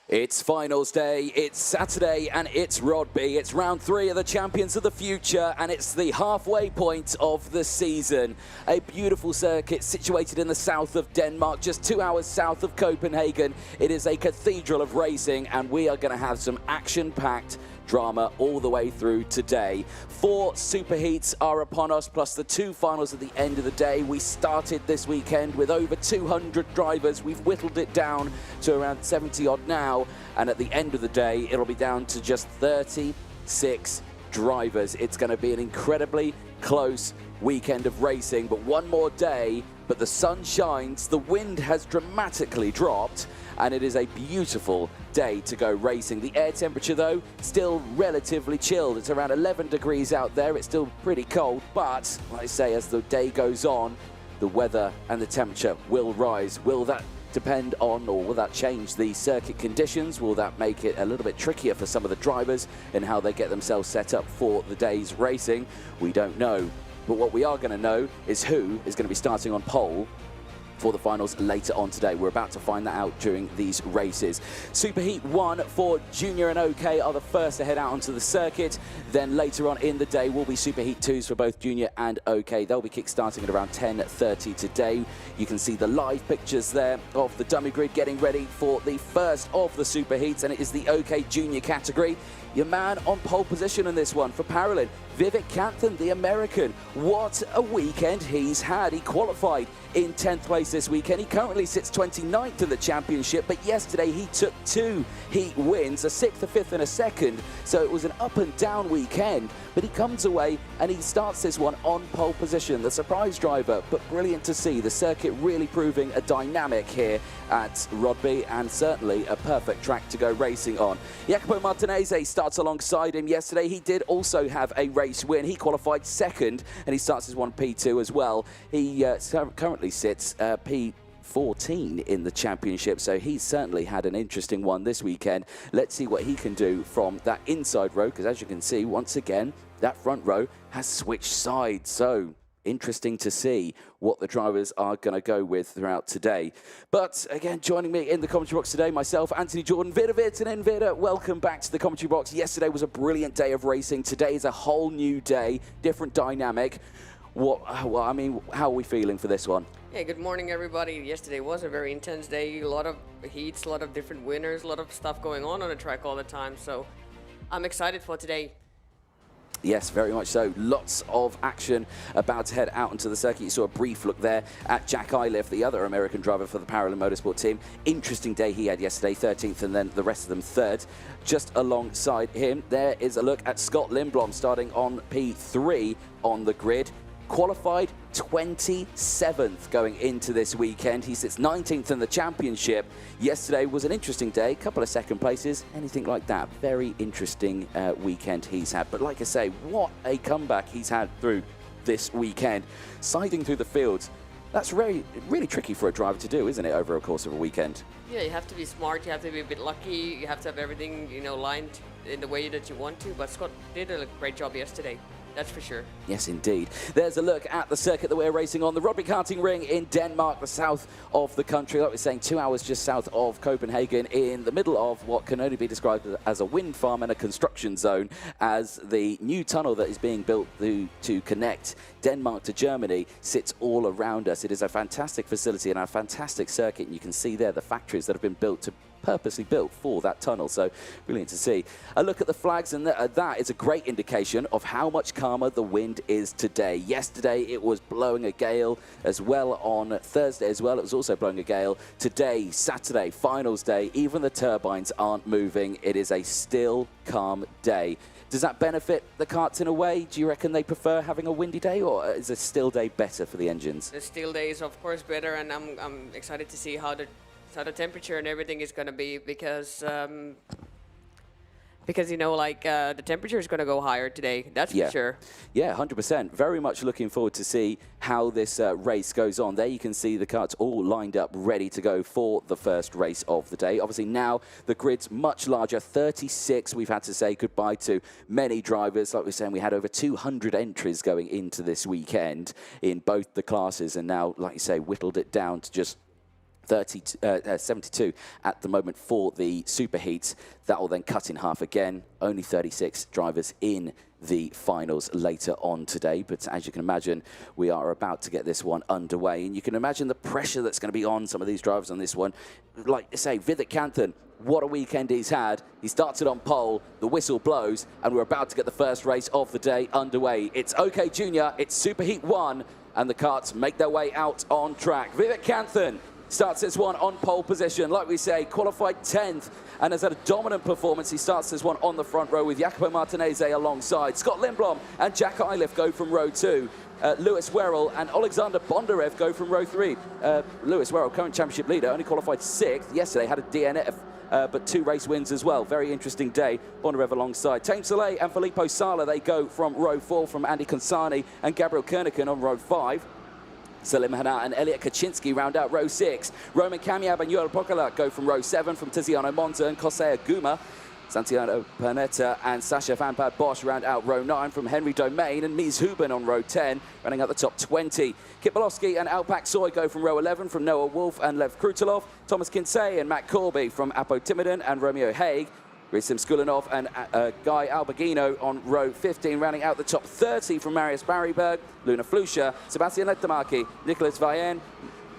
It's finals day, it's Saturday, and it's Rodby. It's round 3 of the Champions of the Future, and it's the halfway point of the season. A beautiful circuit situated in the south of Denmark, just 2 hours south of Copenhagen. It is a cathedral of racing, and we are going to have some action-packed drama all the way through today. 4 superheats are upon us, plus the 2 finals at the end of the day. We started this weekend with over 200 drivers. We've whittled it down to around 70 odd now, and at the end of the day, it'll be down to just 36 drivers. It's going to be an incredibly close weekend of racing, but one more day, but the sun shines, the wind has dramatically dropped, and it is a beautiful day to go racing. The air temperature, though, still relatively chilled. It's around 11 degrees out there. It's still pretty cold, but like I say, as the day goes on, the weather and the temperature will rise. Will that depend on, or will that change the circuit conditions? Will that make it a little bit trickier for some of the drivers and how they get themselves set up for the day's racing? We don't know. But what we are going to know is who is going to be starting on pole for the finals later on today. We're about to find that out during these races. Superheat 1 for Junior and OK are the first to head out onto the circuit. Then later on in the day will be Superheat 2s for both Junior and OK. They'll be kick-starting at around 10:30 today. You can see the live pictures there of the dummy grid getting ready for the first of the Superheats, and it is the OK Junior category. Your man on pole position in this one for Paralyn, Vivek Kanthan, the American. What a weekend he's had. He qualified in 10th place this weekend. He currently sits 29th in the championship, but yesterday he took 2 heat wins, a 6th, a 5th and a 2nd. So it was an up and down weekend, but he comes away and he starts this one on pole position. The surprise driver, but brilliant to see. The circuit really proving a dynamic here at Rodby, and certainly a perfect track to go racing on. Jacopo Martinez starts alongside him yesterday. He did also have a race win. He qualified 2nd, and he starts his one P2 as well. He currently sits P14 in the championship, so he's certainly had an interesting one this weekend. Let's see what he can do from that inside row, because as you can see, once again, that front row has switched sides. So interesting to see what the drivers are going to go with throughout today. But again, joining me in the commentary box today, myself, Anthony Jordan, Vida Virtanen. Vida, welcome back to the commentary box. Yesterday was a brilliant day of racing. Today is a whole new day, different dynamic. Well, I mean, how are we feeling for this one? Yeah, good morning, everybody. Yesterday was a very intense day. A lot of heats, a lot of different winners, a lot of stuff going on the track all the time. So I'm excited for today. Yes, very much so. Lots of action about to head out into the circuit. You saw a brief look there at Jack Iliff, the other American driver for the Paralyn Motorsport team. Interesting day he had yesterday, 13th, and then the rest of them 3rd. Just alongside him, there is a look at Scott Lindblom starting on P3 on the grid. Qualified 27th going into this weekend. He sits 19th in the championship. Yesterday was an interesting day, couple of second places, anything like that. Very interesting weekend he's had. But like I say, what a comeback he's had through this weekend. Siding through the fields, that's really tricky for a driver to do, isn't it, over a course of a weekend? Yeah, you have to be smart, you have to be a bit lucky, you have to have everything, you know, lined in the way that you want to. But Scott did a great job yesterday. That's for sure. Yes, indeed. There's a look at the circuit that we're racing on, the Rodby karting ring in Denmark, the south of the country. Like we're saying, 2 hours just south of Copenhagen, in the middle of what can only be described as a wind farm and a construction zone, as the new tunnel that is being built to connect Denmark to Germany sits all around us. It is a fantastic facility and a fantastic circuit, and you can see there the factories that have been purposely built for that tunnel. So brilliant to see. A look at the flags, and that is a great indication of how much calmer the wind is today. Yesterday it was blowing a gale as well. On Thursday as well, it was also blowing a gale. Today, Saturday, finals day, even the turbines aren't moving. It is a still calm day. Does that benefit the karts in a way? Do you reckon they prefer having a windy day, or is a still day better for the engines? The still day is of course better, and I'm excited to see how the temperature and everything is going to be, because you know, like the temperature is going to go higher today. That's for sure. Yeah, 100%. Very much looking forward to see how this race goes on. There you can see the karts all lined up, ready to go for the first race of the day. Obviously now the grid's much larger, 36. We've had to say goodbye to many drivers. Like we were saying, we had over 200 entries going into this weekend in both the classes, and now, like you say, whittled it down to just 72 at the moment for the Superheat. That will then cut in half again. Only 36 drivers in the finals later on today. But as you can imagine, we are about to get this one underway. And you can imagine the pressure that's going to be on some of these drivers on this one. Like I say, Vidit Kanthan, what a weekend he's had. He started on pole, the whistle blows, and we're about to get the first race of the day underway. It's OK Junior, it's Superheat 1, and the karts make their way out on track. Vidit Kanthan starts this one on pole position. Like we say, qualified 10th and has had a dominant performance. He starts this one on the front row with Jacopo Martinez alongside. Scott Lindblom and Jack Eiliff go from row 2. Lewis Werrell and Alexander Bondarev go from row 3. Lewis Werrell, current championship leader, only qualified 6th. Yesterday had a DNF, but 2 race wins as well. Very interesting day. Bondarev alongside. Tame Soleil and Filippo Sala, they go from row 4 from Andy Consani and Gabriel Kernigan on row 5. Salim Hana and Elliot Kaczynski round out row 6. Roman Kamiab and Yoel Pokala go from row 7 from Tiziano Monza and Kosei Aguma. Santiago Panetta and Sasha Van Bad Bosch round out row 9 from Henry Domain and Mies Huben on row 10, running out the top 20. Kip Bolowski and Alpak Soy go from row 11 from Noah Wolf and Lev Krutilov. Thomas Kinsey and Matt Corby from Apo Timoden and Romeo Haig. Grissim Skulinov and Guy Alberghino on row 15, rounding out the top 30 from Marius Barryberg, Luna Flusha, Sebastian Lettamaki, Nicholas Vayen,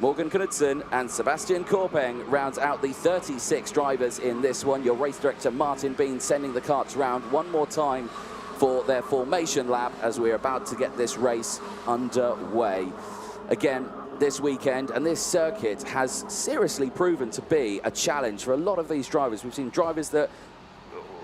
Morgan Knudsen and Sebastian Korpeng rounds out the 36 drivers in this one. Your race director Martin Bean sending the karts round one more time for their formation lap as we're about to get this race underway. Again, this weekend, and this circuit has seriously proven to be a challenge for a lot of these drivers. We've seen drivers that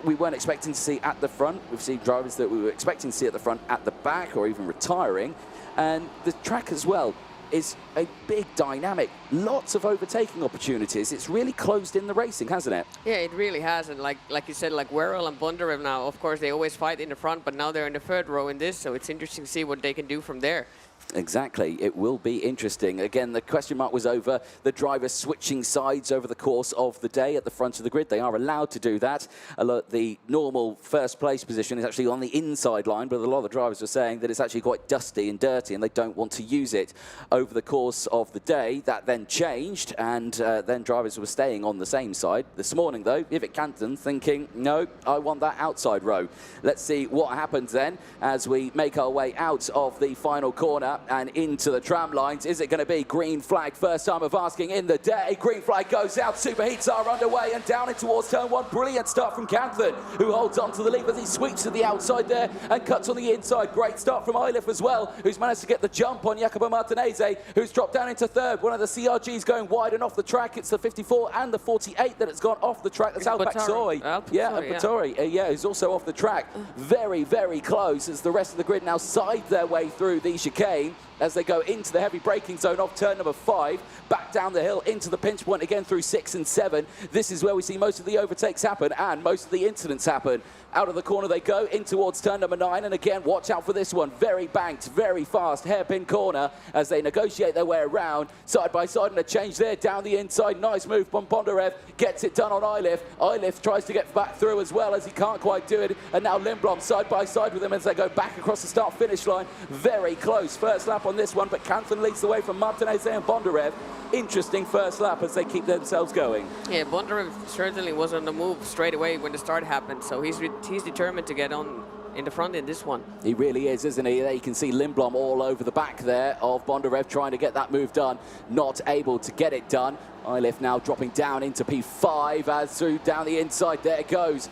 we weren't expecting to see at the front. We've seen drivers that we were expecting to see at the front at the back or even retiring. And the track as well is a big dynamic. Lots of overtaking opportunities. It's really closed in the racing, hasn't it? Yeah, it really has. And like you said, like Werrell and Bondarev now, of course, they always fight in the front, but now they're in the 3rd row in this, so it's interesting to see what they can do from there. Exactly. It will be interesting. Again, the question mark was over the drivers switching sides over the course of the day at the front of the grid. They are allowed to do that. The normal first place position is actually on the inside line, but a lot of the drivers were saying that it's actually quite dusty and dirty and they don't want to use it over the course of the day. That then changed, and then drivers were staying on the same side. This morning, though, Vidit Kanthan thinking, no, I want that outside row. Let's see what happens then as we make our way out of the final corner and into the tram lines. Is it going to be green flag? First time of asking in the day. Green flag goes out. Superheats are underway and down in towards turn 1. Brilliant start from Kanthan, who holds on to the lead as he sweeps to the outside there and cuts on the inside. Great start from Eiliff as well, who's managed to get the jump on Jacopo Martinez, who's dropped down into 3rd. One of the CRGs going wide and off the track. It's the 54 and the 48 that has gone off the track. That's Alpak Soy. Yeah, and Pattori, yeah, who's also off the track. Very, very close as the rest of the grid now side their way through the chicane as they go into the heavy braking zone off turn number 5, back down the hill into the pinch point again through 6 and 7. This is where we see most of the overtakes happen and most of the incidents happen. Out of the corner they go in towards turn number 9, and again, watch out for this one. Very banked, very fast, hairpin corner as they negotiate their way around. Side by side and a change there down the inside. Nice move from Bondarev, gets it done on Eiliff. Eiliff tries to get back through as well as he can't quite do it. And now Lindblom side by side with him as they go back across the start-finish line. Very close first lap on this one, but Kanthan leads the way from Martinez and Bondarev. Interesting first lap as they keep themselves going. Yeah, Bondarev certainly was on the move straight away when the start happened, so he's determined to get on in the front in this one. He really is, isn't he? There you can see Lindblom all over the back there of Bondarev trying to get that move done. Not able to get it done. Eiliff now dropping down into P5 as through down the inside. There it goes.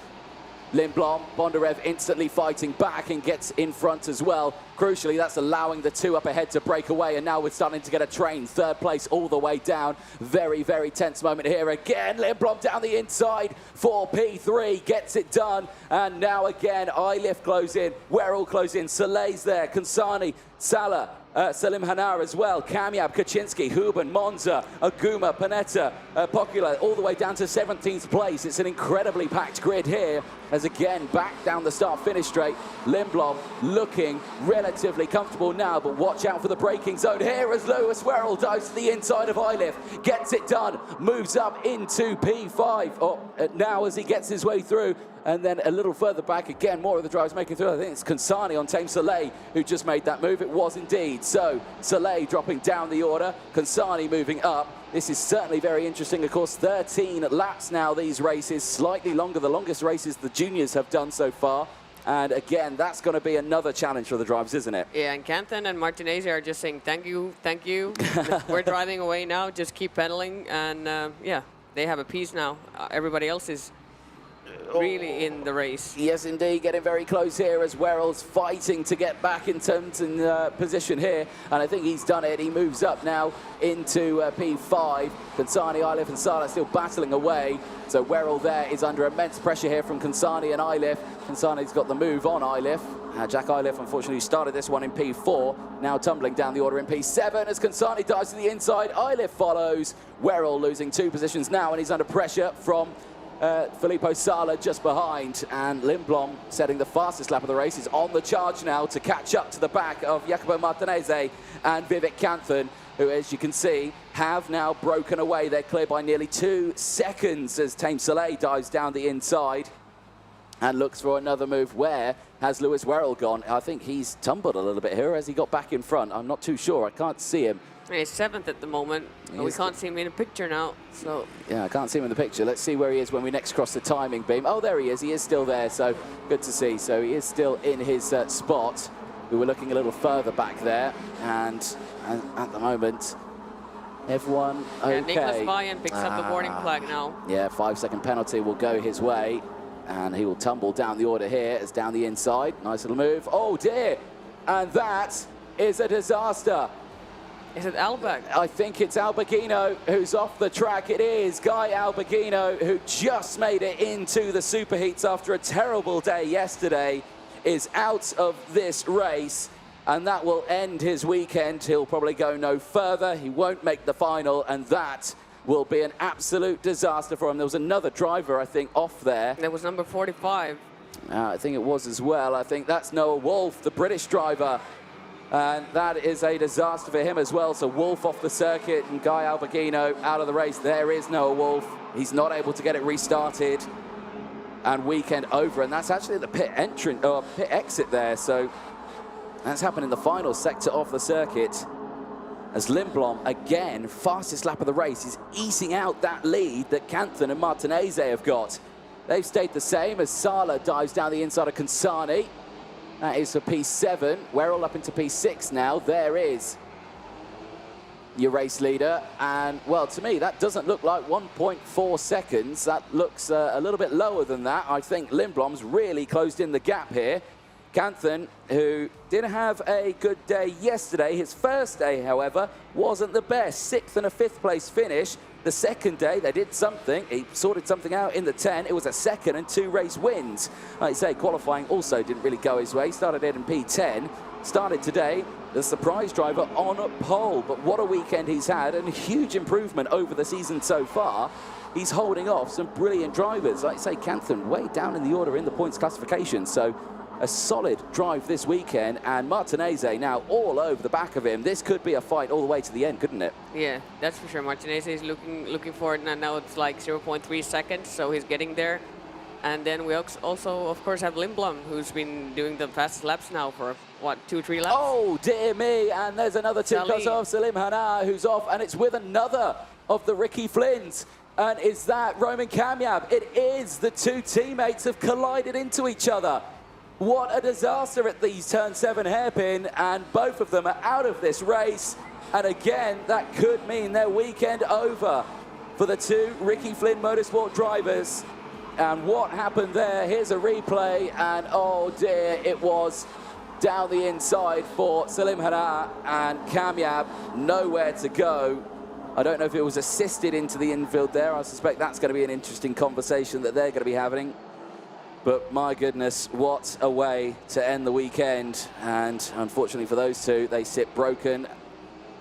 Lindblom, Bondarev instantly fighting back and gets in front as well. Crucially, that's allowing the 2 up ahead to break away, and now we're starting to get a train. 3rd place all the way down. Very, very tense moment here. Again, Lindblom down the inside for P3, gets it done. And now again, Eiliff close in, Werrell close in, Soleil's there, Consani, Salah, Salim Hanar as well, Kamiab, Kaczynski, Huben, Monza, Aguma, Panetta, Pocula, all the way down to 17th place. It's an incredibly packed grid here, as again, back down the start-finish straight. Lindblom looking relatively comfortable now, but watch out for the braking zone here as Lewis Werrell dives to the inside of Eiliff, gets it done, moves up into P5. Now as he gets his way through, And then a little further back, again, more of the drivers making through. I think it's Kansani on Team Soleil who just made that move. It was indeed. So Soleil dropping down the order, Kansani moving up. This is certainly very interesting. Of course, 13 laps now, these races, slightly longer. The longest races the juniors have done so far. And again, that's going to be another challenge for the drivers, isn't it? Yeah, and Canton and Martinez are just saying, thank you, thank you. We're driving away now, just keep pedaling. And yeah, they have a piece now. Everybody else is really in the race. Yes, indeed, getting very close here as Werrell's fighting to get back in terms in position here, and I think he's done it. He moves up now into P5. Kansani, Eilif and Sala still battling away, so Werrell there is under immense pressure here from Kansani and Eilif. Kansani's got the move on Eilif. Jack Eilif, unfortunately, started this one in P4, now tumbling down the order in P7 as Kansani dives to the inside. Eilif follows. Werrell losing 2 positions now, and he's under pressure from Filippo Sala just behind, and Lindblom setting the fastest lap of the race is on the charge now to catch up to the back of Jacopo Martinez and Vivek Canthan, who, as you can see, have now broken away. They're clear by nearly 2 seconds as Team Soleil dives down the inside and looks for another move. Where has Lewis Werrell gone? I think he's tumbled a little bit here as he got back in front. I'm not too sure. I can't see him. He's 7th at the moment, but we can't see him in a picture now. So yeah, I can't see him in the picture. Let's see where he is when we next cross the timing beam. Oh, there he is. He is still there, so good to see. So he is still in his spot. We were looking a little further back there, and at the moment, everyone okay. Yeah, Niklas Vajen picks up the warning flag now. Yeah, 5-second penalty will go his way, and he will tumble down the order here as down the inside. Nice little move. Oh, dear. And that is a disaster. Is it Albert? I think it's Alberghino who's off the track. It is Guy Alberghino, who just made it into the Superheats after a terrible day yesterday, is out of this race, and that will end his weekend. He'll probably go no further. He won't make the final, and that will be an absolute disaster for him. There was another driver, I think, off there. There was number 45. I think it was as well. I think that's Noah Wolf, the British driver. And that is a disaster for him as well. So Wolf off the circuit and Guy Alberghino out of the race. There is Noah Wolf. He's not able to get it restarted. And weekend over. And that's actually the pit exit there. So that's happened in the final sector of the circuit. As Lindblom, again, fastest lap of the race, is easing out that lead that Canthan and Martinez have got. They've stayed the same as Sala dives down the inside of Kansani. That is for P7. Werrell up into P6 now. There is your race leader. And, well, to me, that doesn't look like 1.4 seconds. That looks a little bit lower than that. I think Lindblom's really closed in the gap here. Canthan, who did have a good day yesterday. His first day, however, wasn't the best. 6th and a 5th place finish. The second day, they did something. He sorted something out in the 10. It was a 2nd and 2 race wins. Like I say, qualifying also didn't really go his way. Started in P10. Started today, the surprise driver on a pole. But what a weekend he's had, and a huge improvement over the season so far. He's holding off some brilliant drivers. Like I say, Canthan way down in the order in the points classification. So a solid drive this weekend, and Martinez now all over the back of him. This could be a fight all the way to the end, couldn't it? Yeah, that's for sure. Martinez is looking for it, and now it's like 0.3 seconds, so he's getting there. And then we also, of course, have Lindblom, who's been doing the fastest laps now for, what, 2-3 laps? Oh, dear me, and there's another 2 cuts off. Salim Hana, who's off, and it's with another of the Ricky Flynns. And is that Roman Kamyab? It is. The 2 teammates have collided into each other. What a disaster at the turn 7 hairpin, and both of them are out of this race. And again, that could mean their weekend over for the 2 Ricky Flynn Motorsport drivers. And what happened there? Here's a replay, and oh dear, it was down the inside for Salim Hana, and Kamyab nowhere to go. I don't know if it was assisted into the infield there. I suspect that's going to be an interesting conversation that they're going to be having. But my goodness, what a way to end the weekend. And unfortunately for those 2, they sit broken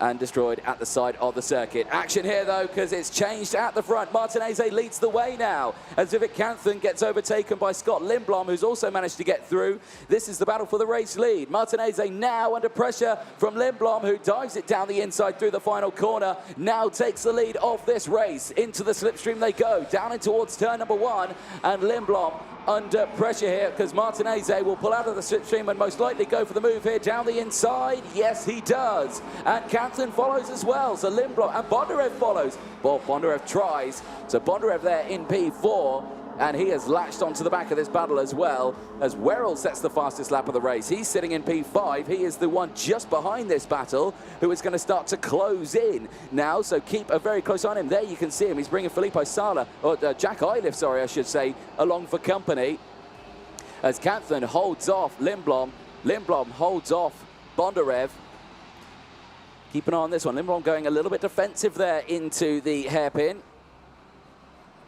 and destroyed at the side of the circuit. Action here, though, because it's changed at the front. Martinez leads the way now as Vivek Canthan gets overtaken by Scott Lindblom, who's also managed to get through. This is the battle for the race lead. Martinez now under pressure from Lindblom, who dives it down the inside through the final corner. Now takes the lead of this race. Into the slipstream they go, down in towards turn number 1, and Lindblom under pressure here because Martinez will pull out of the slipstream and most likely go for the move here down the inside. Yes, he does. And Canton follows as well. So Lindblom and Bondarev follows. Well, Bondarev tries. So Bondarev there in P4. And he has latched onto the back of this battle as well as Werrell sets the fastest lap of the race. He's sitting in P5. He is the one just behind this battle who is going to start to close in now. So keep a very close eye on him. There you can see him. He's bringing Filippo Sala, or Jack Iliff, sorry, I should say, along for company. As Canton holds off Lindblom. Lindblom holds off Bondarev. Keep an eye on this one. Lindblom going a little bit defensive there into the hairpin.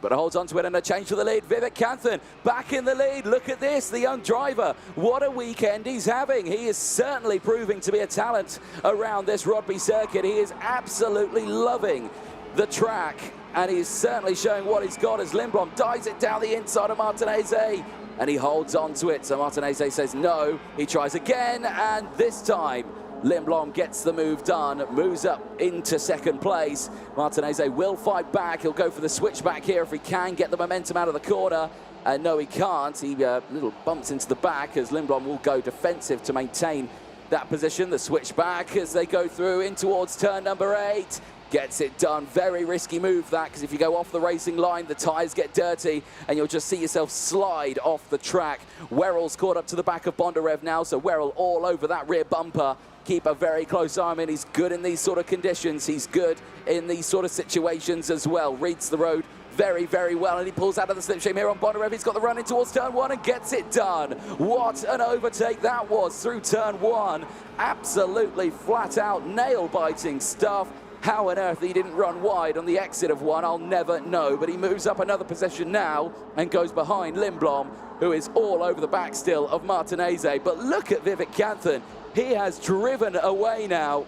But holds on to it and a change for the lead. Vivek Canton back in the lead. Look at this, the young driver. What a weekend he's having. He is certainly proving to be a talent around this Rodby circuit. He is absolutely loving the track. And he's certainly showing what he's got as Lindblom dives it down the inside of Martinez. And he holds on to it. So Martinez says no. He tries again. And this time, Lindblom gets the move done, moves up into second place. Martinez will fight back. He'll go for the switchback here if he can get the momentum out of the corner. And no, he can't. He little bumps into the back as Lindblom will go defensive to maintain that position. The switchback as they go through in towards turn number 8. Gets it done. Very risky move that, because if you go off the racing line, the tyres get dirty and you'll just see yourself slide off the track. Werrell's caught up to the back of Bondarev now, so Werrell all over that rear bumper. Keep a very close eye on him. He's good in these sort of conditions. He's good in these sort of situations as well. Reads the road very, very well, and he pulls out of the slipstream here on Bondarev. He's got the run in towards turn 1 and gets it done. What an overtake that was through turn 1. Absolutely flat out nail-biting stuff. How on earth he didn't run wide on the exit of 1, I'll never know. But he moves up another position now and goes behind Lindblom, who is all over the back still of Martinez. But look at Vivek Canton. He has driven away now,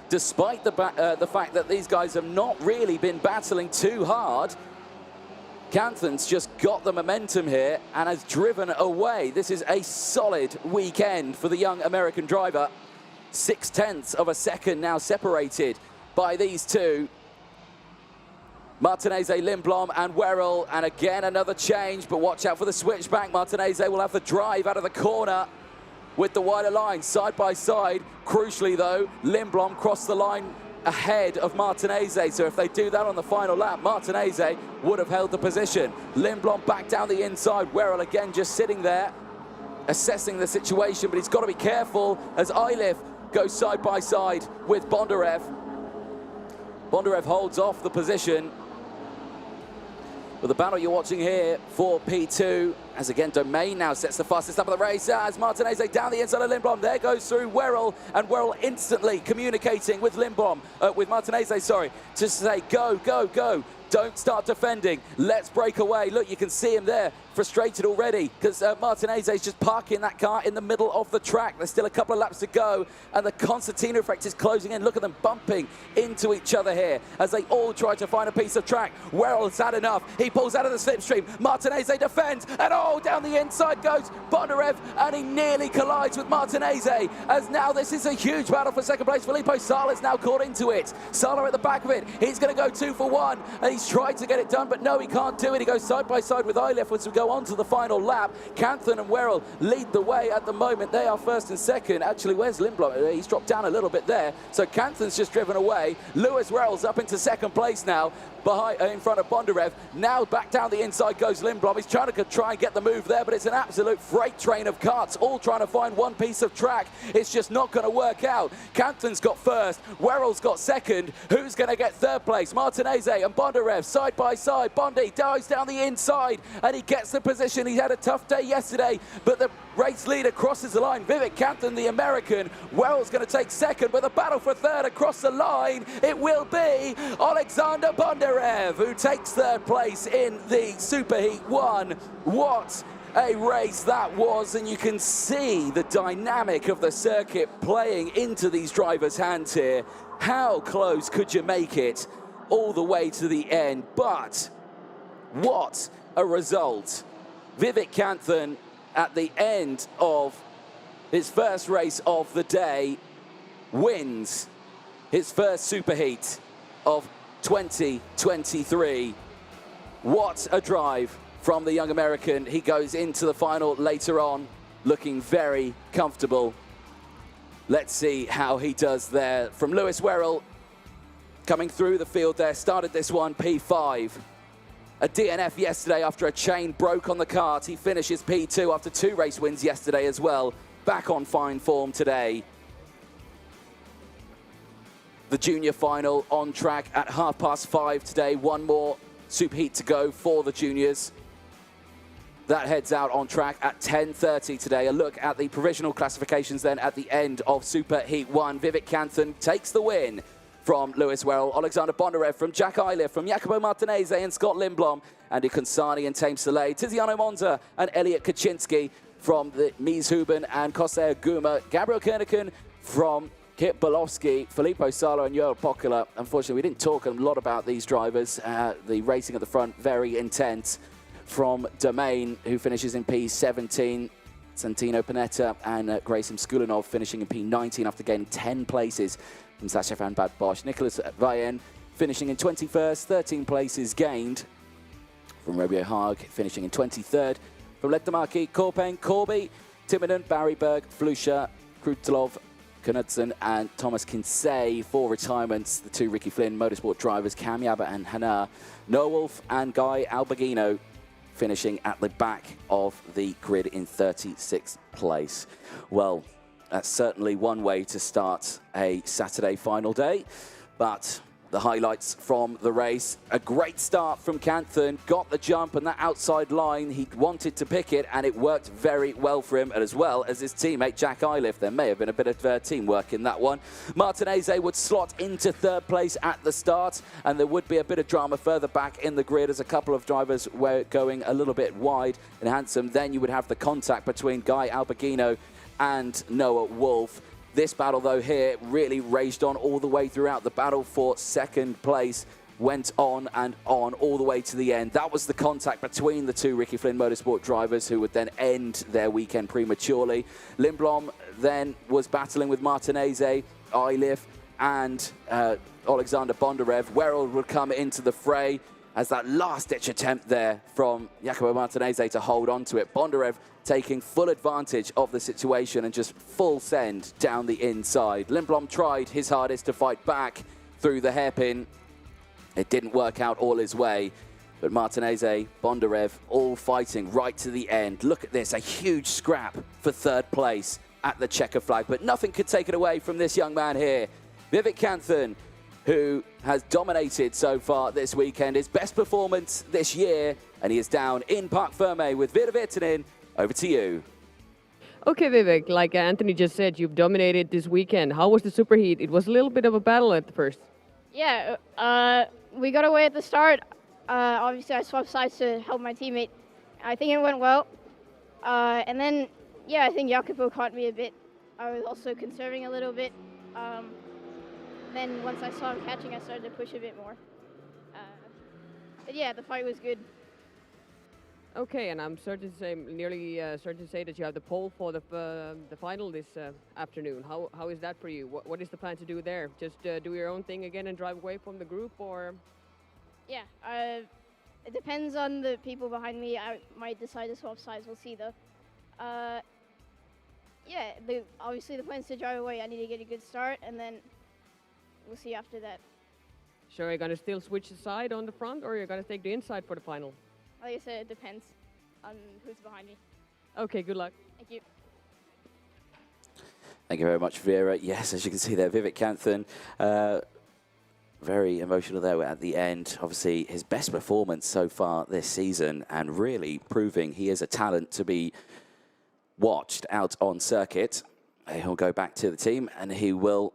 despite the fact that these guys have not really been battling too hard. Canton's just got the momentum here and has driven away. This is a solid weekend for the young American driver. 0.6 of a second now separated by these two. Martinez, Lindblom and Werrell, and again another change, but watch out for the switchback. Martinez will have the drive out of the corner with the wider line, side by side. Crucially though, Lindblom crossed the line ahead of Martinez, so if they do that on the final lap, Martinez would have held the position. Lindblom back down the inside, Werrell again just sitting there, assessing the situation, but he's got to be careful as Iliff goes side by side with Bondarev. Bondarev holds off the position. But the battle you're watching here for P2, as again Domain now sets the fastest lap of the race as Martinez down the inside of Lindblom. There goes through Werrell, and Werrell instantly communicating with Lindblom, with Martinez, sorry, to say go, go, go. Don't start defending. Let's break away. Look, you can see him there, frustrated already, because Martinez is just parking that car in the middle of the track. There's still a couple of laps to go, and the concertina effect is closing in. Look at them bumping into each other here as they all try to find a piece of track. Werrell's had enough. He pulls out of the slipstream. Martinez defends, and down the inside goes Bondarev, and he nearly collides with Martinez, as now this is a huge battle for second place. Filippo Sala's now caught into it. Sala at the back of it. He's going to go 2 for 1, and he's tried to get it done, but no, he can't do it. He goes side by side with Iliff as we go on to the final lap. Canton and Werrell lead the way at the moment. They are first and second. Actually, where's Lindblom? He's dropped down a little bit there. So Canton's just driven away. Lewis Werrell's up into second place now, behind, in front of Bondarev. Now back down the inside goes Lindblom. He's trying to try and get the move there, but it's an absolute freight train of carts, all trying to find one piece of track. It's just not going to work out. Canton's got first. Werrell's got second. Who's going to get third place? Martinez and Bondarev side by side. Bondi dives down the inside, and he gets the position. He had a tough day yesterday, but the race leader crosses the line. Vivek Canton, the American. Werrell's going to take second, but the battle for third across the line, it will be Alexander Bondarev, who takes third place in the Superheat 1. What a race that was, and you can see the dynamic of the circuit playing into these drivers' hands here. How close could you make it all the way to the end? But what a result. Vivek Canton, at the end of his first race of the day, wins his first Superheat of 2023. What a drive from the young American. He goes into the final later on, looking very comfortable. Let's see how he does there. From Lewis Werrell, coming through the field there, started this one P5. A DNF yesterday after a chain broke on the kart. He finishes P2 after 2 race wins yesterday as well. Back on fine form today. The junior final on track at 5:30 today. One more Superheat to go for the juniors. That heads out on track at 10:30 today. A look at the provisional classifications then at the end of Superheat 1. Vivek Canthan takes the win from Lewis Werrell, Alexander Bondarev from Jack Eiliff, from Jacopo Martinez and Scott Lindblom, Andy Consani and Tame Soleil, Tiziano Monza and Elliot Kaczynski from the Mies Huben and Kosei Aguma, Gabriel Kernigan from Kit Bolowski, Filippo Sala and Joel Poccola. Unfortunately, we didn't talk a lot about these drivers. The racing at the front, very intense. From Domain, who finishes in P17, Santino Panetta and Grayson Skulinov finishing in P19 after gaining 10 places from Sascha van Bad Bosch. Nicholas Vayen finishing in 21st, 13 places gained from Robio Haag, finishing in 23rd. From Lettamaki, Korpen, Corby, Timonen, Barry Berg, Flusha, Krutlov, Knudsen and Thomas Kinsey for retirements. The 2 Ricky Flynn motorsport drivers, Cam Yaba and Hannah Nowolf and Guy Alberghino finishing at the back of the grid in 36th place. Well, that's certainly one way to start a Saturday final day, but the highlights from the race. A great start from Canthan, got the jump and that outside line, he wanted to pick it and it worked very well for him, as well as his teammate Jack Eiliff. There may have been a bit of teamwork in that one. Martinez would slot into 3rd place at the start and there would be a bit of drama further back in the grid as a couple of drivers were going a little bit wide and handsome. Then you would have the contact between Guy Alberghino and Noah Wolf. This battle, though, here really raged on all the way throughout. The battle for 2nd place went on and on all the way to the end. That was the contact between the 2 Ricky Flynn motorsport drivers who would then end their weekend prematurely. Lindblom then was battling with Martinez, Eiliff and Alexander Bondarev. Werrell would come into the fray as that last-ditch attempt there from Jacopo Martinez to hold on to it. Bondarev taking full advantage of the situation and just full send down the inside. Lindblom tried his hardest to fight back through the hairpin. It didn't work out all his way, but Martinez, Bondarev, all fighting right to the end. Look at this, a huge scrap for 3rd place at the checker flag, but nothing could take it away from this young man here. Vivek Canthan, who has dominated so far this weekend, his best performance this year, and he is down in Parc Ferme with Vida Virtanen. Over to you. Okay, Vivek, like Anthony just said, you've dominated this weekend. How was the Superheat? It was a little bit of a battle at the first. Yeah, we got away at the start. Obviously, I swapped sides to help my teammate. I think it went well. And then, yeah, I think Jacopo caught me a bit. I was also conserving a little bit. Then once I saw him catching, I started to push a bit more. But yeah, the fight was good. Okay, and I'm certain to say, nearly certain to say that you have the pole for the final this afternoon. How is that for you? What is the plan to do there? Just do your own thing again and drive away from the group, or? Yeah, it depends on the people behind me. I might decide to swap sides. We'll see, though. Yeah, obviously the plan is to drive away. I need to get a good start, and then we'll see after that. So are you going to still switch the side on the front, or are you going to take the inside for the final? Like I said, it depends on who's behind me. Okay, good luck. Thank you. Thank you very much, Vera. Yes, as you can see there, Vivek Canthan, very emotional there at the end. Obviously, his best performance so far this season and really proving he is a talent to be watched out on circuit. He'll go back to the team and he will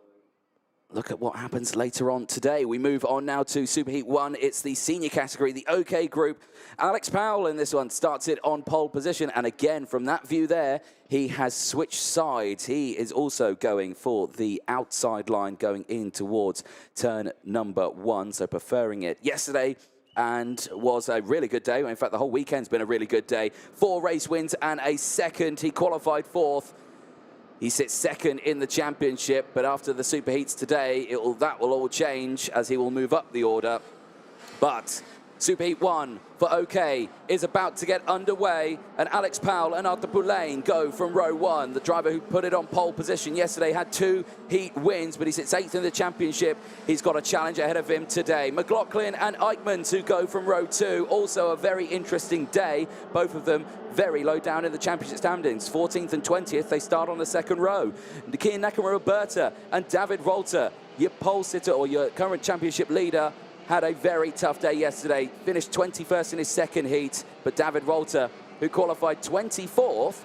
look at what happens later on today. We move on now to Superheat 1. It's the senior category, the OK group. Alex Powell in this one starts it on pole position. And again, from that view there, he has switched sides. He is also going for the outside line going in towards turn number 1, so preferring it yesterday. And was a really good day. In fact, the whole weekend's been a really good day. 4 race wins and a second. He qualified 4th. He sits 2nd in the championship, but after the Superheats today, that will all change as he will move up the order. But Superheat 1 for OK is about to get underway, and Alex Powell and Arthur Poulain go from row 1. The driver who put it on pole position yesterday had 2 heat wins, but he sits 8th in the championship. He's got a challenge ahead of him today. McLaughlin and Eichmanns, who go from row 2, also a very interesting day. Both of them very low down in the championship standings, 14th and 20th. They start on the second row. Nikia Nakamura-Berta and David Volter, your pole sitter or your current championship leader, had a very tough day yesterday. Finished 21st in his second heat, but David Volter, who qualified 24th,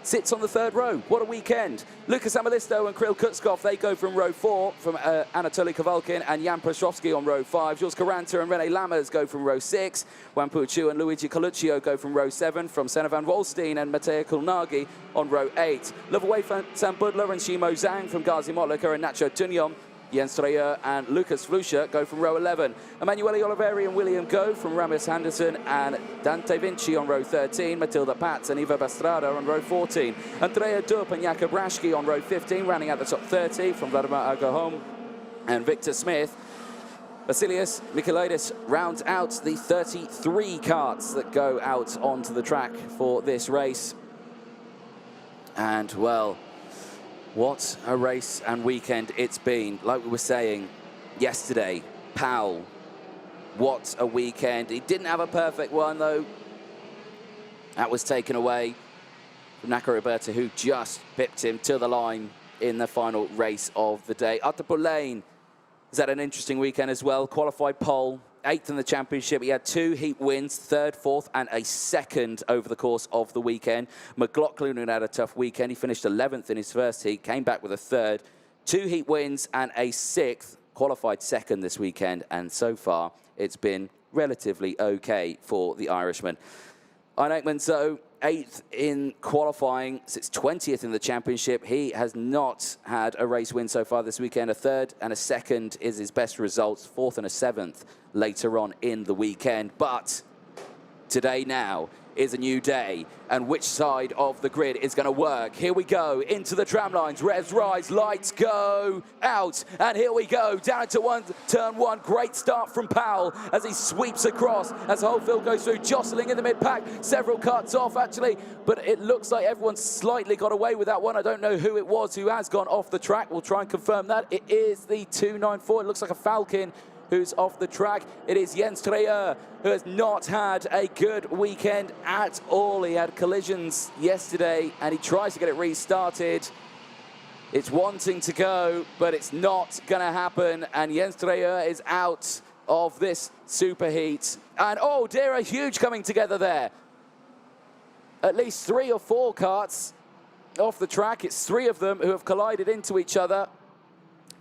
sits on the third row. What a weekend. Lucas Amelisto and Kirill Kutskov, they go from row 4, from Anatoly Kovalkin and Jan Prostrovsky on row 5. Jules Caranta and René Lammers go from row 6. Juan Puchu and Luigi Coluccio go from row 7, from Senna van Wolstein and Matteo Kulnagi on row 8. Lovaway Sam Budler and Shimo Zhang from Gazi Motlaka and Nacho Tunyon. Jens Streyer and Lucas Fluscher go from row 11. Emanuele Oliveri and William Go from Ramis Henderson and Dante Vinci on row 13. Matilda Patz and Eva Bastrada on row 14. Andrea Dup and Jakub Rashki on row 15, rounding out the top 30 from Vladimir Agahom and Victor Smith. Vasilius Michailidis rounds out the 33 karts that go out onto the track for this race. And, well, what a race and weekend it's been. Like we were saying yesterday, Powell, what a weekend. He didn't have a perfect one, though. That was taken away from Nakamura-Berta, who just pipped him to the line in the final race of the day. Arthur Poulain has had an interesting weekend as well. Qualified pole, 8th in the championship. He had 2 heat wins, 3rd, 4th, and a 2nd over the course of the weekend. McLaughlin, who had a tough weekend, he finished 11th in his first heat, came back with a 3rd, 2 heat wins and a 6th, qualified 2nd this weekend, and so far it's been relatively okay for the Irishman. Ian Eichmanns, though, 8th in qualifying, sits 20th in the championship. He has not had a race win so far this weekend. A 3rd and a 2nd is his best results, 4th and a 7th later on in the weekend. But today now is a new day, and which side of the grid is going to work? Here we go, into the tram lines, revs rise, lights go out, and here we go, down to turn 1, great start from Powell as he sweeps across, as the whole field goes through, jostling in the mid-pack, several cuts off actually, but it looks like everyone slightly got away with that one. I don't know who it was who has gone off the track, we'll try and confirm that. It is the 294, it looks like a Falcon who's off the track. It is Jens Streyer, who has not had a good weekend at all. He had collisions yesterday and he tries to get it restarted. It's wanting to go, but it's not going to happen. And Jens Streyer is out of this superheat. And oh dear, a huge coming together there. At least 3 or 4 karts off the track. It's 3 of them who have collided into each other.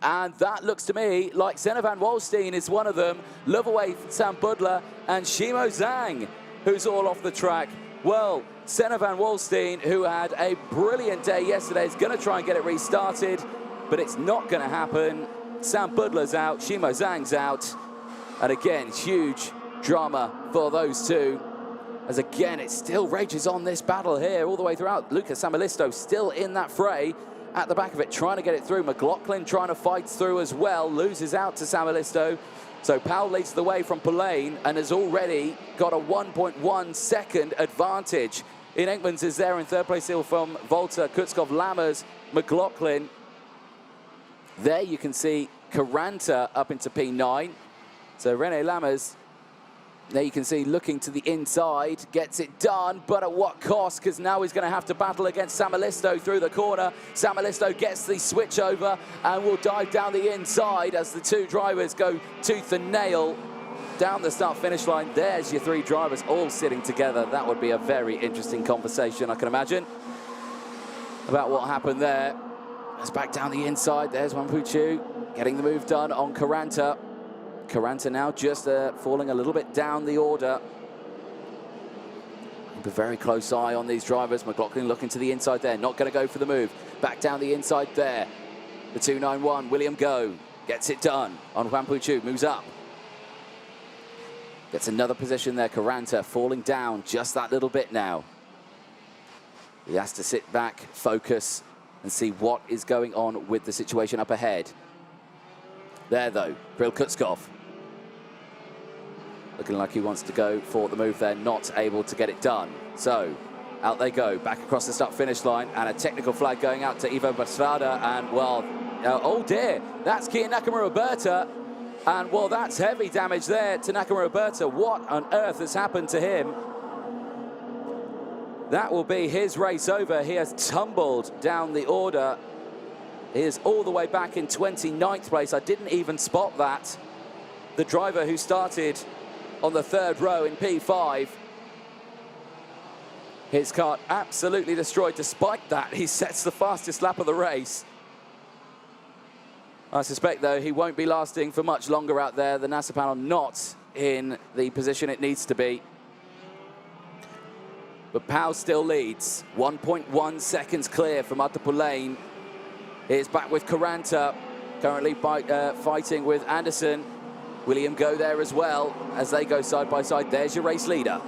And that looks to me like Senna van Wolstein is one of them, Lovaway Sam Budler, and Shimo Zhang, who's all off the track. Well, Senna van Wolstein, who had a brilliant day yesterday, is going to try and get it restarted, but it's not going to happen. Sam Budler's out, Shimo Zhang's out, and again, huge drama for those two. As again, it still rages on, this battle here all the way throughout. Lucas Amelisto still in that fray. At the back of it, trying to get it through. McLaughlin trying to fight through as well, loses out to Samelisto. So Powell leads the way from Poulain and has already got a 1.1 second advantage. Ian Eichmanns is there in 3rd place still from Volter, Kutskov, Lammers, McLaughlin. There you can see Caranta up into P9. So René Lammers, there you can see looking to the inside, gets it done, but at what cost? Because now he's going to have to battle against Samelisto through the corner. Samelisto gets the switch over and will dive down the inside as the 2 drivers go tooth and nail down the start-finish line. There's your 3 drivers all sitting together. That would be a very interesting conversation, I can imagine, about what happened there. It's back down the inside. There's Wampuchu getting the move done on Caranta. Caranta now just falling a little bit down the order. Keep a very close eye on these drivers. McLaughlin looking to the inside there, not going to go for the move. Back down the inside there. The 291, William Go, gets it done on Wampuchu, moves up. Gets another position there, Caranta falling down just that little bit now. He has to sit back, focus, and see what is going on with the situation up ahead. There though, Kirill Kutskov. looking like he wants to go for the move there, not able to get it done. So out they go, back across the start-finish line, and a technical flag going out to Ivo Bastrada, and well, oh dear, that's Kia Nakamura Berta, and well, that's heavy damage there to Nakamura Berta. What on earth has happened to him? That will be his race over. He has tumbled down the order. He is all the way back in 29th place. I didn't even spot that. The driver who started on the 3rd row in P5, his car absolutely destroyed. Despite that, he sets the fastest lap of the race. I suspect, though, he won't be lasting for much longer out there. The NASA panel not in the position it needs to be. But Pau still leads. 1.1 seconds clear from Attapulain. It's back with Caranta, currently fighting with Anderson. William go there as well as they go side by side. There's your race leader,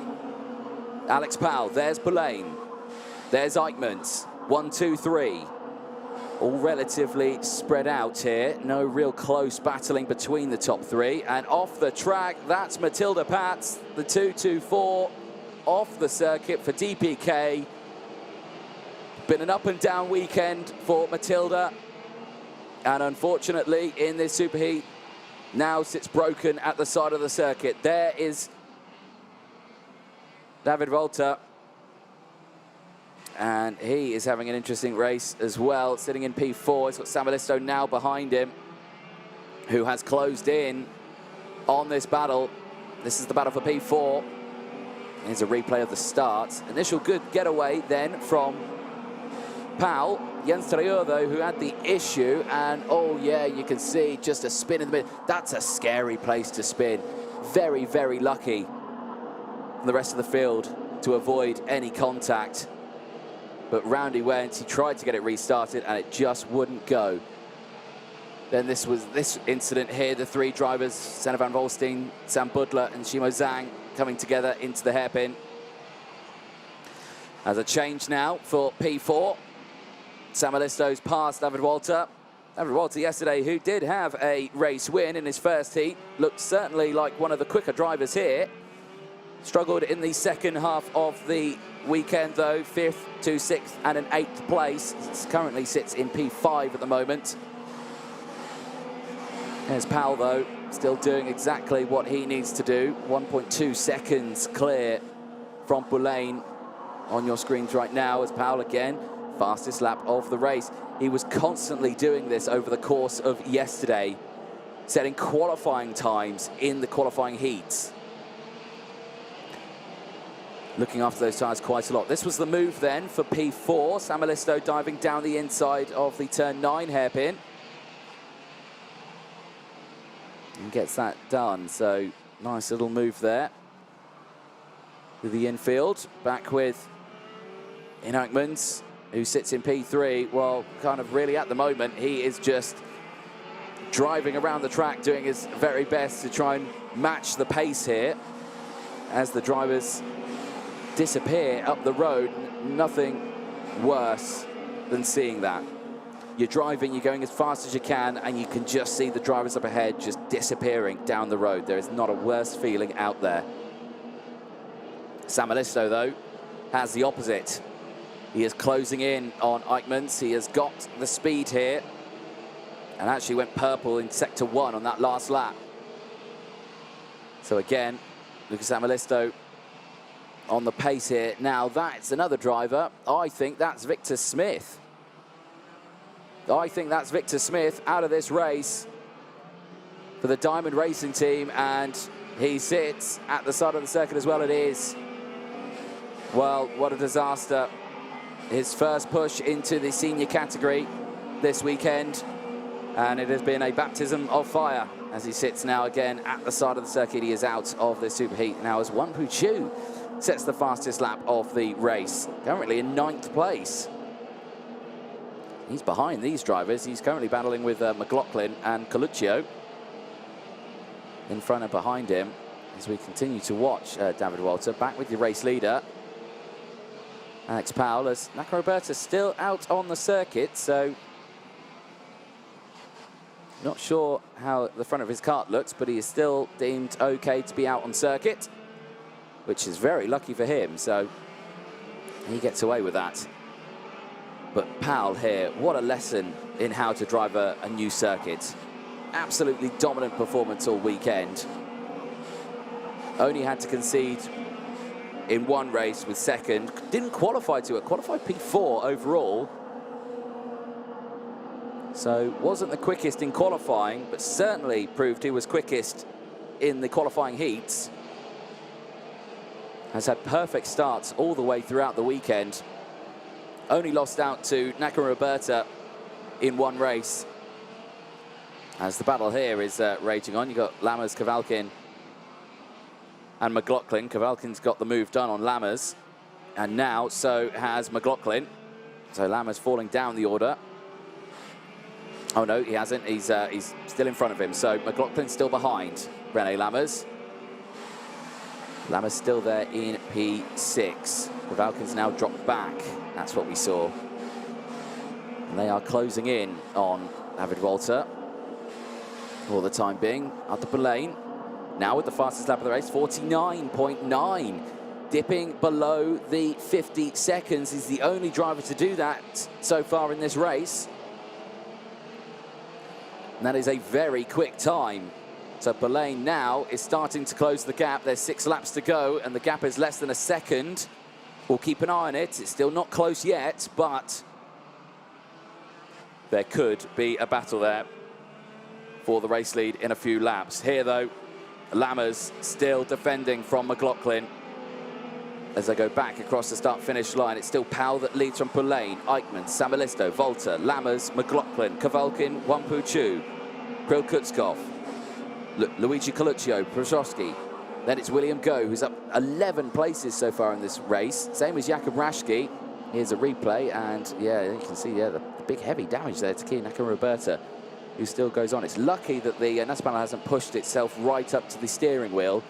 Alex Pau. There's Pulain. There's Eichmanns. 1, 2, 3. All relatively spread out here. No real close battling between the top 3. And off the track, that's Matilda Pats, the 224 off the circuit for DPK. Been an up and down weekend for Matilda. And unfortunately, in this Superheat, now sits broken at the side of the circuit. There is David Volta. And he is having an interesting race as well, sitting in P4. He's got Samalisto now behind him, who has closed in on this battle. This is the battle for P4. Here's a replay of the start. Initial good getaway then from Pau. Jens Traor, though, who had the issue, and oh yeah, you can see just a spin in the middle. That's a scary place to spin. Very, very lucky from the rest of the field to avoid any contact. But round he went. He tried to get it restarted, and it just wouldn't go. Then this was this incident here, the 3 drivers, Senna van Volstein, Sam Budler, and Shimo Zhang, coming together into the hairpin. As a change now for P4. Samalisto's past David Walter. David Walter yesterday, who did have a race win in his first heat, looked certainly like one of the quicker drivers here. Struggled in the second half of the weekend, though. 5th to 6th and an 8th place. Currently sits in P5 at the moment. There's Pau, though, still doing exactly what he needs to do. 1.2 seconds clear from Pulain on your screens right now as Pau again, fastest lap of the race. He was constantly doing this over the course of yesterday, setting qualifying times in the qualifying heats. Looking after those tyres quite a lot. This was the move then for P4. Samalisto diving down the inside of the turn 9 hairpin. And gets that done, so nice little move there. With the infield, back with Eichmanns, who sits in P3. Well, kind of really at the moment, he is just driving around the track, doing his very best to try and match the pace here as the drivers disappear up the road. Nothing worse than seeing that. You're driving, you're going as fast as you can, and you can just see the drivers up ahead just disappearing down the road. There is not a worse feeling out there. Samalisto, though, has the opposite. He is closing in on Eichmanns. He has got the speed here, and actually went purple in sector 1 on that last lap. So again, Lucas Samalisto on the pace here. Now that's another driver. I think that's Victor Smith. I think that's Victor Smith out of this race for the Diamond Racing team, and he sits at the side of the circuit as well. It is. Well, what a disaster. His first push into the senior category this weekend, and it has been a baptism of fire as he sits now again at the side of the circuit. He is out of the Superheat now as Wanpu Chu sets the fastest lap of the race, currently in 9th place. He's behind these drivers. He's currently battling with McLaughlin and Coluccio in front and behind him as we continue to watch David Walter. Back with your race leader, Alex Powell, as Nakamura Berta still out on the circuit, so Not sure how the front of his kart looks, but he is still deemed okay to be out on circuit, which is very lucky for him, so he gets away with that. But Pal here, what a lesson in how to drive a new circuit. Absolutely dominant performance all weekend. Only had to concede in one race with second. Didn't qualify to it, qualified P4 overall. So wasn't the quickest in qualifying, but certainly proved he was quickest in the qualifying heats. Has had perfect starts all the way throughout the weekend. Only lost out to Roberta in one race. As the battle here is raging on, you've got Lammers, Kavalkin, and McLaughlin. Kavalkin's got the move done on Lammers, and now so has McLaughlin. So Lammers falling down the order. Oh no, he hasn't. He's still in front of him. So McLaughlin's still behind Rene Lammers. Lammers still there in P6. Kavalkin's now dropped back. That's what we saw. And they are closing in on David Walter for the time being. Arthur Lane now with the fastest lap of the race, 49.9. Dipping below the 50 seconds. He's the only driver to do that so far in this race. And that is a very quick time. So Polaine now is starting to close the gap. There's 6 laps to go, and the gap is less than a second. We'll keep an eye on it. It's still not close yet, but there could be a battle there for the race lead in a few laps. Here, though, Lammers still defending from McLaughlin. As they go back across the start-finish line, it's still Powell that leads from Polaine, Eichmann, Samalisto, Volta, Lammers, McLaughlin, Kavalkin, Wampu Chu, Kryl Kutskov, Luigi Coluccio, Przowski. Then it's William Go, who's up 11 places so far in this race. Same as Jakub Rashki. Here's a replay, and yeah, you can see the big heavy damage there to Kia Roberta, who still goes on. It's lucky that the NAS panel hasn't pushed itself right up to the steering wheel,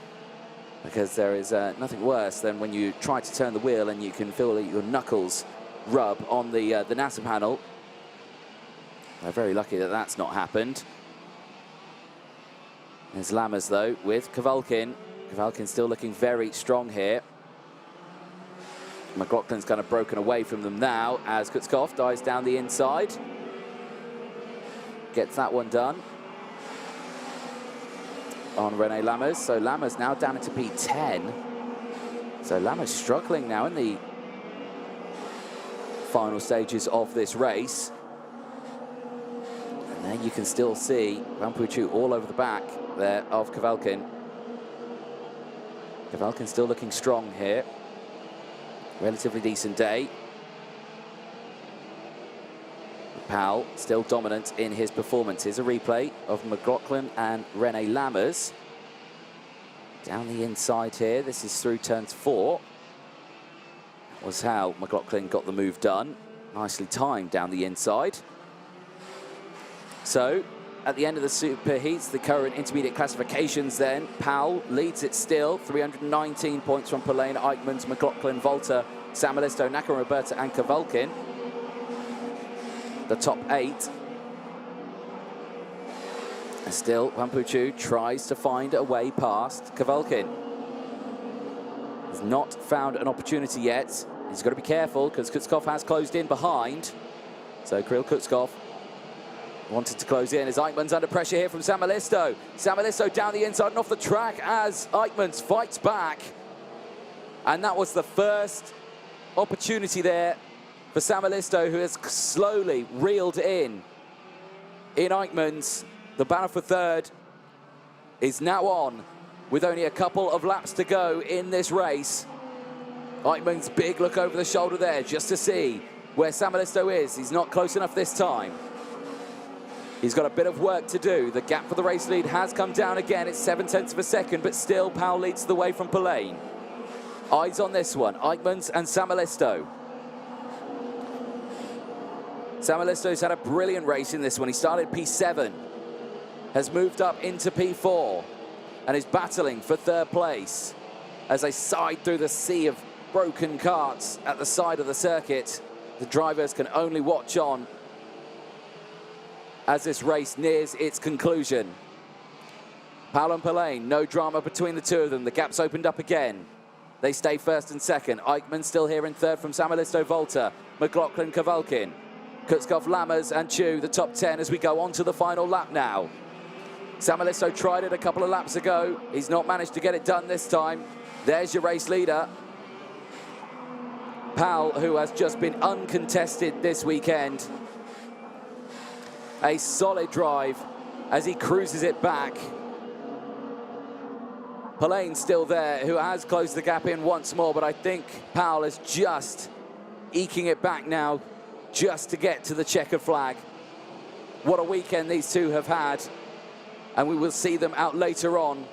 because there is nothing worse than when you try to turn the wheel and you can feel your knuckles rub on the NASA panel. They're very lucky that that's not happened. There's Lammers, though, with Kavalkin. Kavalkin still looking very strong here. McLaughlin's kind of broken away from them now as Kutskov dives down the inside. Gets that one done on Rene Lammers. So Lammers now down into P10. So Lammers struggling now in the final stages of this race. And then you can still see Wampuchu all over the back there of Kavalkin. Kavalkin still looking strong here. Relatively decent day. Powell still dominant in his performance. Here's a replay of McLaughlin and Rene Lammers. Down the inside here, this is through turns 4. That was how McLaughlin got the move done. Nicely timed down the inside. So, at the end of the Superheats, the current intermediate classifications then, Powell leads it still, 319 points from Polaine, Eichmann, McLaughlin, Volta, Samalisto, Roberta and Kavalkin. The top 8. And still, Wampuchu tries to find a way past Kavalkin. He's not found an opportunity yet. He's got to be careful because Kutskov has closed in behind. So Kryl Kutskov wanted to close in as Eichmann's under pressure here from Samalisto. Samalisto down the inside and off the track as Eichmann fights back. And that was the first opportunity there for Samalisto, who has slowly reeled in Eichmann's. The battle for third is now on with only a couple of laps to go in this race. Eichmann's big look over the shoulder there just to see where Samalisto is. He's not close enough this time. He's got a bit of work to do. The gap for the race lead has come down again. It's 0.7 of a second, but still Powell leads the way from Polaine. Eyes on this one, Eichmann's and Samalisto. Samalisto's had a brilliant race in this one. He started P7, has moved up into P4, and is battling for third place as they side through the sea of broken karts at the side of the circuit. The drivers can only watch on as this race nears its conclusion. Powell and Polaine, no drama between the two of them. The gap's opened up again. They stay first and second. Eichmann still here in third from Samalisto, Volta, McLaughlin, Kavalkin, Kutskov, Lammers and Chu, the top 10 as we go on to the final lap now. Samalisto tried it a couple of laps ago. He's not managed to get it done this time. There's your race leader. Powell, who has just been uncontested this weekend. A solid drive as he cruises it back. Polaine still there, who has closed the gap in once more, but I think Powell is just eking it back now, just to get to the checkered flag. What a weekend these two have had, and we will see them out later on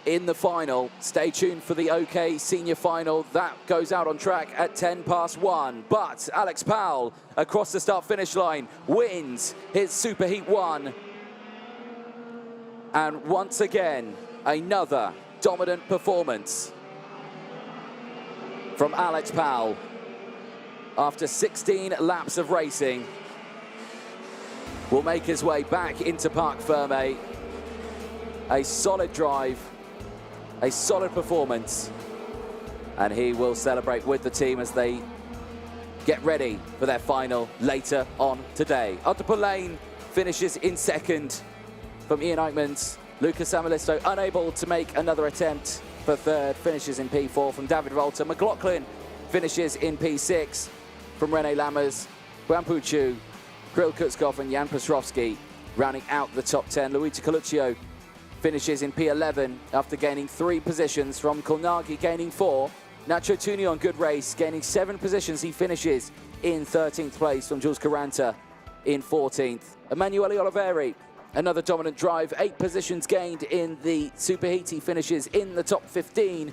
in the final. Stay tuned for the OK Senior Final. That goes out on track at 1:10. But Alex Powell, across the start-finish line, wins his Superheat 1. And once again, another dominant performance from Alex Powell. After 16 laps of racing, will make his way back into Parc Ferme. A solid drive, a solid performance, and he will celebrate with the team as they get ready for their final later on today. Otto Polaine finishes in second from Ian Eichmann's. Lucas Samalisto unable to make another attempt for third, finishes in P4 from David Volta. McLaughlin finishes in P6 from Rene Lammers. Guangpu Chu, Kirill Kutskov and Jan Petrovsky rounding out the top 10. Luigi Coluccio finishes in P11 after gaining 3 positions from Kolnagi, gaining 4. Nacho Tuni on good race, gaining 7 positions. He finishes in 13th place from Jules Caranta in 14th. Emanuele Oliveri, another dominant drive, 8 positions gained in the Superheat. He finishes in the top 15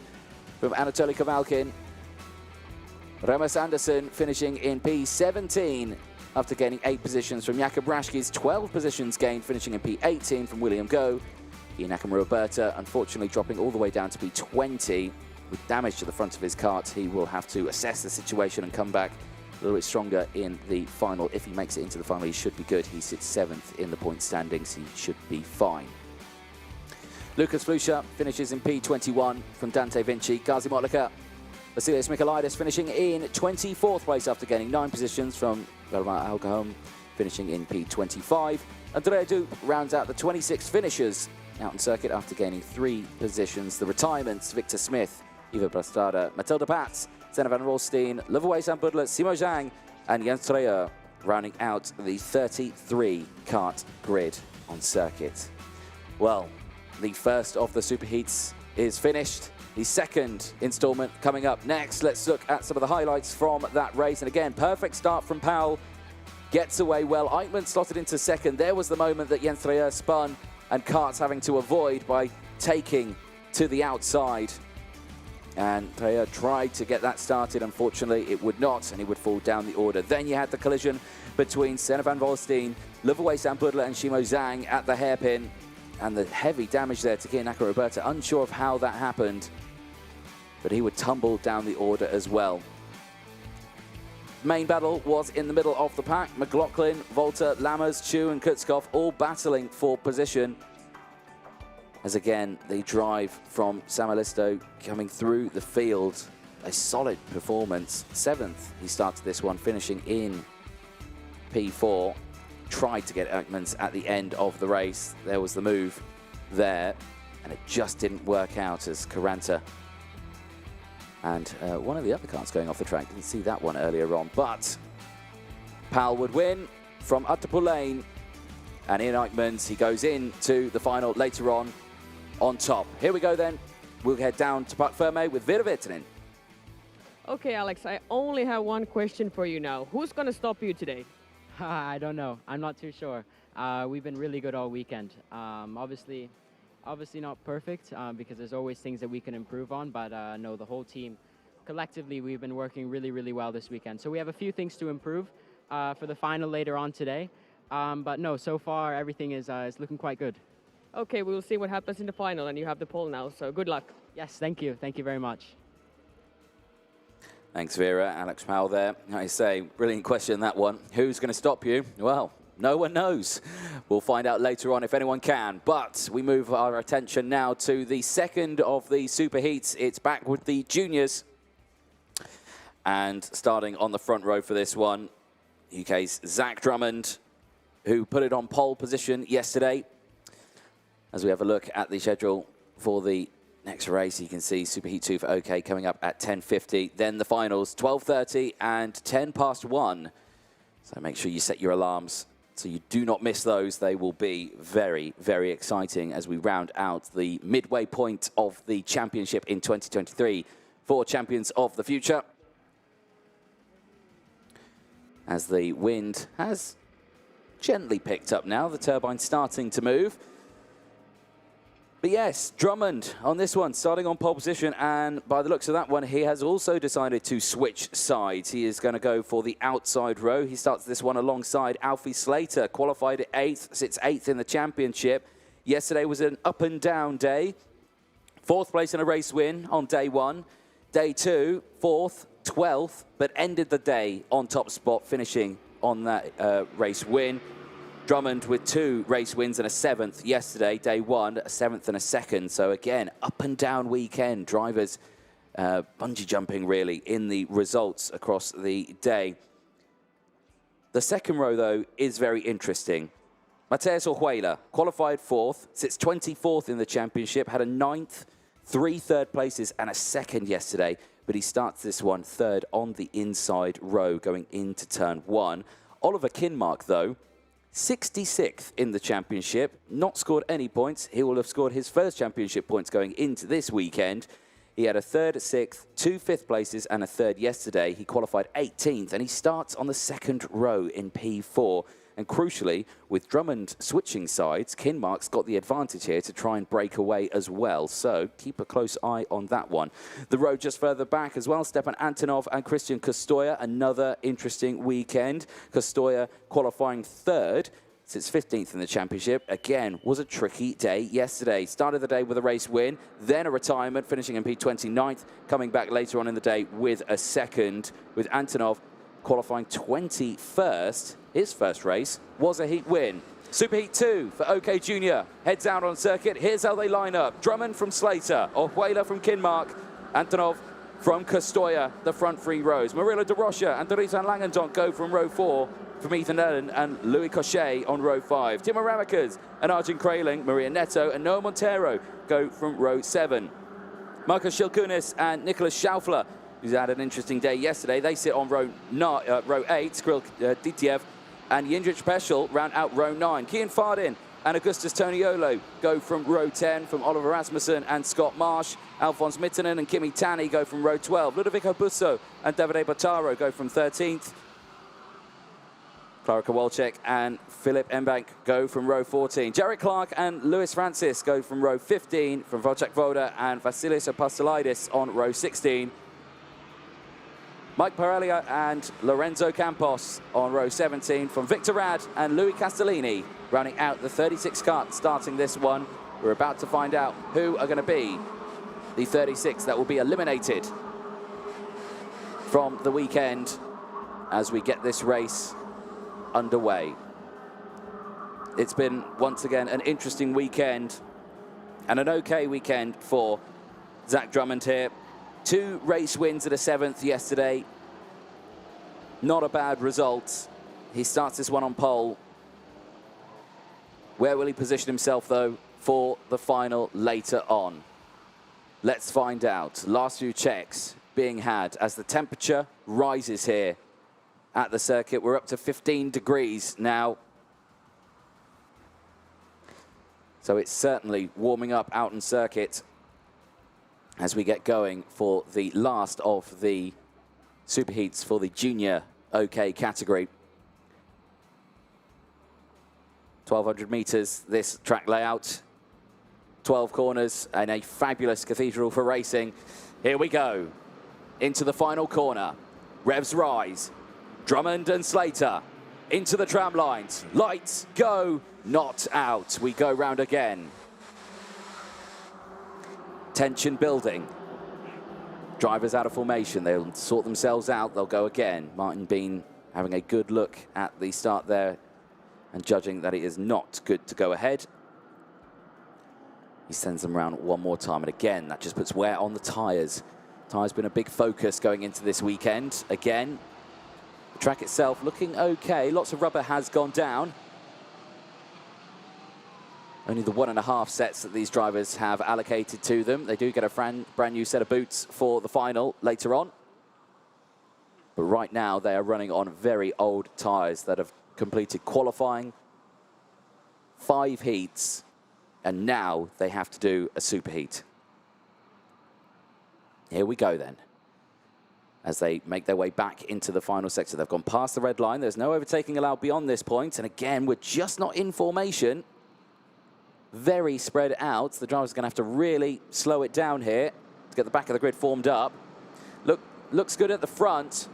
from Anatoly Kavalkin. Remus Anderson finishing in P17 after gaining 8 positions from Jakub Rashki's 12 positions gained, finishing in P18 from William Go. Ian Nakamura-Berta unfortunately dropping all the way down to P20 with damage to the front of his kart. He will have to assess the situation and come back a little bit stronger in the final. If he makes it into the final, he should be good. He sits 7th in the point standings. He should be fine. Lucas Flusha finishes in P21 from Dante Vinci. Gazi Motlika, Vasilios Michailidis finishing in 24th place after gaining 9 positions from Velma Alcahom, finishing in P25. Andrea Dupe rounds out the 26 finishers out on circuit after gaining 3 positions. The retirements: Victor Smith, Eva Brastada, Matilda Patz, Zena van Rolstein, Liverway Budler, Simo Zhang, and Jens Treyer rounding out the 33 kart grid on circuit. Well, the first of the Superheats is finished. The second installment coming up next. Let's look at some of the highlights from that race. And again, perfect start from Powell. Gets away well. Eichmann slotted into second. There was the moment that Jens Treyer spun and karts having to avoid by taking to the outside. And Treyer tried to get that started. Unfortunately, it would not, and he would fall down the order. Then you had the collision between Senna van Volstein, Liverway Budler and Shimo Zhang at the hairpin. And the heavy damage there to Kian Nakamura-Berta. Unsure of how that happened, but he would tumble down the order as well. Main battle was in the middle of the pack. McLaughlin, Volta, Lammers, Chu and Kutskov all battling for position. As again, the drive from Samalisto coming through the field. A solid performance. 7th, he started this one, finishing in P4. Tried to get Eichmann's at the end of the race. There was the move there, and it just didn't work out as Caranta and one of the other cars going off the track. Didn't see that one earlier on, but Powell would win from Otto Polaine, and Ian Eichmann's, he goes into the final later on top. Here we go then. We'll head down to Parc Ferme with Vera Virtanen. Okay, Alex, I only have one question for you now. Who's going to stop you today? I don't know. I'm not too sure. We've been really good all weekend. Obviously not perfect because there's always things that we can improve on, but no, the whole team, collectively, we've been working really, really well this weekend. So we have a few things to improve for the final later on today. But no, so far everything is looking quite good. Okay, we'll see what happens in the final, and you have the pole now, so good luck. Yes, thank you. Thank you very much. Thanks, Vera. Alex Powell there. I say, brilliant question, that one. Who's going to stop you? Well, no one knows. We'll find out later on if anyone can. But we move our attention now to the second of the Superheats. It's back with the juniors. And starting on the front row for this one, UK's Zach Drummond, who put it on pole position yesterday. As we have a look at the schedule for the next race, you can see Superheat 2 for OK coming up at 10:50. Then the finals, 12:30 and 1:10. So make sure you set your alarms so you do not miss those. They will be very, very exciting as we round out the midway point of the championship in 2023 for Champions of the Future. As the wind has gently picked up now, the turbine's starting to move. But yes, Drummond on this one, starting on pole position, and by the looks of that one, he has also decided to switch sides. He is going to go for the outside row. He starts this one alongside Alfie Slater, qualified at 8th, sits 8th in the championship. Yesterday was an up and down day. 4th place in a race win on day 1. Day 2, 4th, 12th, but ended the day on top spot, finishing on that race win. Drummond with 2 race wins and a 7th yesterday, day 1, a 7th and a 2nd. So again, up and down weekend. Drivers bungee jumping really in the results across the day. The second row though is very interesting. Mateus Orjuela, qualified 4th, sits 24th in the championship, had a 9th, 3 third places and a 2nd yesterday, but he starts this one 3rd on the inside row going into turn 1. Oliver Kinmark though, 66th in the championship, not scored any points. He will have scored his first championship points going into this weekend. He had a 3rd, 6th, 2 5th places and a 3rd yesterday. He qualified 18th and he starts on the 2nd row in P4. And crucially, with Drummond switching sides, Kinmark's got the advantage here to try and break away as well. So keep a close eye on that one. The row just further back as well, Stepan Antonov and Christian Kostoya. Another interesting weekend. Kostoya qualifying 3rd. Sits 15th in the championship. Again, was a tricky day yesterday. Started the day with a race win, then a retirement, finishing in P29th, coming back later on in the day with a 2nd, with Antonov qualifying 21st. His first race was a heat win. Superheat 2 for OK Junior heads out on circuit. Here's how they line up. Drummond from Slater, Orjuela from Kinmark, Antonov from Kostoya, the front 3 rows. Murilo de Rocha and Doris van Langendonk go from row 4 from Ethan Ellen and Louis Cochet on row 5. Timo Ramakas and Arjun Kraling, Maria Neto and Noah Montero go from row 7. Marcus Shilkunis and Nicholas Schaufler, who's had an interesting day yesterday, they sit on row 8. Skrill Ditiev and Jindrich Peschel round out row 9. Kian Fardin and Augustus Toniolo go from row 10 from Oliver Rasmussen and Scott Marsh. Alphonse Mittinen and Kimi Tani go from row 12. Ludovico Busso and Davide Bottaro go from 13th. Clara Kowalczyk and Philip Embank go from row 14. Jarek Clark and Lewis Francis go from row 15, from Wojciech Woda and Vasilis Apostolidis on row 16. Mike Parelia and Lorenzo Campos on row 17 from Victor Rad and Louis Castellini, rounding out the 36 cut starting this one. We're about to find out who are going to be the 36 that will be eliminated from the weekend as we get this race underway. It's been once again an interesting weekend and an okay weekend for Zach Drummond here. 2 race wins at a 7th yesterday. Not a bad result. He starts this one on pole. Where will he position himself, though, for the final later on? Let's find out. Last few checks being had as the temperature rises here at the circuit. We're up to 15 degrees now. So it's certainly warming up out on circuit as we get going for the last of the Superheats for the junior OK category. 1,200 meters, this track layout. 12 corners and a fabulous cathedral for racing. Here we go. Into the final corner. Revs rise. Drummond and Slater into the tram lines. Lights, go, not out. We go round again. Tension building. drivers out of formation. They'll sort themselves out. They'll go again. Martin Bean having a good look at the start there and judging that it is not good to go ahead. He sends them around one more time. And again, that just puts wear on the tyres. Tyres been a big focus going into this weekend. Again, the track itself looking okay. Lots of rubber has gone down. Only the 1.5 sets that these drivers have allocated to them. They do get a brand new set of boots for the final later on. But right now, they are running on very old tyres that have completed qualifying, 5 heats, and now they have to do a superheat. Here we go then, as they make their way back into the final sector. They've gone past the red line. There's no overtaking allowed beyond this point. And again, we're just not in formation. Very spread out. The driver's going to have to really slow it down here to get the back of the grid formed up. Looks good at the front.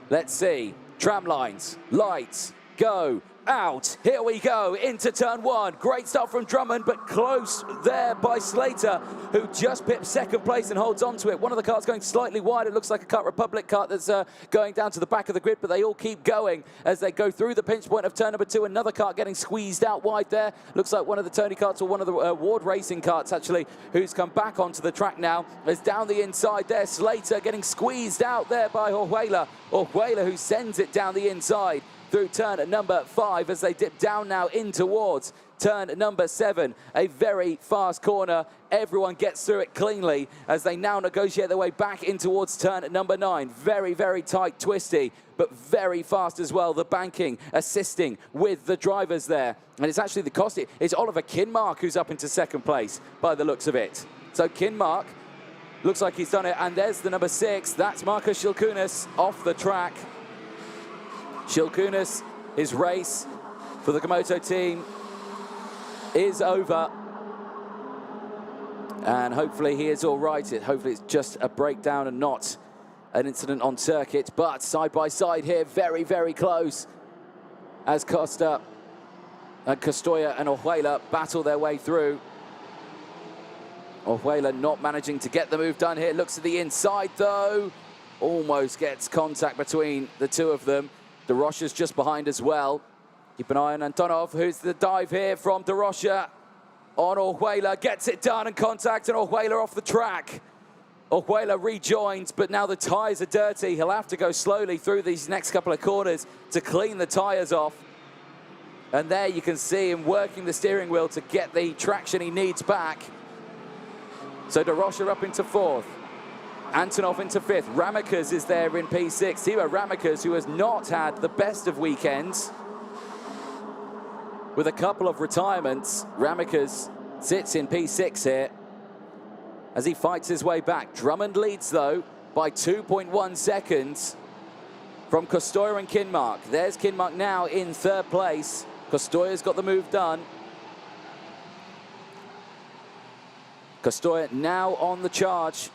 Let's see. Tram lines, lights, go, out. Here we go into turn 1. Great start from Drummond, but close there by Slater, who just pipped second place and holds on to it. One of the carts going slightly wide. It looks like a Kart Republic cart that's going down to the back of the grid, but they all keep going as they go through the pinch point of turn number 2. Another cart getting squeezed out wide there. Looks like one of the Tony karts or one of the Ward Racing karts, actually, who's come back onto the track now. Is down the inside there. Slater getting squeezed out there by Orjuela. Orjuela, who sends it down the inside through turn number 5 as they dip down now in towards turn number 7. A very fast corner. Everyone gets through it cleanly as they now negotiate their way back in towards turn number 9. Very, very tight, twisty, but very fast as well. The banking assisting with the drivers there. And it's actually the cost. It's Oliver Kinmark who's up into second place by the looks of it. So Kinmark looks like he's done it. And there's the number 6. That's Markus Schilkunis off the track. Schilkunis, his race for the Komoto team is over. And hopefully he is all right. Hopefully it's just a breakdown and not an incident on circuit. But side by side here, very, very close as Costa and Costoya and Orjuela battle their way through. Orjuela not managing to get the move done here. Looks to the inside though. Almost gets contact between the two of them. De Rocha's just behind as well. Keep an eye on Antonov, who's the dive here from De Rocha on Orjuela. Gets it done and contact, and Orjuela off the track. Orjuela rejoins, but now the tyres are dirty. He'll have to go slowly through these next couple of corners to clean the tyres off. And there you can see him working the steering wheel to get the traction he needs back. So De Rocha up into 4th. Antonov into 5th. Ramekers is there in P6. Timo Ramekers, who has not had the best of weekends. With a couple of retirements, Ramekers sits in P6 here as he fights his way back. Drummond leads, though, by 2.1 seconds from Costoya and Kinmark. There's Kinmark now in 3rd place. Costoya's got the move done. Costoya now on the charge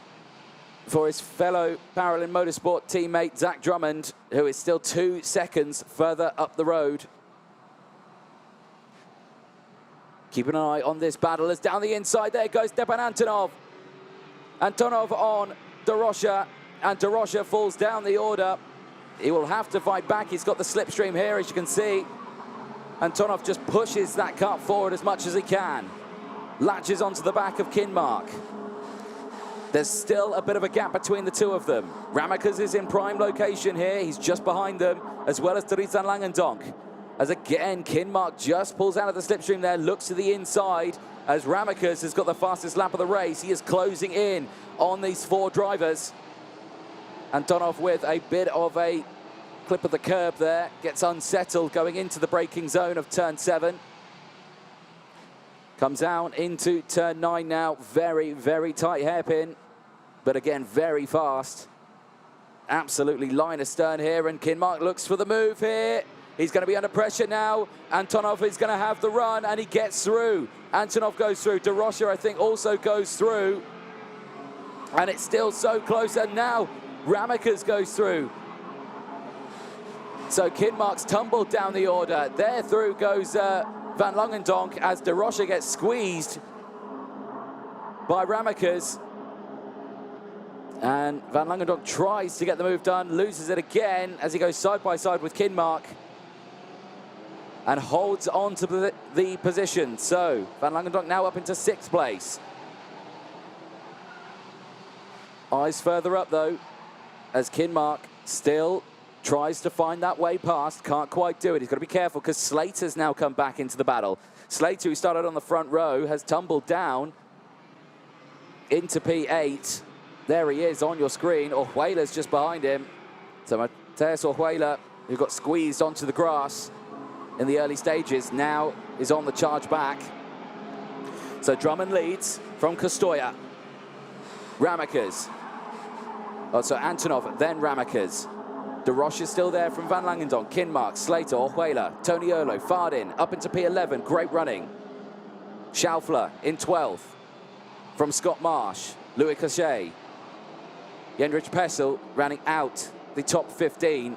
for his fellow Paralympic Motorsport teammate, Zach Drummond, who is still 2 seconds further up the road. Keep an eye on this battle as down the inside there goes Stepan Antonov. Antonov on De Rocha, and De Rocha falls down the order. He will have to fight back. He's got the slipstream here, as you can see. Antonov just pushes that kart forward as much as he can. Latches onto the back of Kinmark. There's still a bit of a gap between the two of them. Ramekers is in prime location here. He's just behind them, as well as Teresa Langendonk. As again, Kinmark just pulls out of the slipstream there, looks to the inside, as Ramekers has got the fastest lap of the race. He is closing in on these 4 drivers. Antonov with a bit of a clip of the curb there, gets unsettled going into the braking zone of turn 7. Comes down into turn 9 now. Very, very tight hairpin, but again, very fast. Absolutely line astern here, and Kinmark looks for the move here. He's going to be under pressure now. Antonov is going to have the run, and he gets through. Antonov goes through. De Rocha, I think, also goes through. And it's still so close, and now Ramekers goes through. So Kinmark's tumbled down the order. There through goes Van Langendonk as De Rocha gets squeezed by Ramekers. And Van Langendonk tries to get the move done, loses it again as he goes side by side with Kinmark and holds on to the position. So Van Langendonk now up into 6th place. Eyes further up though, as Kinmark still tries to find that way past, can't quite do it. He's got to be careful because Slater's now come back into the battle. Slater, who started on the front row, has tumbled down into P8. There he is on your screen. Orjuela's just behind him. So Mateus Orjuela, who got squeezed onto the grass in the early stages, now is on the charge back. So Drummond leads from Kostoya. Ramakers. Oh, so Antonov, then Ramakers. De Roche is still there from Van Langendonk, Kinmark, Slater, Orjuela, Toniolo, Fardin, up into P11, great running. Schaufler in 12th from Scott Marsh, Louis Cachet. Jendrich Pessel running out the top 15.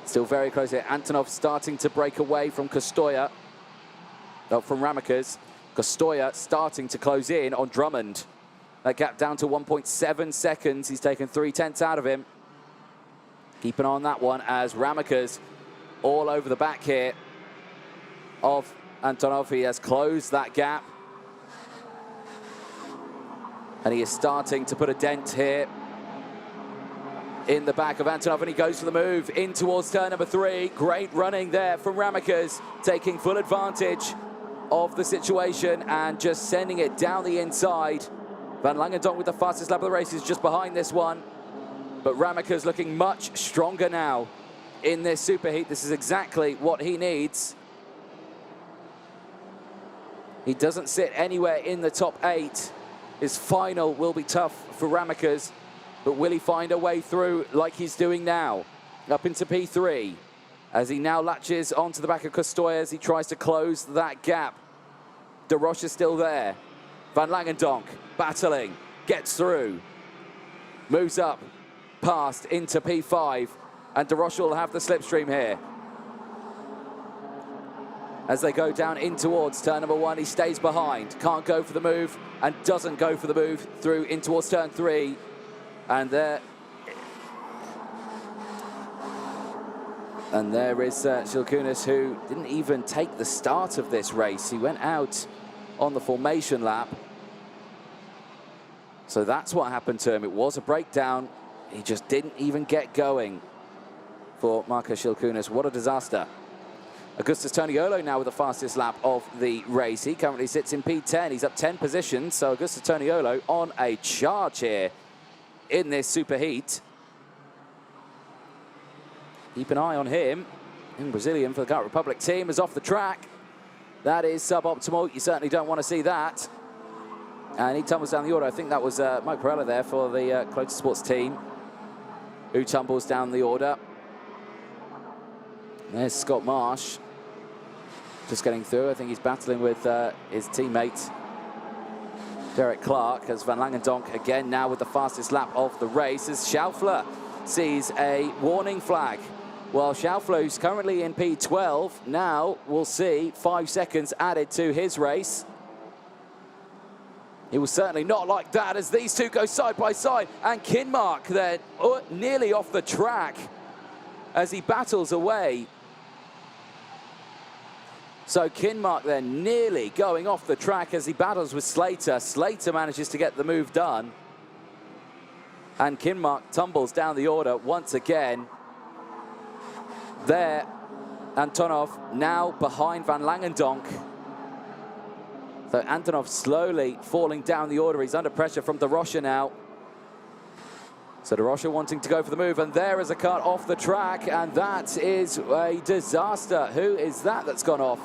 Still very close here. Antonov starting to break away from Kostoya, from Ramakers. Kostoya starting to close in on Drummond. That gap down to 1.7 seconds. He's taken 3/10 out of him. Keep an eye on that one as Ramakers all over the back here of Antonov. He has closed that gap. And he is starting to put a dent here in the back of Antonov, and he goes for the move in towards turn number 3. Great running there from Ramakers, taking full advantage of the situation and just sending it down the inside. Van Langendonk with the fastest lap of the race is just behind this one. But Ramakers looking much stronger now in this superheat. This is exactly what he needs. He doesn't sit anywhere in the top 8. His final will be tough for Ramakers, but will he find a way through like he's doing now? Up into P3, as he now latches onto the back of Kostoya as he tries to close that gap. De Roche is still there. Van Langendonk battling, gets through, moves up, past into P5, and De Roche will have the slipstream here. As they go down in towards turn number 1, he stays behind, can't go for the move, and doesn't go for the move through in towards turn 3. And there is Shilkunis, who didn't even take the start of this race. He went out on the formation lap. So that's what happened to him. It was a breakdown. He just didn't even get going for Marco Shilkunis. What a disaster. Augustus Toniolo now with the fastest lap of the race. He currently sits in P10. He's up 10 positions. So Augustus Toniolo on a charge here in this superheat. Keep an eye on him. In Brazilian for the Kart Republic team is off the track. That is suboptimal. You certainly don't want to see that. And he tumbles down the order. I think that was Mike Perella there for the Closer Sports team, who tumbles down the order. There's Scott Marsh just getting through. I think he's battling with his teammate Derek Clark, as Van Langendonk again now with the fastest lap of the race, as Schaufler sees a warning flag. Well, Schaufler, who's currently in P12, now will see 5 seconds added to his race. He will certainly not like that as these two go side by side, and Kinmark then nearly off the track as he battles away. So Kinmark then nearly going off the track as he battles with Slater. Slater manages to get the move done, and Kinmark tumbles down the order once again. There, Antonov now behind Van Langendonk. So Antonov slowly falling down the order. He's under pressure from De Roche now. So De Roche wanting to go for the move, and there is a cut off the track, and that is a disaster. Who is that that's gone off?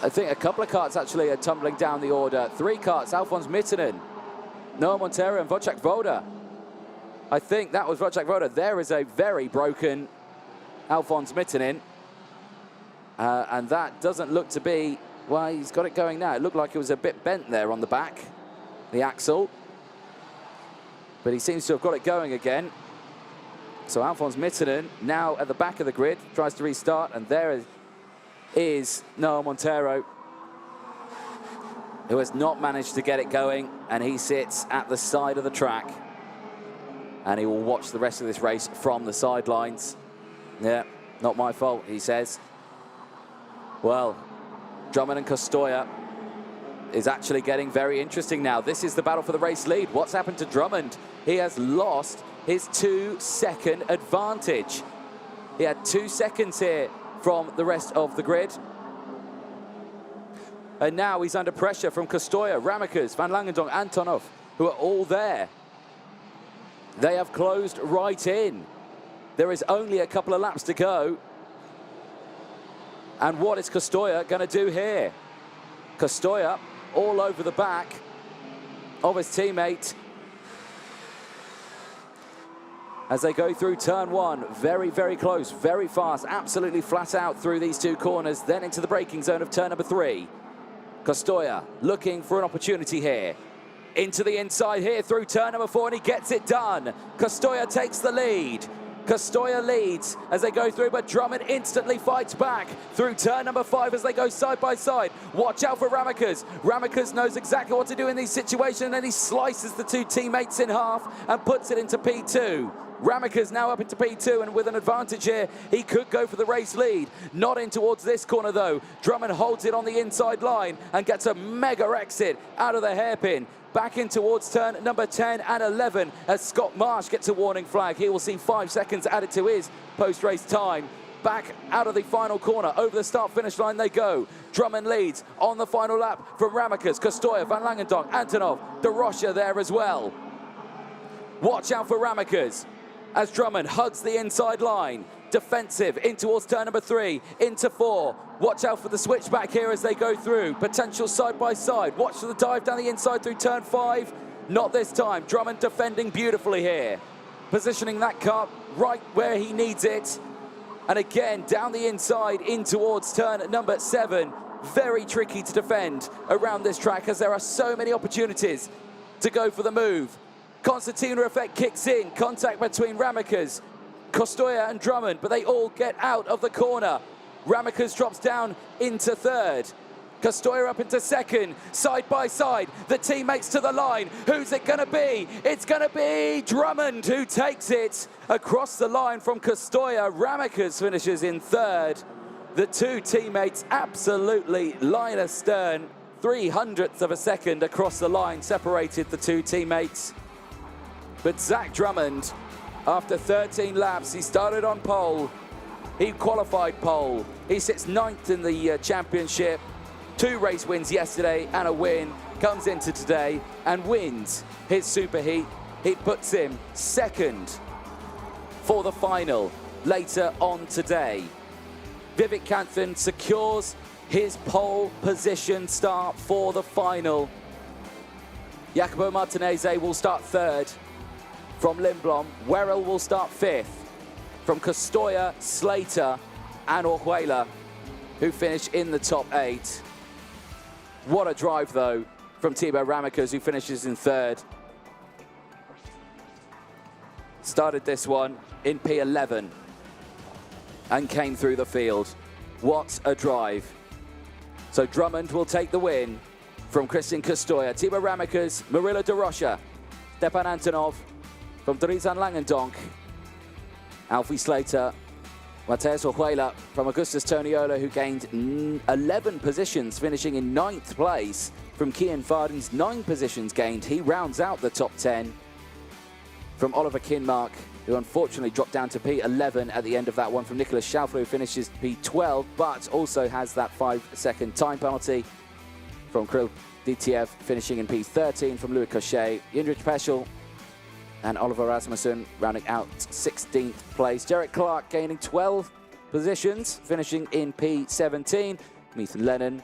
I think a couple of carts actually are tumbling down the order. 3 carts, Alphonse Mittinen, Noah Montero and Wojciech Woda. I think that was Wojciech Woda. There is a very broken Alphonse Mittinen. And that doesn't look to be, well, he's got it going now. It looked like it was a bit bent there on the back, the axle. But he seems to have got it going again. So Alphonse Mittinen now at the back of the grid, tries to restart, and there is Noah Montero who has not managed to get it going, and he sits at the side of the track. And he will watch the rest of this race from the sidelines. Yeah, not my fault, he says. Well, Drummond and Kostoja is actually getting very interesting now. This is the battle for the race lead. What's happened to Drummond? He has lost his 2-second advantage. He had 2 seconds here from the rest of the grid. And now he's under pressure from Kostoja, Ramekers, Van Langendonk, Antonov, who are all there. They have closed right in. There is only a couple of laps to go. And what is Kostoja going to do here? Kostoja all over the back of his teammate as they go through turn one. Very, very close, very fast, absolutely flat out through these two corners, then into the braking zone of turn number 3. Kostoja looking for an opportunity here. Into the inside here through turn number 4, and he gets it done. Kostoja takes the lead. Kostoja leads as they go through, but Drummond instantly fights back through turn number 5 as they go side by side. Watch out for Ramekers. Ramekers knows exactly what to do in these situations, and then he slices the two teammates in half and puts it into P2. Ramekers now up into P2, and with an advantage here, he could go for the race lead. Not in towards this corner though. Drummond holds it on the inside line and gets a mega exit out of the hairpin. Back in towards turn number 10 and 11 as Scott Marsh gets a warning flag. He will see 5 seconds added to his post-race time. Back out of the final corner, over the start-finish line they go. Drummond leads on the final lap from Ramekers, Kostoja, Van Langendonk, Antonov, De Rocha there as well. Watch out for Ramekers as Drummond hugs the inside line. Defensive in towards turn number 3, into 4. Watch out for the switchback here as they go through. Potential side by side. Watch for the dive down the inside through turn 5. Not this time. Drummond defending beautifully here. Positioning that car right where he needs it. And again, down the inside in towards turn number 7. Very tricky to defend around this track as there are so many opportunities to go for the move. Concertina effect kicks in. Contact between Ramekers, Kostoja and Drummond, but they all get out of the corner. Ramekers drops down into 3rd. Kostoja up into 2nd, side by side. The teammates to the line. Who's it going to be? It's going to be Drummond who takes it across the line from Kostoja. Ramekers finishes in 3rd. The two teammates absolutely line astern. 0.03 of a second across the line separated the two teammates. But Zach Drummond, after 13 laps, he started on pole. He qualified pole. He sits 9th in the championship. 2 race wins yesterday and a win. Comes into today and wins his Superheat. It puts him 2nd for the final later on today. Vivek Kanthan secures his pole position start for the final. Jacopo Martinez will start 3rd from Lindblom. Werrell will start 5th from Kostoja, Slater and Orjuela, who finish in the top 8. What a drive though from Thibaut Ramekers, who finishes in 3rd. Started this one in P11 and came through the field. What a drive. So Drummond will take the win from Christian Kostoja. Thibaut Ramekers, Murilo De Rocha, Stepan Antonov from Dries Van Langendonk, Alfie Slater, Mateus Orjuela from Augustus Toniola, who gained 11 positions, finishing in 9th place. From Kian Varden's 9 positions gained, he rounds out the top 10. From Oliver Kinmark, who unfortunately dropped down to P11 at the end of that one. From Nicholas Schaufler, who finishes P12, but also has that 5-second time penalty. From Krill DTF, finishing in P13. From Louis Cochet, Jindrich Peschel, and Oliver Rasmussen rounding out 16th place. Derek Clark gaining 12 positions, finishing in P17. Ethan Lennon,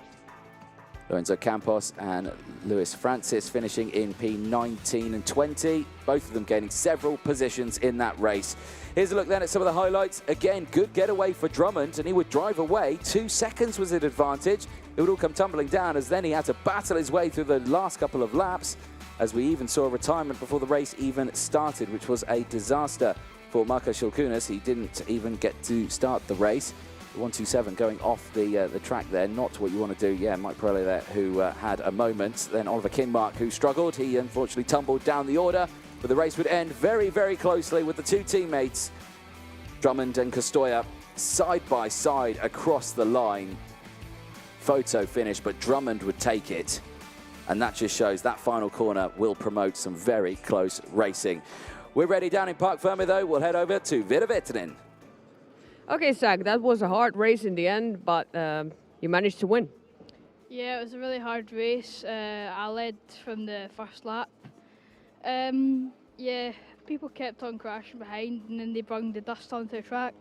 Lorenzo Campos and Luis Francis finishing in P19 and 20. Both of them gaining several positions in that race. Here's a look then at some of the highlights. Again, good getaway for Drummond, and he would drive away. 2 seconds was his advantage. It would all come tumbling down as then he had to battle his way through the last couple of laps, as we even saw a retirement before the race even started, which was a disaster for Marko Šilkunas. He didn't even get to start the race. 127 going off the track there, not what you want to do. Yeah, Mike Pirelli there, who had a moment. Then Oliver Kinmark, who struggled. He unfortunately tumbled down the order, but the race would end very, very closely with the two teammates, Drummond and Costoya, side by side across the line. Photo finish, but Drummond would take it. And that just shows that final corner will promote some very close racing. We're ready down in Park Ferme, though. We'll head over to Vida Vettinen. Okay, Zach, that was a hard race in the end, but you managed to win. Yeah, it was a really hard race. I led from the first lap. Yeah, people kept on crashing behind, and then they brought the dust onto the track,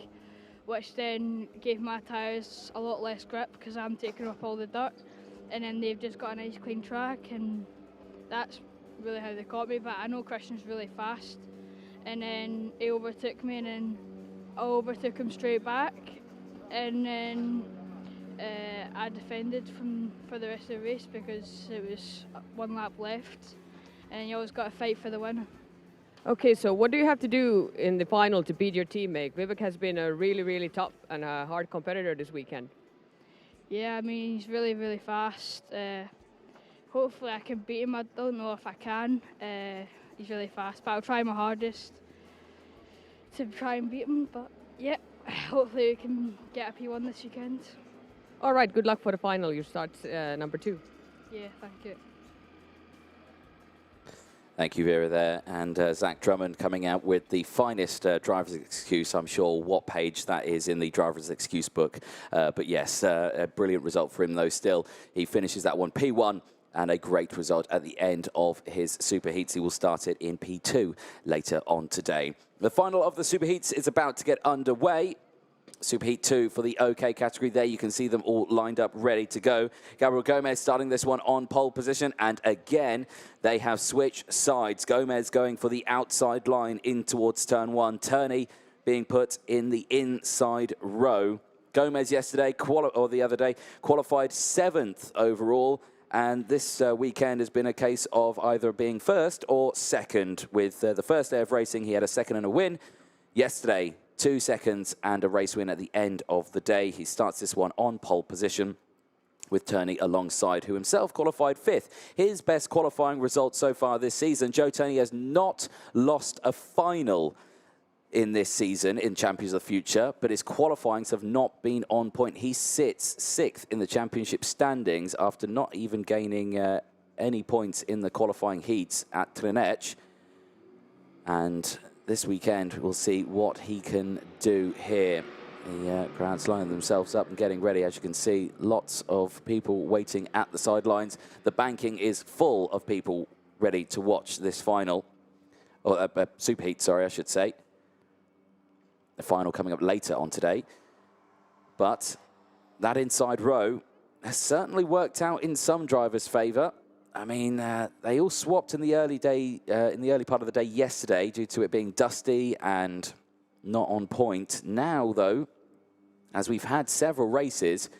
which then gave my tyres a lot less grip because I'm taking up all the dirt. And then they've just got a nice clean track, and that's really how they caught me. But I know Christian's really fast, and then he overtook me, and then I overtook him straight back, and then I defended for the rest of the race because it was one lap left, and you always got to fight for the winner. Okay, so what do you have to do in the final to beat your teammate? Vivek has been a really, really tough and a hard competitor this weekend. Yeah, I mean, he's really, really fast. Hopefully I can beat him. I don't know if I can. He's really fast, but I'll try my hardest to try and beat him. But yeah, hopefully we can get a P1 this weekend. All right, good luck for the final. You start number 2. Yeah, thank you. Thank you, Vera, there. And Zach Drummond coming out with the finest driver's excuse, I'm sure, what page that is in the driver's excuse book. But yes, a brilliant result for him, though, still. He finishes that one P1, and a great result at the end of his Superheats. He will start it in P2 later on today. The final of the Superheats is about to get underway. Superheat 2 for the OK category. There you can see them all lined up, ready to go. Gabriel Gomez starting this one on pole position. And again, they have switched sides. Gomez going for the outside line in towards turn 1. Turney being put in the inside row. Gomez yesterday, or the other day, qualified 7th overall. And this weekend has been a case of either being first or second. With the first day of racing, he had a second and a win. Yesterday, 2 seconds and a race win at the end of the day. He starts this one on pole position with Turney alongside, who himself qualified 5th. His best qualifying result so far this season. Joe Turney has not lost a final in this season in Champions of the Future, but his qualifyings have not been on point. He sits 6th in the championship standings after not even gaining any points in the qualifying heats at Trinec. And this weekend, we'll see what he can do here. The crowd's lining themselves up and getting ready. As you can see, lots of people waiting at the sidelines. The banking is full of people ready to watch this final. Or Superheat, sorry, I should say. The final coming up later on today. But that inside row has certainly worked out in some drivers' favour. I mean, they all swapped in the early part of the day yesterday due to it being dusty and not on point. Now, though, as we've had several races,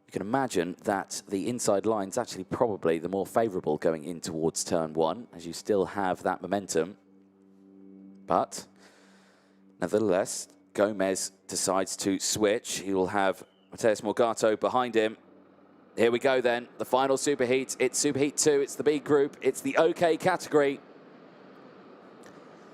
you can imagine that the inside line's actually probably the more favourable going in towards turn 1, as you still have that momentum. But nevertheless, Gomez decides to switch. He will have Matheus Morgato behind him. Here we go then, the final Superheat. It's Superheat 2, it's the B group, it's the OK category.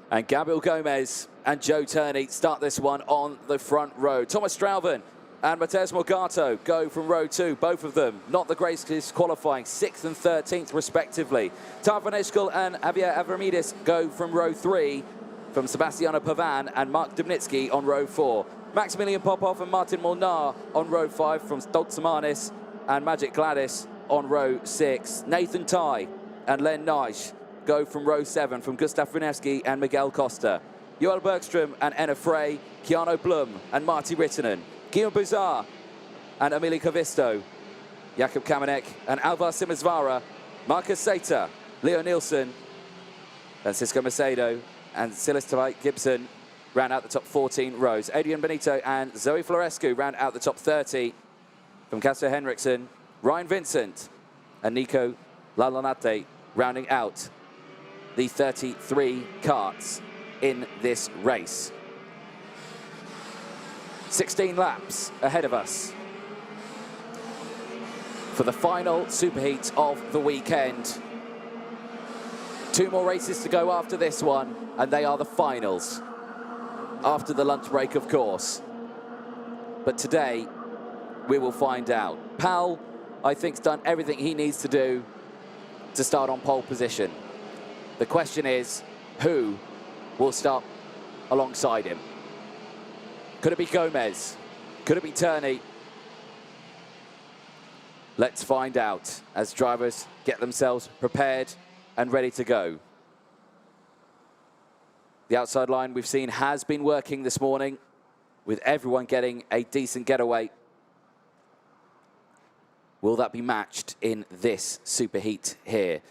And Gabriel Gomez and Joe Turney start this one on the front row. Thomas Strauven and Matheus Morgato go from row 2, both of them not the greatest qualifying, 6th and 13th respectively. Tarvan Eshkol and Javier Avramidis go from row 3, from Sebastiano Pavan and Mark Dubnitsky on row 4. Maximilian Popov and Martin Molnar on row 5 from Stoltzamanis and Magic Gladys on row 6. Nathan Ty and Len Neisch go from row 7 from Gustav Brunevsky and Miguel Costa. Joel Bergström and Enna Frey, Keanu Blum and Marty Rittinen. Guillaume Buzard and Emilio Kavisto. Jakob Kamenek and Alvar Simesvara. Marcus Sater, Leo Nielsen, Francisco Macedo and Silas Tavai Gibson round out the top 14 rows. Adrian Benito and Zoe Florescu round out the top 30. From Casper Henriksen, Ryan Vincent and Nico Lalonate rounding out the 33 karts in this race. 16 laps ahead of us for the final superheat of the weekend. 2 more races to go after this one, and they are the finals. After the lunch break, of course. But today, we will find out. Pal, I think, has done everything he needs to do to start on pole position. The question is, who will start alongside him? Could it be Gomez? Could it be Turney? Let's find out as drivers get themselves prepared and ready to go. The outside line we've seen has been working this morning, with everyone getting a decent getaway. Will that be matched in this superheat here?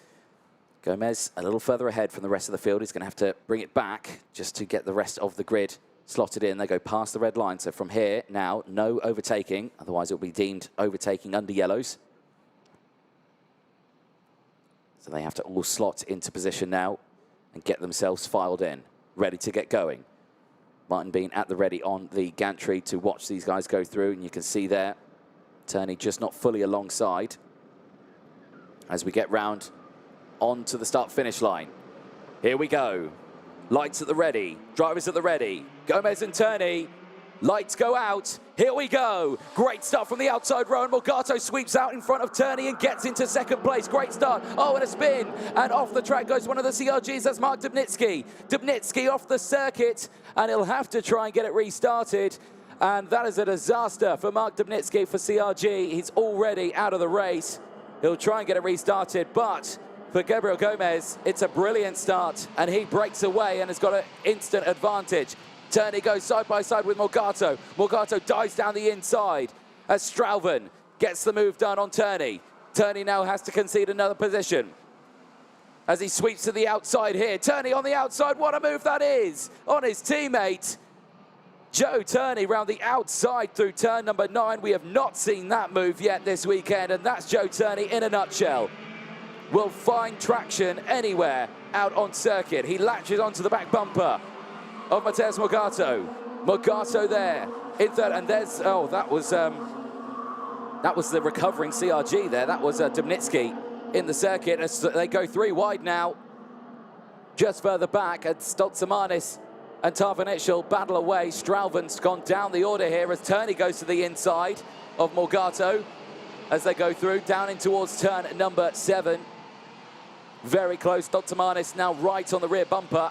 Gomez a little further ahead from the rest of the field. He's going to have to bring it back just to get the rest of the grid slotted in. They go past the red line. So from here now, no overtaking. Otherwise, it will be deemed overtaking under yellows. So they have to all slot into position now and get themselves filed in, ready to get going. Martin Bean at the ready on the gantry to watch these guys go through. And you can see there, Turney just not fully alongside as we get round onto the start-finish line. Here we go. Lights at the ready. Drivers at the ready. Gomez and Turney. Lights go out. Here we go. Great start from the outside row, and Morgato sweeps out in front of Turney and gets into second place. Great start. Oh, and a spin. And off the track goes one of the CRGs. That's Mark Dubnitsky. Dubnitsky off the circuit, and he'll have to try and get it restarted. And that is a disaster for Mark Dubnitsky for CRG. He's already out of the race. He'll try and get it restarted, but for Gabriel Gomez, it's a brilliant start, and he breaks away and has got an instant advantage. Turney goes side by side with Morgato. Morgato dives down the inside as Strauven gets the move done on Turney. Turney now has to concede another position as he sweeps to the outside here. Turney on the outside, what a move that is on his teammate. Joe Turney round the outside through turn number 9. We have not seen that move yet this weekend, and that's Joe Turney in a nutshell. Will find traction anywhere out on circuit. He latches onto the back bumper of Mateusz Morgato. Morgato there in third, and there's, oh, that was the recovering CRG there. That was Dubnitsky in the circuit as they go 3 wide now. Just further back, and Stoltzamanis and Tarvanitschel battle away. Strauven's gone down the order here as Turney goes to the inside of Morgato as they go through, down in towards turn number 7. Very close. Stoltzamanis now right on the rear bumper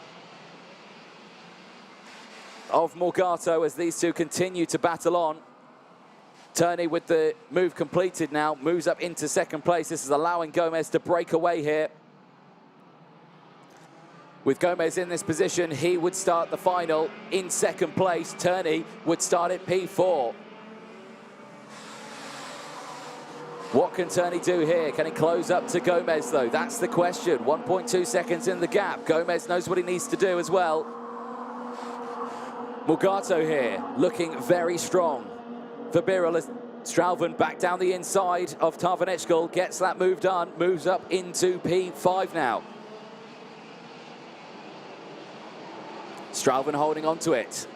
of Morgato as these two continue to battle on. Turney with the move completed now, moves up into second place. This is allowing Gomez to break away here. With Gomez in this position, he would start the final in second place. Turney would start at P4. What can Turney do here? Can he close up to Gomez, though? That's the question. 1.2 seconds in the gap. Gomez knows what he needs to do as well. Morgato here, looking very strong for Birol as Strauven back down the inside of Tarvanitschel, gets that move done, moves up into P5 now. Strauven holding on to it.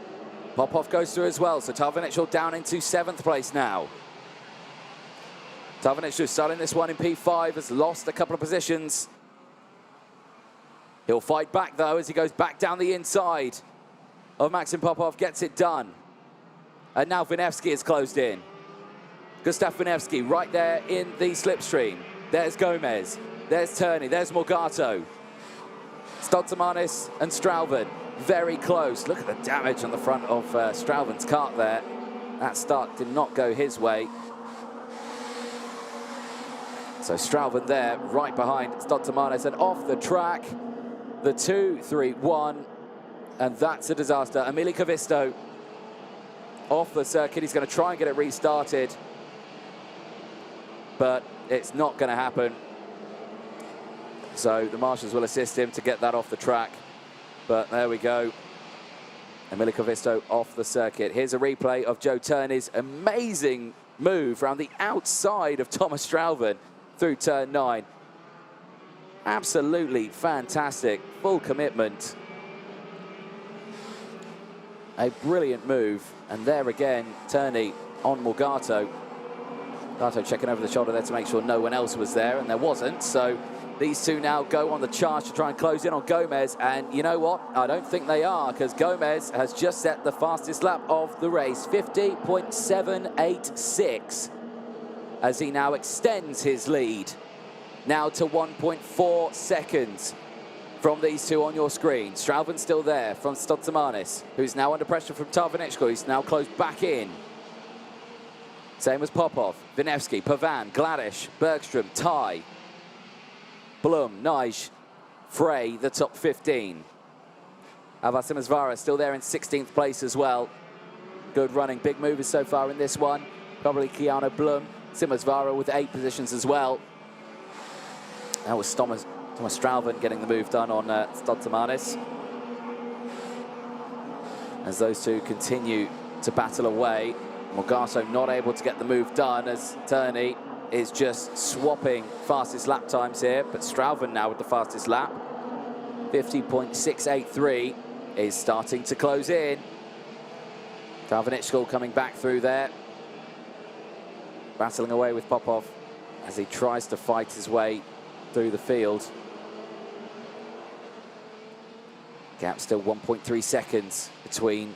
Popov goes through as well, so Tarvanitschel down into 7th place now. Tarvanitschel starting this one in P5, has lost a couple of positions. He'll fight back, though, as he goes back down the inside of Maxim Popov, gets it done. And now Winevsky is closed in. Gustav Winevsky right there in the slipstream. There's Gomez, there's Turney, there's Morgato. Stoltzamanis and Strauven, very close. Look at the damage on the front of Strauven's kart there. That start did not go his way. So Strauven there, right behind Stoltzamanis, and off the track, the 2-3-1, and that's a disaster. Emili Kavisto off the circuit. He's going to try and get it restarted, but it's not going to happen. So the marshals will assist him to get that off the track. But there we go. Emili Kavisto off the circuit. Here's a replay of Joe Turney's amazing move around the outside of Thomas Strauven through turn 9. Absolutely fantastic, full commitment. A brilliant move. And there again, Turney on Morgato. Morgato checking over the shoulder there to make sure no one else was there, and there wasn't. So these two now go on the charge to try and close in on Gomez. And you know what? I don't think they are, because Gomez has just set the fastest lap of the race, 50.786, as he now extends his lead now to 1.4 seconds from these two on your screen. Stralven's still there from Stotsamanis, who's now under pressure from Tarvinichko, who's now closed back in. Same as Popov, Vinevsky, Pavan, Gladish, Bergstrom, Ty, Blum, Nige, Frey, the top 15. Avasimasvara still there in 16th place as well. Good running, big movers so far in this one. Probably Keanu Blum, Simasvara with 8 positions as well. That was Thomas Stralven getting the move done on Stotsamanis. As those two continue to battle away, Morgato not able to get the move done, as Turney is just swapping fastest lap times here, but Stralven now with the fastest lap. 50.683 is starting to close in. Tarvinichko coming back through there, battling away with Popov as he tries to fight his way through the field. Gap still 1.3 seconds between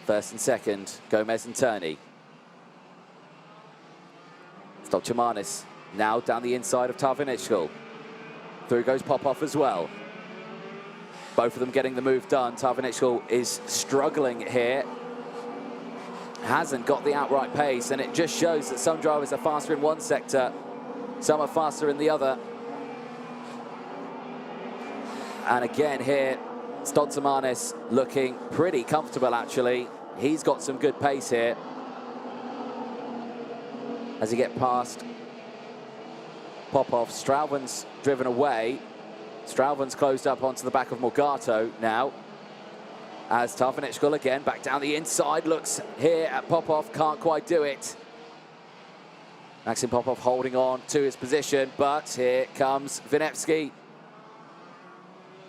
first and second, Gomez and Turney. Stotsamanis now down the inside of Tarvinichko. Through goes Popov as well. Both of them getting the move done. Tarvinichko is struggling here. Hasn't got the outright pace, and it just shows that some drivers are faster in one sector, some are faster in the other. And again here, Stotsamanis looking pretty comfortable, actually. He's got some good pace here. As he gets past Popov, Stralven's driven away. Stralven's closed up onto the back of Morgato now. As Tarvinichko again back down the inside, looks here at Popov, can't quite do it. Maxim Popov holding on to his position, but here comes Vinevsky.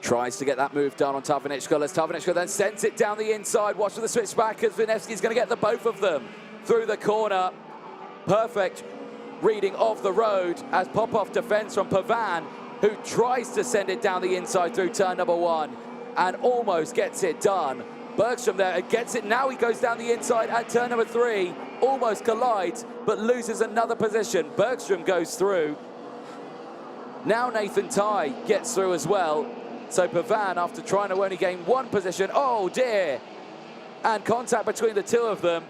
Tries to get that move done on Tarvinichko, as Tarvinichko then sends it down the inside. Watch for the switch back, as Vinevsky's going to get the both of them through the corner. Perfect reading of the road as Popov defends from Pavan, who tries to send it down the inside through turn number 1 and almost gets it done. Bergstrom there gets it. Now he goes down the inside at turn number 3, almost collides, but loses another position. Bergstrom goes through. Now Nathan Ty gets through as well. So Pavan, after trying to only gain 1 position, oh dear, and contact between the two of them.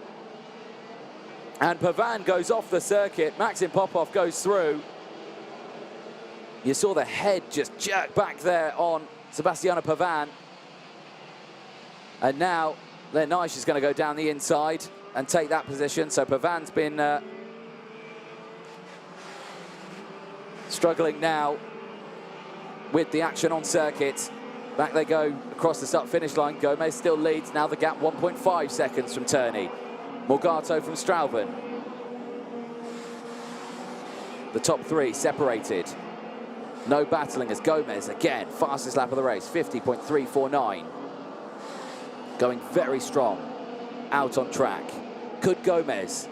And Pavan goes off the circuit. Maxim Popov goes through. You saw the head just jerk back there on Sebastiano Pavan. And now Nish is going to go down the inside and take that position. So Pavan's been struggling now with the action on circuit. Back they go across the start-finish line. Gomez still leads. Now the gap 1.5 seconds from Turney. Morgato from Stralven. The top 3 separated. No battling as Gomez, again, fastest lap of the race, 50.349. Going very strong, out on track. Could Gomez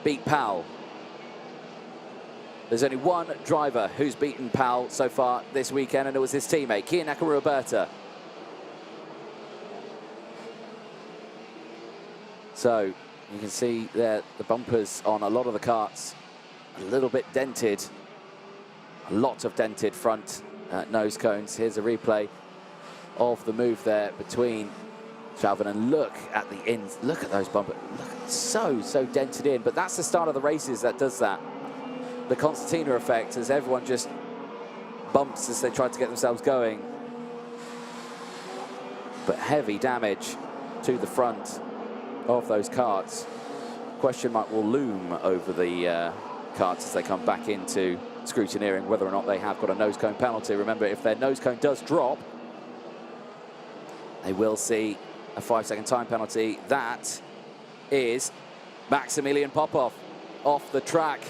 beat Powell? There's only one driver who's beaten Powell so far this weekend, and it was his teammate, Kian Nakamura-Berta. So you can see there the bumpers on a lot of the karts, a little bit dented. A lot of dented front nose cones. Here's a replay of the move there between Stralven, and look at the ins. Look at those bumpers. Look, so dented in. But that's the start of the races that does that. The concertina effect, as everyone just bumps as they try to get themselves going. But heavy damage to the front of those karts. Question mark will loom over the karts as they come back into scrutineering whether or not they have got a nose cone penalty. Remember, if their nose cone does drop, they will see a 5-second time penalty. That is Maximilian Popov off the track.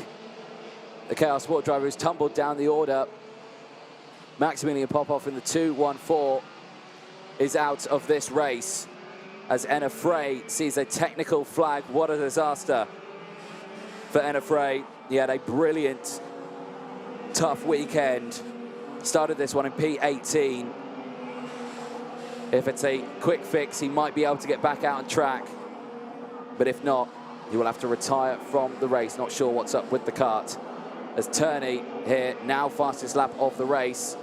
The Chaos Sport driver who's tumbled down the order. Maximilian Popov in the 2-1-4 is out of this race. as Enna Frey sees a technical flag. What a disaster for Enna Frey. He had a brilliant, tough weekend. Started this one in P18. If it's a quick fix, he might be able to get back out on track. But if not, he will have to retire from the race. Not sure what's up with the kart. As Turney here, now fastest lap of the race,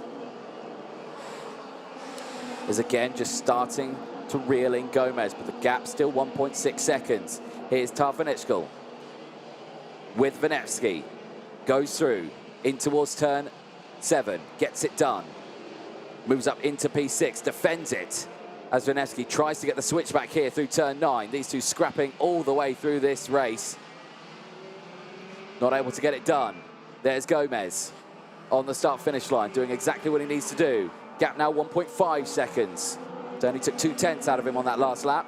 is again just starting to reel in Gomez, but the gap still 1.6 seconds. Here's Tarvanitschkel with Venevsky. Goes through in towards turn 7, gets it done. Moves up into P6, defends it as Venevsky tries to get the switchback here through turn 9. These two scrapping all the way through this race. Not able to get it done. There's Gomez on the start-finish line, doing exactly what he needs to do. Gap now 1.5 seconds. Only took 2/10 out of him on that last lap.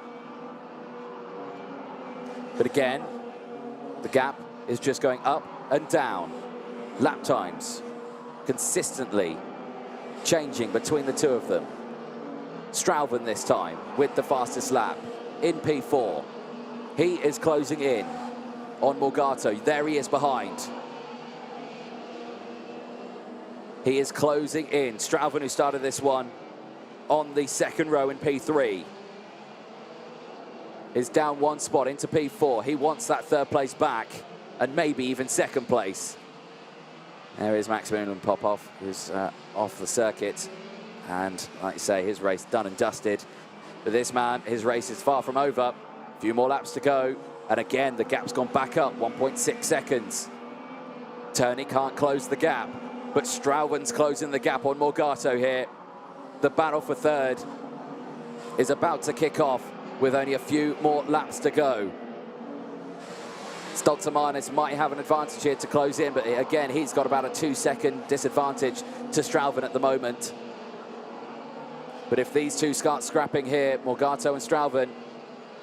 But again, the gap is just going up and down. Lap times consistently changing between the two of them. Strauven this time with the fastest lap in P4. He is closing in on Morgato. There he is behind. He is closing in. Strauven, who started this one on the second row in P3, is down one spot into P4. He wants that third place back and maybe even second place. There is Maximilian Popov, who's off the circuit. And like you say, his race done and dusted. But this man, his race is far from over. A few more laps to go. And again, the gap's gone back up, 1.6 seconds. Turney can't close the gap, but Strauven's closing the gap on Morgato here. The battle for third is about to kick off with only a few more laps to go. Stoltzamanis might have an advantage here to close in, but again, he's got about a 2-second disadvantage to Strauven at the moment. But if these two start scrapping here, Morgato and Strauven,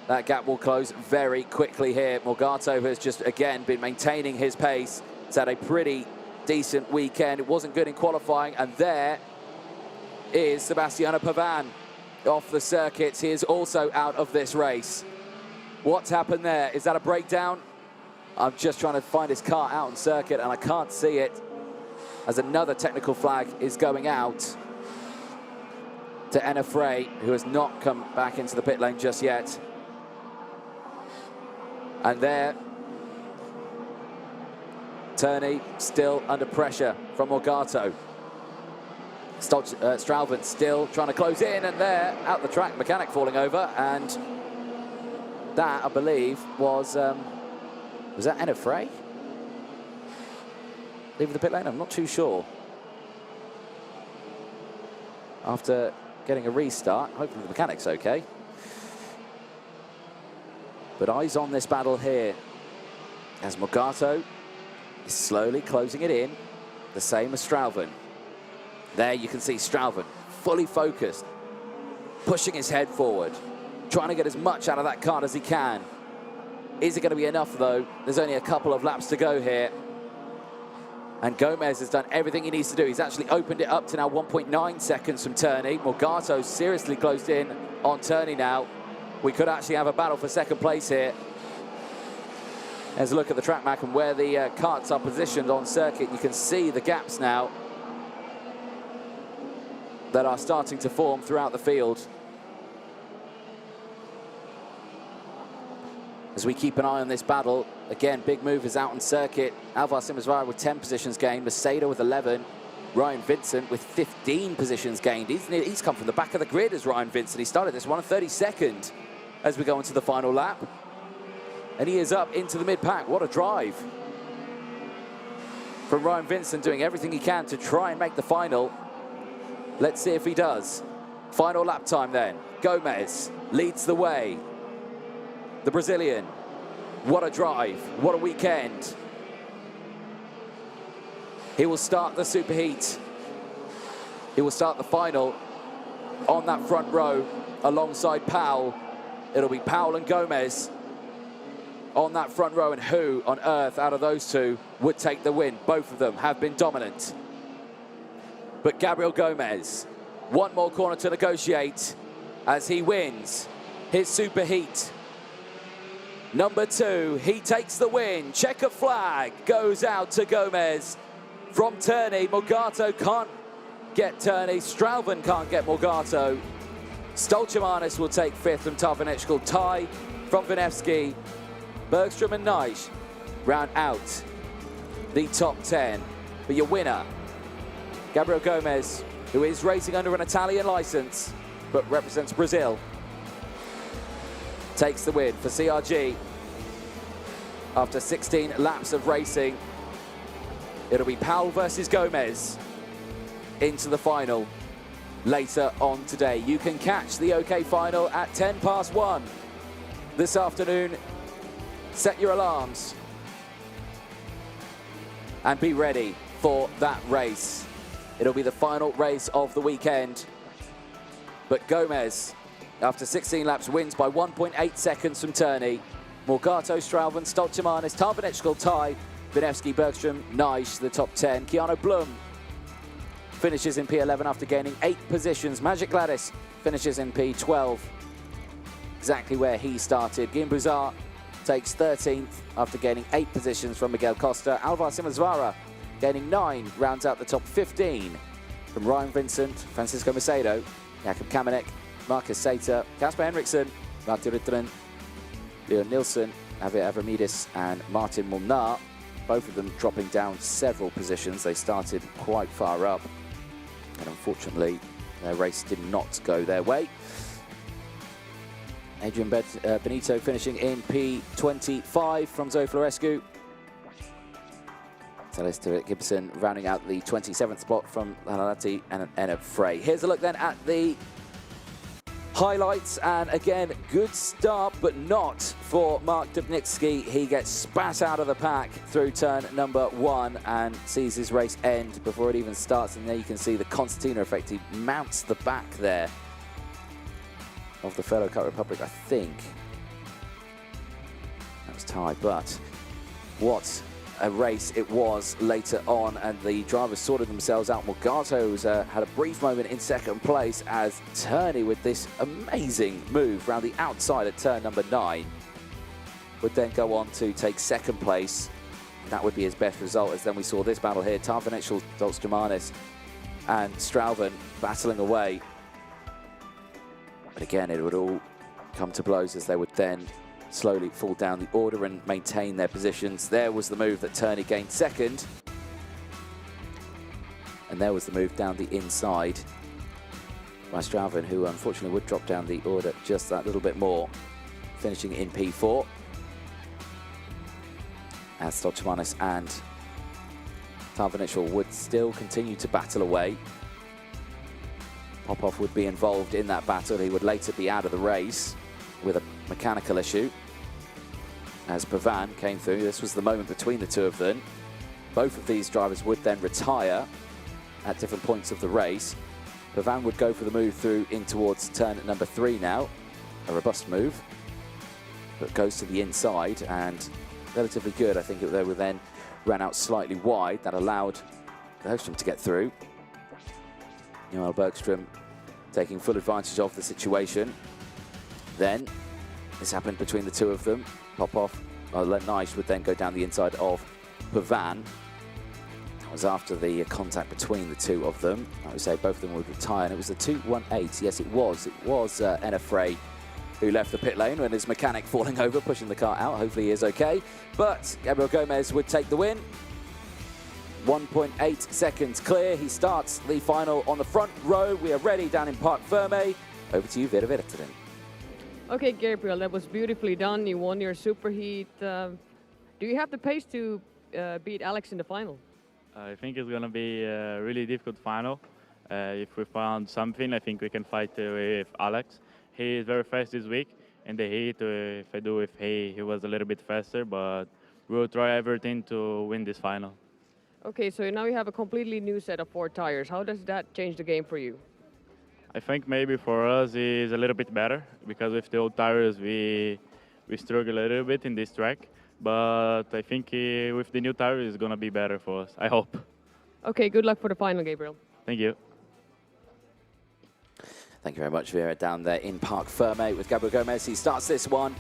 that gap will close very quickly here. Morgato has just, again, been maintaining his pace. He's had a pretty decent weekend. It wasn't good in qualifying, and there is Sebastiano Pavan off the circuit. He is also out of this race. What's happened there? Is that a breakdown? I'm just trying to find his car out on circuit, and I can't see it, as another technical flag is going out to Enna Frey, who has not come back into the pit lane just yet. And there, Turney still under pressure from Morgato. Strauven still trying to close in, and there, out the track, mechanic falling over, and that, I believe, was that Enna Frey? Leaving the pit lane? I'm not too sure. After getting a restart, hopefully the mechanic's okay. But eyes on this battle here, as Morgato is slowly closing it in, the same as Strauven. There you can see Strauven, fully focused, pushing his head forward, trying to get as much out of that kart as he can. Is it going to be enough, though? There's only a couple of laps to go here. And Gomez has done everything he needs to do. He's actually opened it up to now 1.9 seconds from Turney. Morgato seriously closed in on Turney now. We could actually have a battle for second place here. There's a look at the track map and where the karts are positioned on circuit. You can see the gaps now that are starting to form throughout the field. As we keep an eye on this battle, again, big movers out on circuit. Alvar Simazvara with 10 positions gained, Macedo with 11, Ryan Vincent with 15 positions gained. He's come from the back of the grid as Ryan Vincent. He started this one on 32nd as we go into the final lap. And he is up into the mid-pack. What a drive from Ryan Vincent, doing everything he can to try and make the final. Let's see if he does. Final lap time then. Gomez leads the way. The Brazilian. What a drive. What a weekend. He will start the Superheat. He will start the final on that front row alongside Powell. It'll be Powell and Gomez on that front row, and who on earth out of those two would take the win? Both of them have been dominant. But Gabriel Gomez, one more corner to negotiate as he wins his Superheat. Number 2, he takes the win. Checker flag goes out to Gomez. From Turney, Morgato can't get Turney. Stralven can't get Morgato. Stolchemanis will take 5th from Tarvanechkal. Tie from Vinevsky. Bergstrom and Neisch round out the top 10. But your winner, Gabriel Gomez, who is racing under an Italian license, but represents Brazil, takes the win for CRG. After 16 laps of racing, it'll be Powell versus Gomez into the final later on today. You can catch the OK final at 1:10 this afternoon. Set your alarms and be ready for that race. It'll be the final race of the weekend. But Gomez, after 16 laps, wins by 1.8 seconds from Turney. Morgato, Stralven, Stolchemanis, Tarvanechkal, Tie, Vinevsky, Bergstrom, Neisch, the top 10. Keanu Blum finishes in P11 after gaining 8 positions. Magic Gladys finishes in P12, exactly where he started. Guillaume Bouzard takes 13th after gaining 8 positions from Miguel Costa. Alvar Simazvara gaining 9, rounds out the top 15 from Ryan Vincent, Francisco Macedo, Jakob Kamenek, Marcus Sater, Kasper Henriksen, Martin Ritteren, Leon Nilsson, Javier Avramidis and Martin Molnar, both of them dropping down several positions. They started quite far up, and unfortunately their race did not go their way. Adrian Benito finishing in P25 from Zoe Florescu. Celeste Gibson rounding out the 27th spot from Halalati and Eneb Frey. Here's a look then at the highlights, and again, good start, but not for Mark Dubnitsky. He gets spat out of the pack through turn number 1 and sees his race end before it even starts. And there you can see the concertina effect. He mounts the back there of the fellow Cup Republic, I think. That was tied, but what a race it was later on, and the drivers sorted themselves out. Morgato's had a brief moment in second place as Turney, with this amazing move round the outside at turn number 9, would then go on to take second place. That would be his best result, as then we saw this battle here. Tarvanechkal, Dolstamanis and Stralven battling away. But again, it would all come to blows as they would then slowly fall down the order and maintain their positions. There was the move that Turney gained second. And there was the move down the inside by Stralven, who unfortunately would drop down the order just that little bit more, finishing in P4. As Stolchemanis and Tarvanechkal would still continue to battle away. Popov would be involved in that battle. He would later be out of the race with a mechanical issue as Pavan came through. This was the moment between the two of them. Both of these drivers would then retire at different points of the race. Pavan would go for the move through in towards turn number 3 now. A robust move, but goes to the inside and relatively good. I think they would then ran out slightly wide. That allowed Bergstrom to get through. Noel Bergstrom taking full advantage of the situation. Then, this happened between the two of them. Popov, Neisch would then go down the inside of Pavan. That was after the contact between the two of them. I would say both of them would retire, and it was the 218. Yes, it was. It was Eneb Frey who left the pit lane when his mechanic falling over, pushing the car out. Hopefully he is okay. But Gabriel Gomez would take the win. 1.8 seconds clear. He starts the final on the front row. We are ready down in Park Ferme. Over to you, Vera Virtanen. Okay, Gabriel, that was beautifully done. You won your Superheat. Do you have the pace to beat Alex in the final? I think it's going to be a really difficult final. If we found something, I think we can fight with Alex. He is very fast this week in the heat. If I do with he was a little bit faster, but we'll try everything to win this final. Okay, so now you have a completely new set of 4 tires. How does that change the game for you? I think maybe for us is a little bit better, because with the old tires we struggle a little bit in this track. But I think with the new tires it's going to be better for us, I hope. Okay, good luck for the final, Gabriel. Thank you. Thank you very much, Vera, down there in Parc Fermé with Gabriel Gomez. He starts this one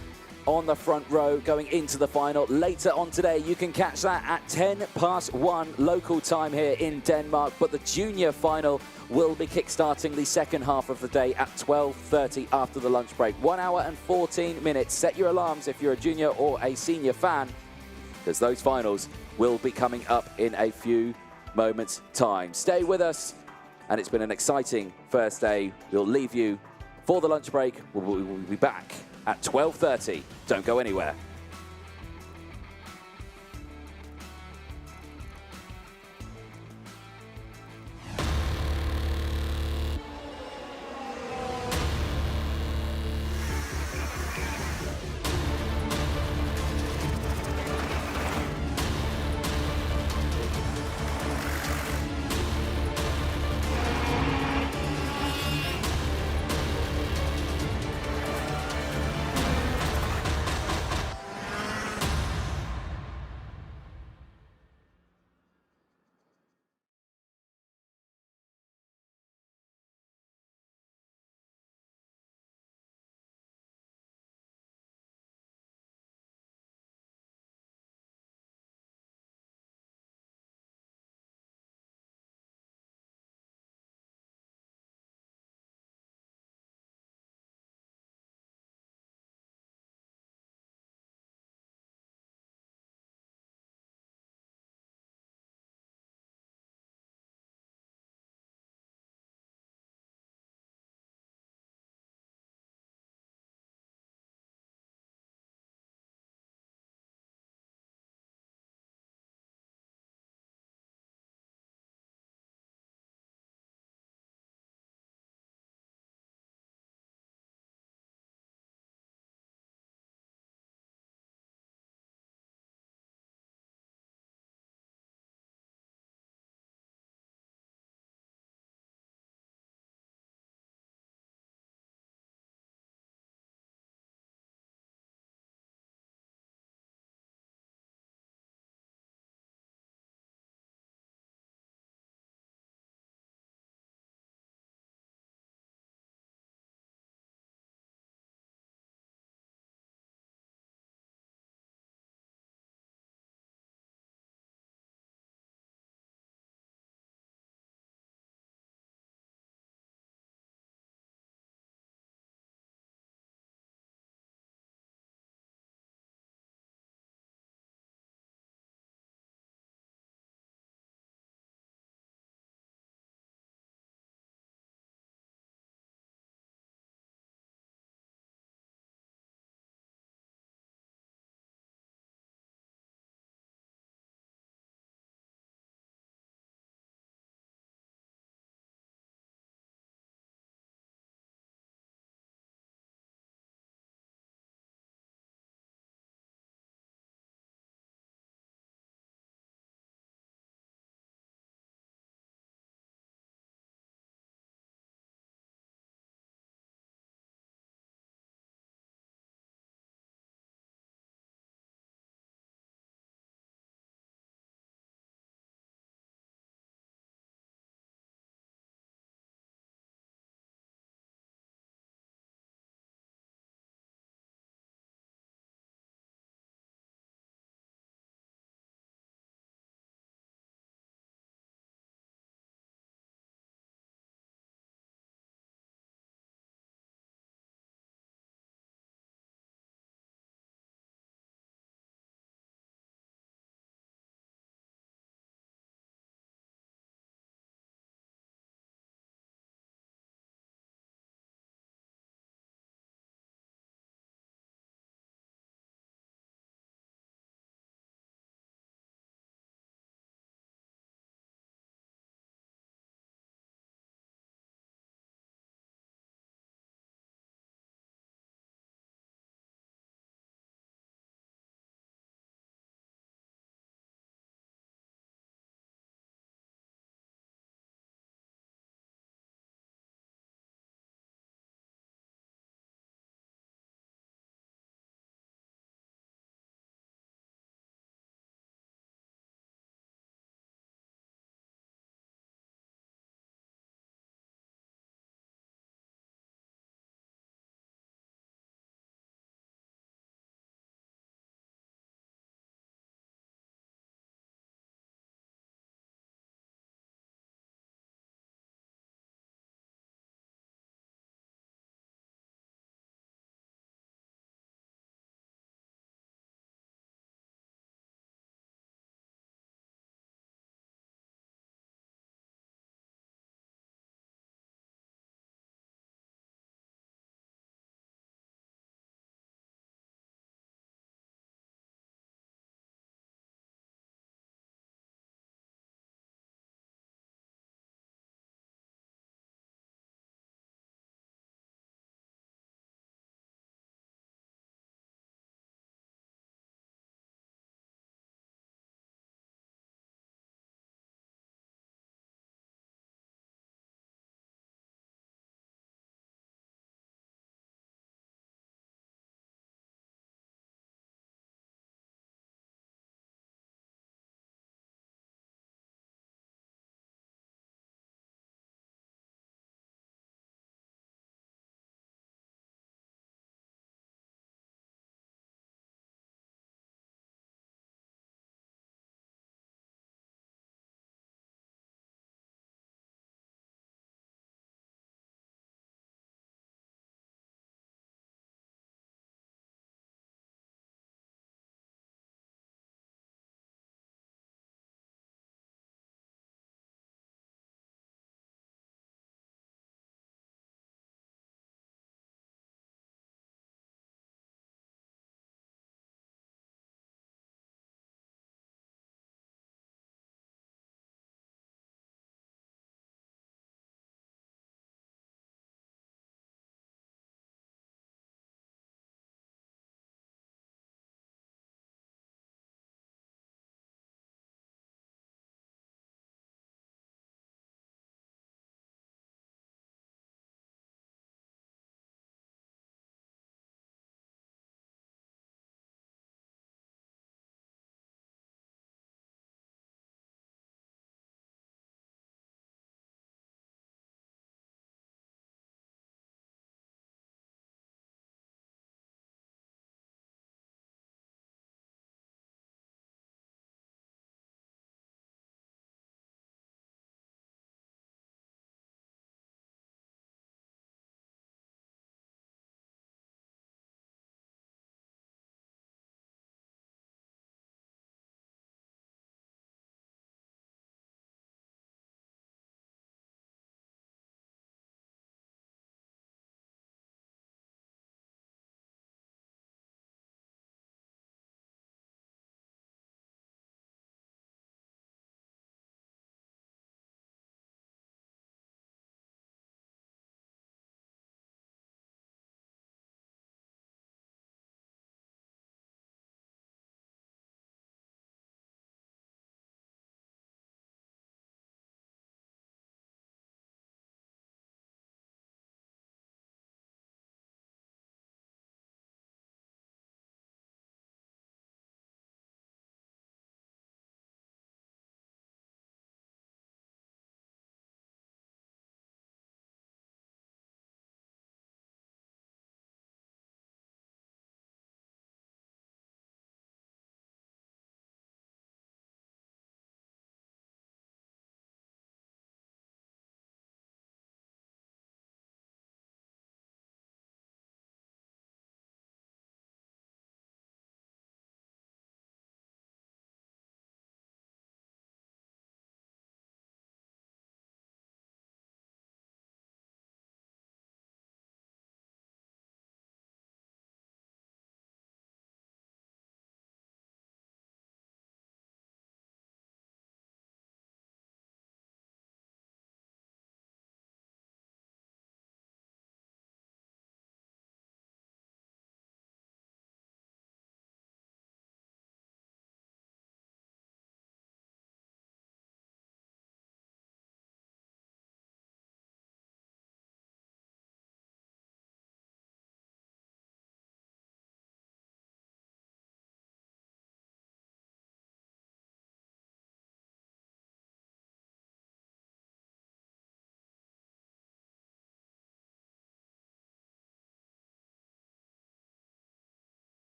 on the front row going into the final. Later on today, you can catch that at 1:10 local time here in Denmark. But the junior final will be kick-starting the second half of the day at 12:30 after the lunch break. 1 hour and 14 minutes. Set your alarms if you're a junior or a senior fan, because those finals will be coming up in a few moments' time. Stay with us, and it's been an exciting first day. We'll leave you for the lunch break. We'll be back at 12:30. Don't go anywhere.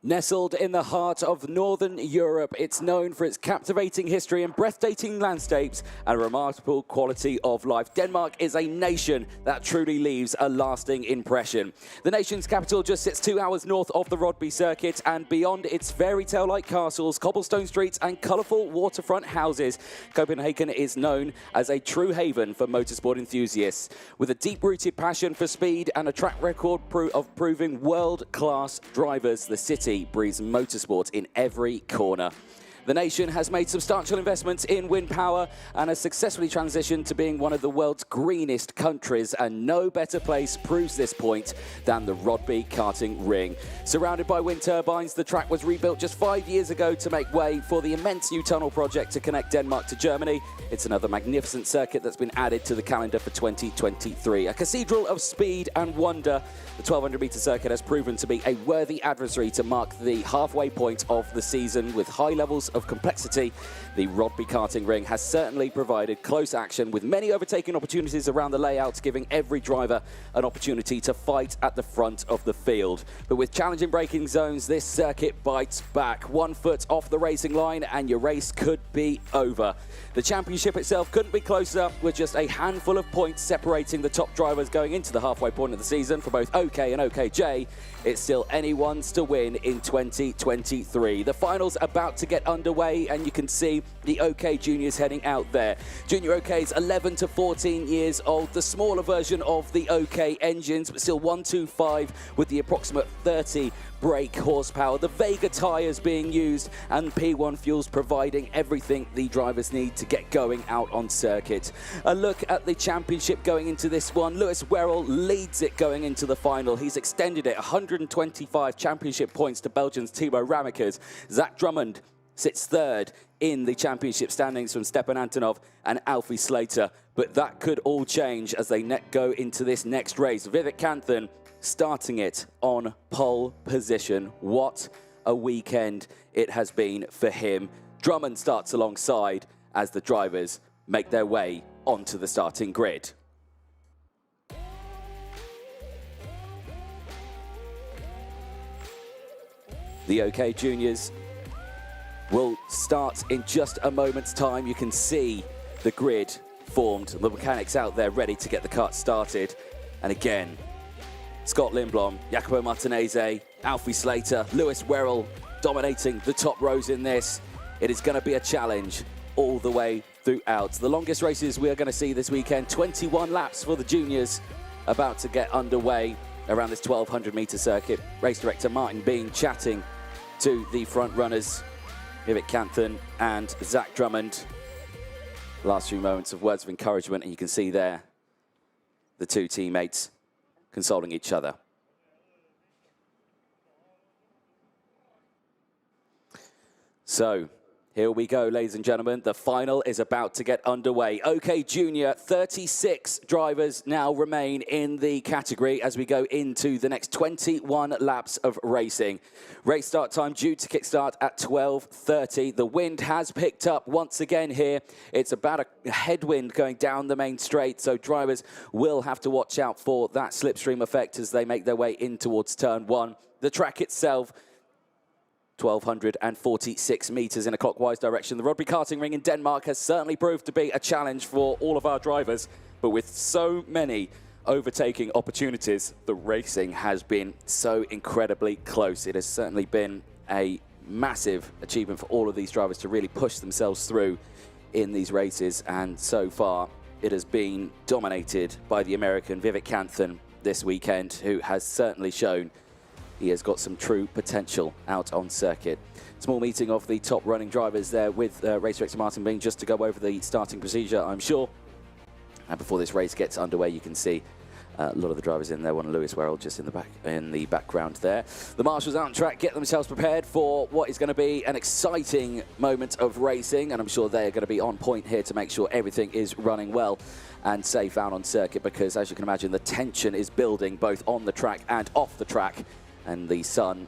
Nestled in the heart of Northern Europe, it's known for its captivating history and breathtaking landscapes and a remarkable quality of life. Denmark is a nation that truly leaves a lasting impression. The nation's capital just sits 2 hours north of the Rodby circuit, and beyond its fairy tale-like castles, cobblestone streets and colourful waterfront houses, Copenhagen is known as a true haven for motorsport enthusiasts. With a deep-rooted passion for speed and a track record of proving world-class drivers, the city breathes motorsport in every corner. The nation has made substantial investments in wind power and has successfully transitioned to being one of the world's greenest countries, and no better place proves this point than the Rodby karting ring. Surrounded by wind turbines, the track was rebuilt just 5 years ago to make way for the immense new tunnel project to connect Denmark to Germany. It's another magnificent circuit that's been added to the calendar for 2023. A cathedral of speed and wonder, the 1,200-metre circuit has proven to be a worthy adversary to mark the halfway point of the season. With high levels of complexity, the Rodby karting ring has certainly provided close action, with many overtaking opportunities around the layout, giving every driver an opportunity to fight at the front of the field. But with challenging braking zones, this circuit bites back. 1 foot off the racing line and your race could be over. The championship itself couldn't be closer, with just a handful of points separating the top drivers going into the halfway point of the season. For both OK and OKJ, it's still anyone's to win in 2023. The finals about to get underway, and you can see the OK Juniors heading out there. Junior OK is 11 to 14 years old, the smaller version of the OK engines, but still 125 with the approximate 30 brake horsepower. The Vega tyres being used, and P1 fuels providing everything the drivers need to get going out on circuit. A look at the championship going into this one. Lewis Werrell leads it going into the final. He's extended it 125 championship points to Belgium's Timo Ramekers. Zach Drummond sits third in the championship standings from Stepan Antonov and Alfie Slater. But that could all change as they go into this next race. Vivek Kanthan starting it on pole position. What a weekend it has been for him. Drummond starts alongside as the drivers make their way onto the starting grid. The OK Juniors will start in just a moment's time. You can see the grid formed, the mechanics out there ready to get the kart started. And again, Scott Lindblom, Jacopo Martinez, Alfie Slater, Lewis Werrell dominating the top rows in this. It is going to be a challenge all the way throughout. The longest races we are going to see this weekend, 21 laps for the juniors, about to get underway around this 1,200-metre circuit. Race director Martin Bean chatting to the front runners, Vivek Kanthan and Zach Drummond. Last few moments of words of encouragement, and you can see there the two teammates consoling each other. So here we go, ladies and gentlemen. The final is about to get underway. OK Junior, 36 drivers now remain in the category as we go into the next 21 laps of racing. Race start time due to kickstart at 12:30. The wind has picked up once again here. It's about a headwind going down the main straight, so drivers will have to watch out for that slipstream effect as they make their way in towards turn one. The track itself, 1,246 metres in a clockwise direction. The Rodby karting ring in Denmark has certainly proved to be a challenge for all of our drivers, but with so many overtaking opportunities, the racing has been so incredibly close. It has certainly been a massive achievement for all of these drivers to really push themselves through in these races, and so far it has been dominated by the American Vivek Kanthan this weekend, who has certainly shown he has got some true potential out on circuit. Small meeting of the top running drivers there with race director Martin Bean just to go over the starting procedure, I'm sure. And before this race gets underway, you can see a lot of the drivers in there. One Lewis Werrell just in the background there. The marshals out on track get themselves prepared for what is going to be an exciting moment of racing, and I'm sure they're going to be on point here to make sure everything is running well and safe out on circuit, because as you can imagine, the tension is building both on the track and off the track. And the sun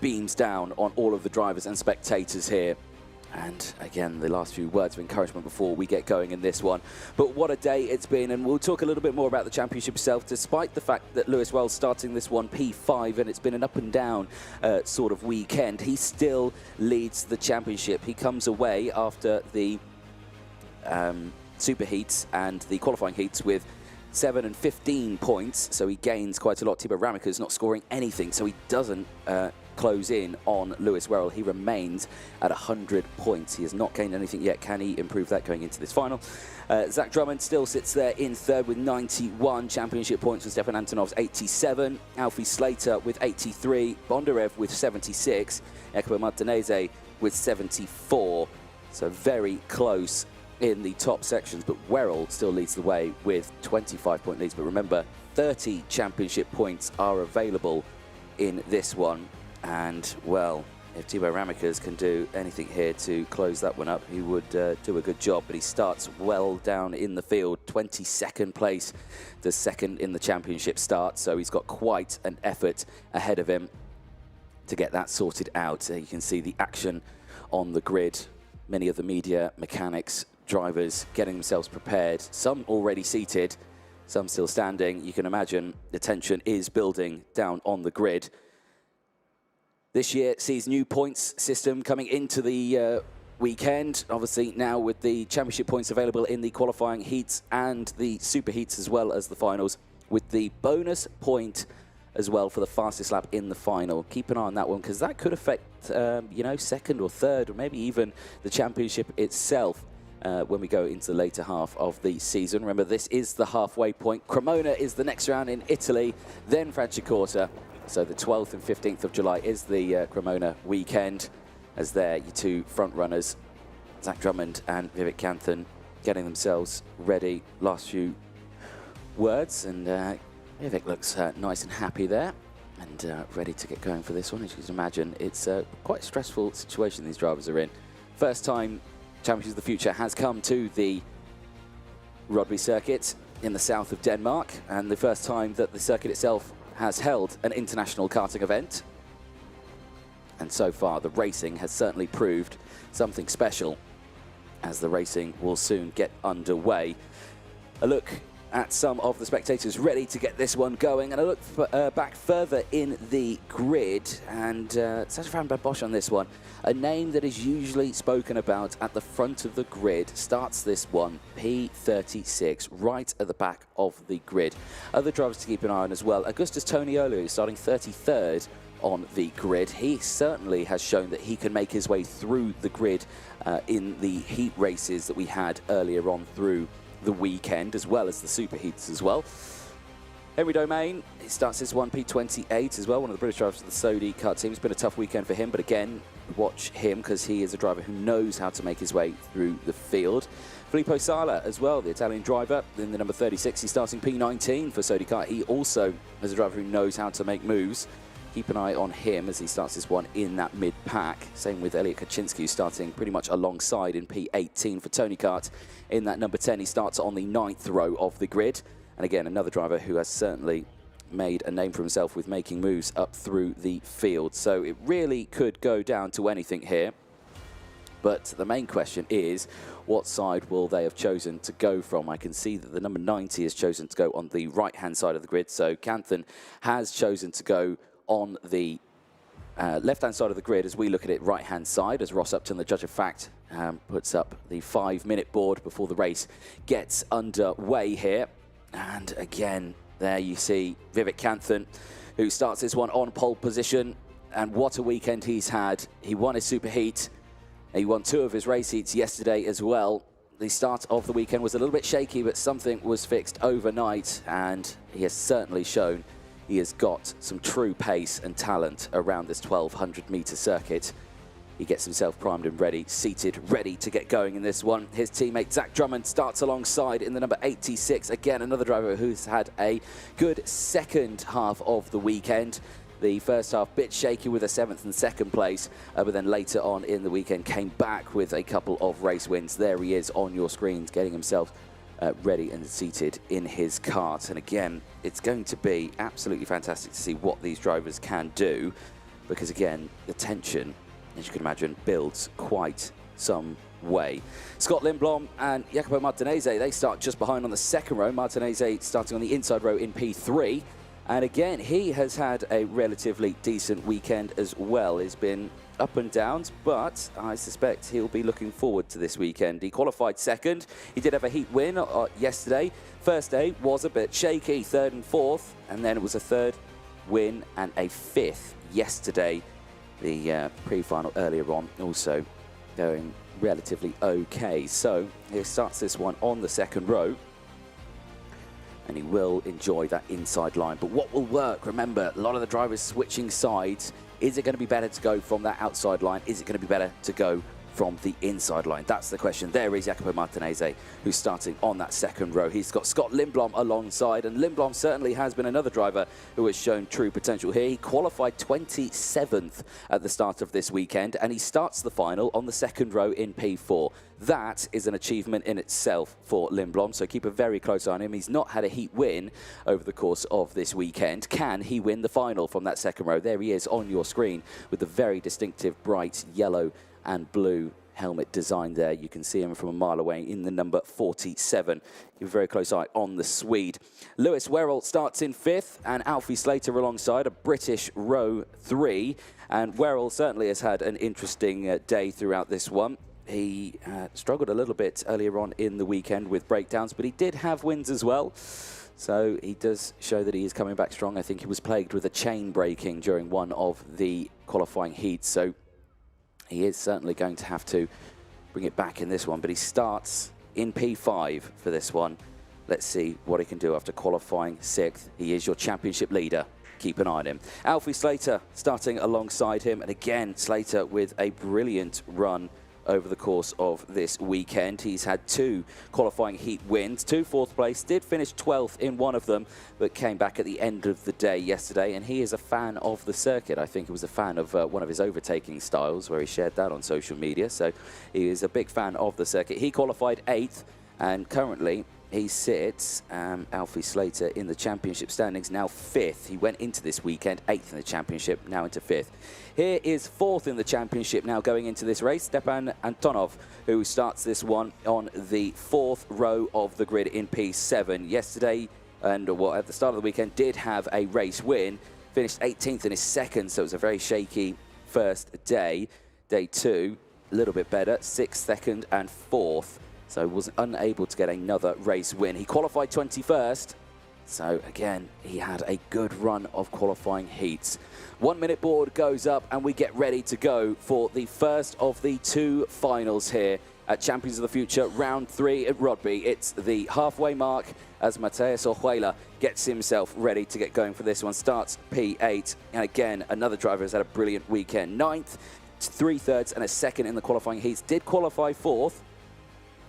beams down on all of the drivers and spectators here And again, the last few words of encouragement before we get going in this one. But what a day it's been, and we'll talk a little bit more about the championship itself, despite the fact that Lewis Wells starting this one P5, and it's been an up and down sort of weekend. He still leads the championship. He comes away after the super heats and the qualifying heats with 7 and 15 points, so he gains quite a lot. Timo Ramika's not scoring anything, so he doesn't close in on Lewis Werrell. He remains at 100 points. He has not gained anything yet. Can he improve that going into this final? Zach Drummond still sits there in third with 91 championship points, and Stefan Antonov's 87. Alfie Slater with 83. Bondarev with 76. Jacopo Martinez with 74. So very close in the top sections, but Werrell still leads the way with 25-point leads. But remember, 30 championship points are available in this one. And, well, if Timo Ramikers can do anything here to close that one up, he would do a good job. But he starts well down in the field, 22nd place, the second in the championship start. So he's got quite an effort ahead of him to get that sorted out. You can see the action on the grid. Many of the media, mechanics, drivers getting themselves prepared. Some already seated, some still standing. You can imagine the tension is building down on the grid. This year sees new points system coming into the weekend. Obviously now with the championship points available in the qualifying heats and the super heats as well as the finals, with the bonus point as well for the fastest lap in the final. Keep an eye on that one, because that could affect, you know, second or third, or maybe even the championship itself when we go into the later half of the season. Remember, this is the halfway point. Cremona is the next round in Italy, then Franciacorta. So the 12th and 15th of July is the Cremona weekend, as there your two front runners, Zach Drummond and Vivek Kanthan, getting themselves ready. Last few words, and Vivek looks nice and happy there, and ready to get going for this one. As you can imagine, it's quite a stressful situation these drivers are in. First time Champions of the Future has come to the Rodby circuit in the south of Denmark, and the first time that the circuit itself has held an international karting event. And so far, the racing has certainly proved something special, as the racing will soon get underway. A look at some of the spectators ready to get this one going, and a look back further in the grid, and Sacha Bosch on this one, a name that is usually spoken about at the front of the grid, starts this one P36 right at the back of the grid. Other drivers to keep an eye on as well. Augustus Toniolu starting 33rd on the grid. He certainly has shown that he can make his way through the grid in the heat races that we had earlier on through the weekend, as well as the super heats as well. Henry Domain, he starts this one P28 as well, one of the British drivers of the Sodi kart team. It's been a tough weekend for him, but again, watch him, because he is a driver who knows how to make his way through the field. Filippo Sala as well, the Italian driver in the number 36. He's starting P19 for Sodi kart. He also is a driver who knows how to make moves. Keep an eye on him as he starts this one in that mid-pack. Same with Elliot Kaczynski, who's starting pretty much alongside in P18 for Tony Kart. In that number 10, he starts on the 9th row of the grid. And again, another driver who has certainly made a name for himself with making moves up through the field. So it really could go down to anything here. But the main question is, what side will they have chosen to go from? I can see that the number 90 has chosen to go on the right-hand side of the grid. So Kanthan has chosen to go on the left-hand side of the grid as we look at it right-hand side, as Ross Upton, the judge of fact, puts up the 5-minute board before the race gets underway here. And again, there you see Vivek Kanthan, who starts this one on pole position. And what a weekend he's had. He won his super heat. He won 2 of his race heats yesterday as well. The start of the weekend was a little bit shaky, but something was fixed overnight, and he has certainly shown he has got some true pace and talent around this 1,200-meter circuit. He gets himself primed and ready, seated, ready to get going in this one. His teammate Zach Drummond starts alongside in the number 86. Again, another driver who's had a good second half of the weekend. The first half bit shaky with a 7th and 2nd place, but then later on in the weekend came back with a couple of race wins. There he is on your screens, getting himself ready and seated in his kart. And again, it's going to be absolutely fantastic to see what these drivers can do, because again, the tension, as you can imagine, builds quite some way. Scott Lindblom and Jacopo Martinez, they start just behind on the second row. Martinez starting on the inside row in P3. And again, he has had a relatively decent weekend as well. He's been up and downs, but I suspect he'll be looking forward to this weekend. He qualified second. He did have a heat win yesterday. First day was a bit shaky, third and fourth, and then it was a third win and a fifth yesterday. The pre-final earlier on also going relatively okay. So he starts this one on the second row, and he will enjoy that inside line. But what will work? Remember, a lot of the drivers switching sides. Is it going to be better to go from that outside line? Is it going to be better to go from the inside line? That's the question. There is Jacopo Martinez, who's starting on that second row. He's got Scott Lindblom alongside, and Lindblom certainly has been another driver who has shown true potential here. He qualified 27th at the start of this weekend, and he starts the final on the second row in P4. That is an achievement in itself for Lindblom, so keep a very close eye on him. He's not had a heat win over the course of this weekend. Can he win the final from that second row? There he is on your screen with the very distinctive bright yellow and blue helmet design there. You can see him from a mile away in the number 47. Keep a very close eye on the Swede. Lewis Werrell starts in fifth, and Alfie Slater alongside, a British row 3. And Werrell certainly has had an interesting day throughout this one. He struggled a little bit earlier on in the weekend with breakdowns, but he did have wins as well. So he does show that he is coming back strong. I think he was plagued with a chain breaking during one of the qualifying heats. So he is certainly going to have to bring it back in this one. But he starts in P5 for this one. Let's see what he can do after qualifying 6th. He is your championship leader. Keep an eye on him. Alfie Slater starting alongside him. And again, Slater with a brilliant run over the course of this weekend. He's had 2 qualifying heat wins, 2 fourth place, did finish 12th in one of them, but came back at the end of the day yesterday, and he is a fan of the circuit. I think he was a fan of one of his overtaking styles, where he shared that on social media, so he is a big fan of the circuit. He qualified 8th, and currently he sits, Alfie Slater, in the championship standings, now 5th. He went into this weekend 8th in the championship, now into 5th. Here is 4th in the championship now going into this race, Stepan Antonov, who starts this one on the 4th row of the grid in P7. Yesterday, and at the start of the weekend, did have a race win, finished 18th in his second, so it was a very shaky first day. Day 2, a little bit better, 6th, 2nd, and 4th. So was unable to get another race win. He qualified 21st. So again, he had a good run of qualifying heats. 1 minute board goes up and we get ready to go for the first of the 2 finals here at Champions of the Future round 3 at Rodby. It's the halfway mark as Matheus Orjuela gets himself ready to get going for this one. Starts P8. And again, another driver has had a brilliant weekend. 9th, 3 thirds and a 2nd in the qualifying heats. Did qualify 4th.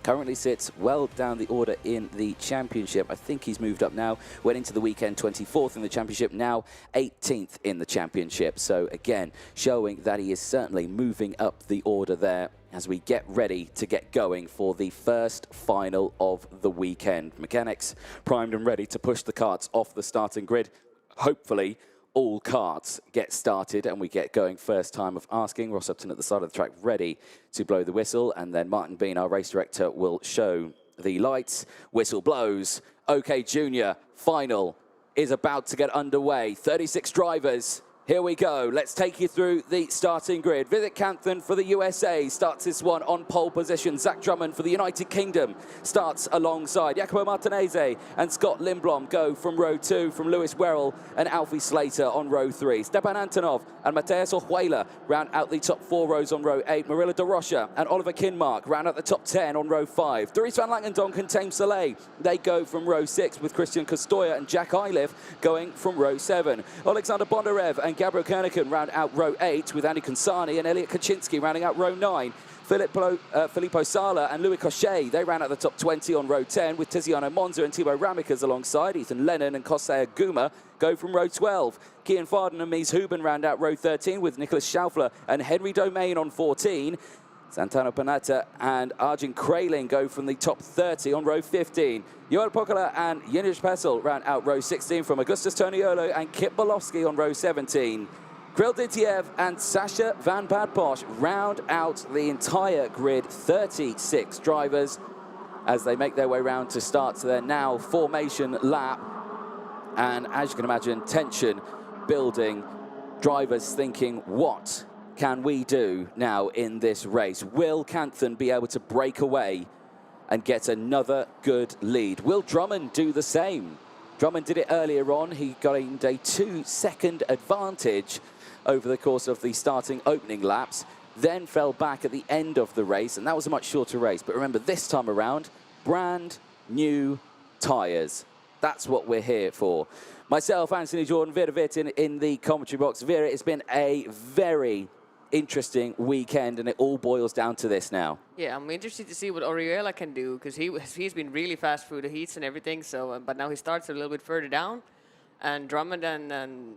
Currently sits well down the order in the championship. I think he's moved up now. Went into the weekend 24th in the championship, now 18th in the championship. So again, showing that he is certainly moving up the order there as we get ready to get going for the first final of the weekend. Mechanics primed and ready to push the karts off the starting grid. Hopefully, all karts get started and we get going. First time of asking. Ross Upton at the side of the track ready to blow the whistle, and then Martin Bean, our race director, will show the lights. Whistle blows. OK Junior final is about to get underway. 36 drivers. Here we go. Let's take you through the starting grid. Visit Canthan for the USA starts this one on pole position. Zach Drummond for the United Kingdom starts alongside. Jacopo Martinez and Scott Lindblom go from row 2 from Lewis Werrell and Alfie Slater on row 3. Stepan Antonov and Matheus Orjuela round out the top 4 rows on row 8. Marilla de Rocha and Oliver Kinmark round out the top 10 on row 5. Dries van Langendonk and Tame Soleil, they go from row 6 with Christian Kostoya and Jack Iliff going from row 7. Alexander Bondarev and Gabriel Kernigan round out row 8 with Andy Consani and Elliot Kaczynski rounding out row 9. Filippo Sala and Louis Cochet, they ran out the top 20 on row 10 with Tiziano Monza and Thibaut Ramicas alongside. Ethan Lennon and Kosei Aguma go from row 12. Kian Farden and Mies Huben round out row 13 with Nicholas Schaufler and Henry Domain on 14. Santano Panetta and Arjun Kraling go from the top 30 on row 15. Joel Pokola and Junior Superheat round out row 16 from Augustus Toniolo and Kip Bolowski on row 17. Krildytiev and Sasha Van Bad Bosch round out the entire grid, 36 drivers, as they make their way round to start their now formation lap. And as you can imagine, tension building, drivers thinking, what can we do now in this race? Will Canthan be able to break away and get another good lead? Will Drummond do the same? Drummond did it earlier on. He gained a 2-second advantage over the course of the starting opening laps, then fell back at the end of the race, and that was a much shorter race. But remember, this time around, brand new tyres. That's what we're here for. Myself, Anthony Jordan, Vera Vitin in the commentary box. Vera, it's been a very interesting weekend, and it all boils down to this now. Yeah, I'm interested to see what Orihuela can do, because he's been really fast through the heats and everything. So, but now he starts a little bit further down, and Drummond and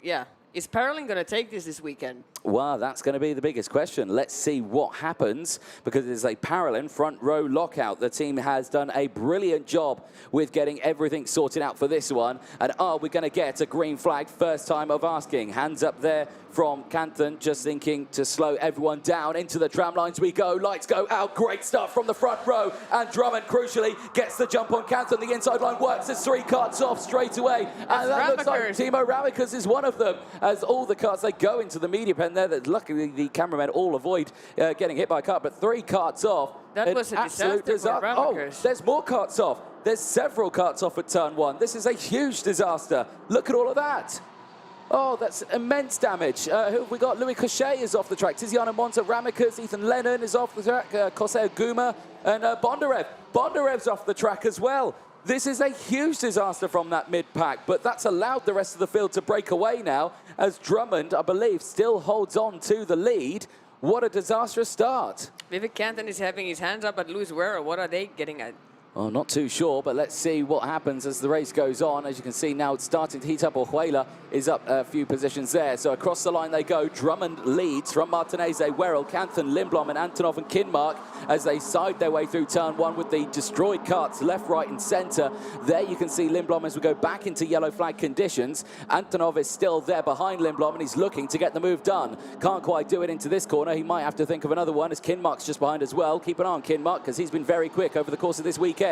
yeah, is Parolin going to take this weekend? Well, that's going to be the biggest question. Let's see what happens, because it's a Parolin front row lockout. The team has done a brilliant job with getting everything sorted out for this one. And are we going to get a green flag? First time of asking. Hands up there from Canthan, just thinking to slow everyone down. Into the tram lines we go. Lights go out. Great stuff from the front row. And Drummond, crucially, gets the jump on Canthan. The inside line works. There's 3 carts off straight away. And that looks like Timo Ramikas is one of them. As all the carts, they go into the media pen there. That luckily the cameramen all avoid getting hit by a cart. But 3 carts off. That was a disaster for Ramikas. Oh, there's more carts off. There's several carts off at turn 1. This is a huge disaster. Look at all of that. Oh, that's immense damage. Who have we got? Louis Cochet is off the track. Tiziano Monza, Ramikas, Ethan Lennon is off the track. Kosei Guma and Bondarev. Bondarev's off the track as well. This is a huge disaster from that mid-pack, but that's allowed the rest of the field to break away now, as Drummond, I believe, still holds on to the lead. What a disastrous start. Vivek Canthan is having his hands up at Luis Guerra. What are they getting at? Oh, not too sure, but let's see what happens as the race goes on. As you can see now, it's starting to heat up. Orihuela is up a few positions there. So across the line they go. Drummond leads from Martinez, Werrell, Canthan, Lindblom, and Antonov and Kinmark as they side their way through turn 1 with the destroyed carts left, right, and centre. There you can see Lindblom as we go back into yellow flag conditions. Antonov is still there behind Lindblom, and he's looking to get the move done. Can't quite do it into this corner. He might have to think of another one, as Kinmark's just behind as well. Keep an eye on Kinmark, because he's been very quick over the course of this weekend.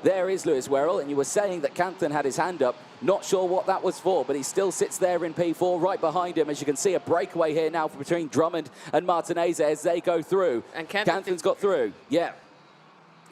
There is Luis Werrell, and you were saying that Canthan had his hand up. Not sure what that was for, but he still sits there in P4 right behind him. As you can see, a breakaway here now between Drummond and Martinez as they go through. And Canthan's got through, yeah.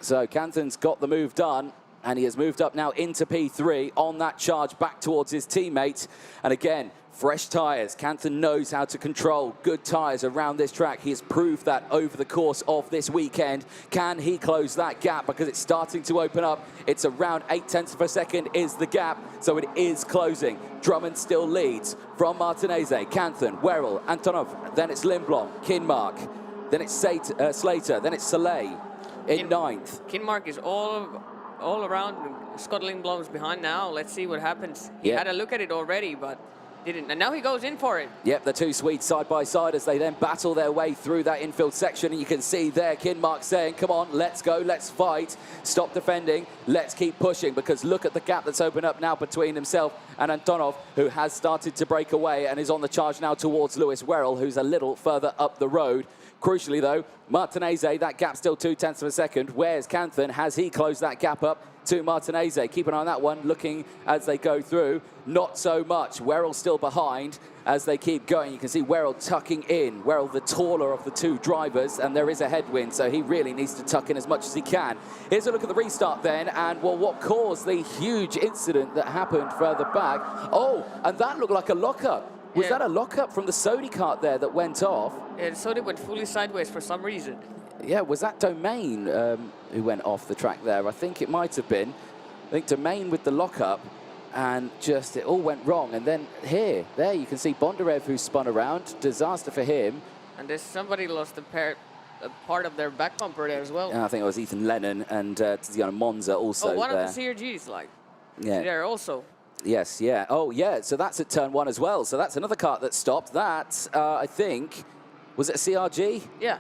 So Canthan's got the move done, and he has moved up now into P3 on that charge back towards his teammate. And again, fresh tyres. Canthan knows how to control good tyres around this track. He has proved that over the course of this weekend. Can he close that gap? Because it's starting to open up. It's around 0.8 of a second is the gap, so it is closing. Drummond still leads from Martinez, Canthan, Werrell, Antonov. Then it's Lindblom, Kinmark. Then it's Slater. Then it's Soleil in 9th. Kinmark is all around. Scott Lindblom's behind now. Let's see what happens. He had a look at it already, but didn't. And now he goes in for it. Yep, the 2 Swedes side by side as they then battle their way through that infield section. And you can see there Kinmark saying, come on, let's go, let's fight. Stop defending, let's keep pushing, because look at the gap that's opened up now between himself and Antonov, who has started to break away and is on the charge now towards Luis Werrell, who's a little further up the road. Crucially, though, Martinez, that gap still 0.2 of a second. Where's Canthan? Has he closed that gap up to Martinez? Keep an eye on that one, looking as they go through. Not so much. Werrell still behind as they keep going. You can see Werrell tucking in. Werrell, the taller of the 2 drivers, and there is a headwind, so he really needs to tuck in as much as he can. Here's a look at the restart then, and well, what caused the huge incident that happened further back? Oh, and that looked like a lockup. Was that a lockup from the Sodi kart there that went off? Yeah, Sodi went fully sideways for some reason. Yeah, was that Domain who went off the track there? I think it might have been. I think Domain with the lockup, and just it all went wrong. And then there you can see Bondarev who spun around. Disaster for him. And there's somebody lost a part of their back bumper there as well. I think it was Ethan Lennon and Tiziano Monza also. Oh, one there. of the CRGs, like, yeah, there also. Yes, yeah. Oh, yeah. So that's at turn 1 as well. So that's another kart that stopped. That, I think, was it a CRG? Yeah.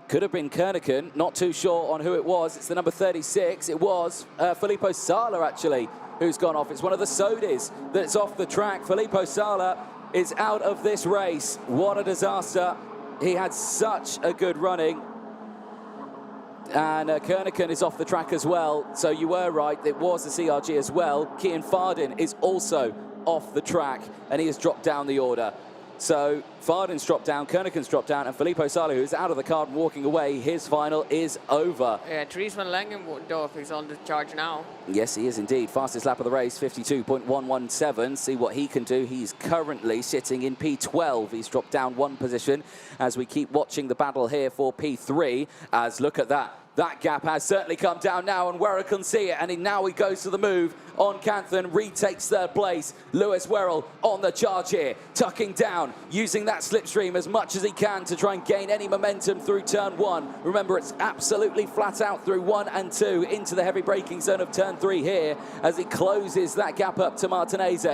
Could have been Kerneken. Not too sure on who it was. It's the number 36. It was Filippo Sala, actually, who's gone off. It's one of the Sodis that's off the track. Filippo Sala is out of this race. What a disaster. He had such a good running. And Kerneken is off the track as well. So you were right, it was the CRG as well. Kian Fardin is also off the track, and he has dropped down the order. So Fardin's dropped down, Kerneken's dropped down, and Filippo Sala, who's out of the car and walking away, his final is over. Yeah, Dries van Langendorf is on the charge now. Yes, he is indeed. Fastest lap of the race, 52.117. See what he can do. He's currently sitting in P12. He's dropped down one position as we keep watching the battle here for P3. As look at that. That gap has certainly come down now, and Werrell can see it, and now he goes to the move on Canthan, retakes third place. Lewis Werrell on the charge here, tucking down, using that slipstream as much as he can to try and gain any momentum through turn 1. Remember, it's absolutely flat out through 1 and 2 into the heavy braking zone of turn 3 here as he closes that gap up to Martinez.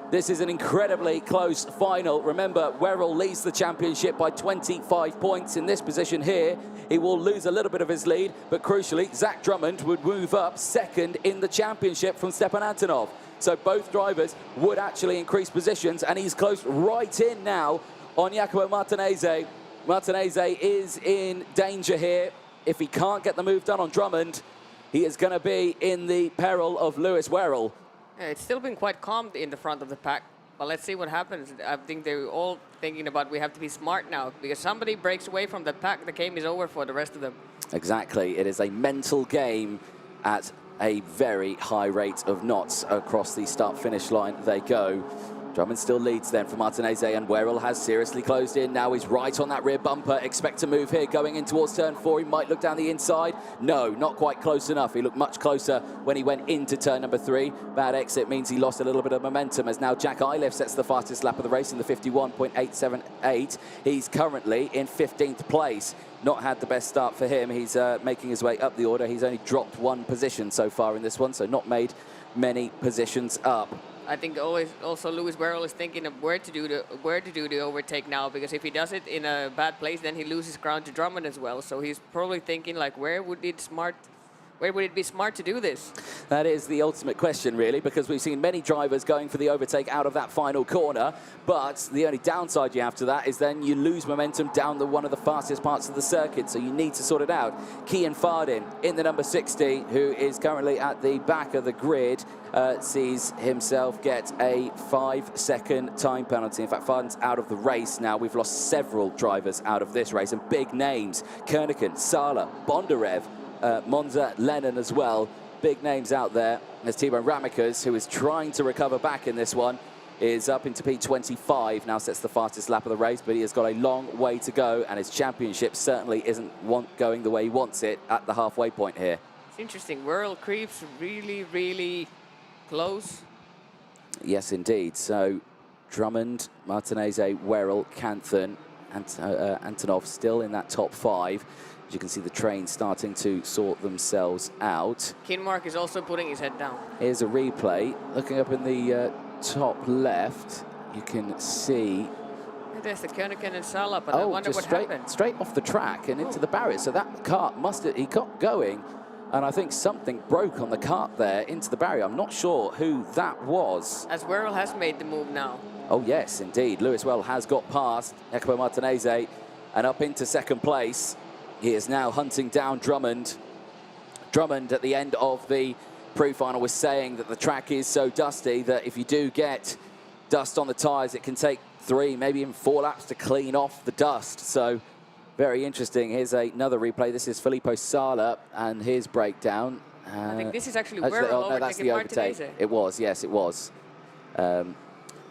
This is an incredibly close final. Remember, Werrell leads the championship by 25 points in this position here. He will lose a little bit of his lead, but crucially, Zach Drummond would move up second in the championship from Stepan Antonov. So both drivers would actually increase positions, and he's close right in now on Jacopo Martinez. Martinez is in danger here. If he can't get the move done on Drummond, he is going to be in the peril of Lewis Werrell. Yeah, it's still been quite calm in the front of the pack, but let's see what happens. I think they're all thinking about we have to be smart now, because somebody breaks away from the pack, the game is over for the rest of them. Exactly. It is a mental game at a very high rate of knots across the start-finish line they go. Drummond still leads then for Martinez, and Werrell has seriously closed in. Now he's right on that rear bumper. Expect a move here going in towards turn 4. He might look down the inside. No, not quite close enough. He looked much closer when he went into turn number 3. Bad exit means he lost a little bit of momentum, as now Jack Iliff sets the fastest lap of the race in the 51.878. He's currently in 15th place. Not had the best start for him. He's making his way up the order. He's only dropped one position so far in this one, so not made many positions up. I think also Lewis Werrell is thinking of where to do the overtake now, because if he does it in a bad place, then he loses ground to Drummond as well. So he's probably thinking like, where would it be smart to do this? That is the ultimate question, really, because we've seen many drivers going for the overtake out of that final corner, but the only downside you have to that is then you lose momentum down one of the fastest parts of the circuit, so you need to sort it out. Kian Fardin in the number 60, who is currently at the back of the grid, sees himself get a 5-second time penalty. In fact, Fardin's out of the race now. We've lost several drivers out of this race, and big names: Kerneken, Sala, Bondarev, Monza, Lennon as well. Big names out there. There's Timo Ramikas, who is trying to recover back in this one, is up into P25, now sets the fastest lap of the race, but he has got a long way to go, and his championship certainly isn't going the way he wants it at the halfway point here. It's interesting. Werrell creeps really, really close. Yes, indeed. So Drummond, Martinez, Werrell, Canthan, and Antonov still in that top 5. You can see the train starting to sort themselves out. Kinmark is also putting his head down. Here's a replay. Looking up in the top left, you can see... There's the Kerneken and Sala, but I wonder what happened. Straight off the track and into the barrier. So that kart he got going, and I think something broke on the kart there into the barrier. I'm not sure who that was. As Werrell has made the move now. Oh, yes, indeed. Lewis Werrell has got past Jacopo Martinez and up into second place. He is now hunting down Drummond. Drummond, at the end of the pre-final, was saying that the track is so dusty that if you do get dust on the tyres, it can take 3, maybe even 4 laps to clean off the dust. So very interesting. Here's another replay. This is Filippo Sala and his breakdown. I think this is actually Werrell overtaking Martinez. It was, yes, it was.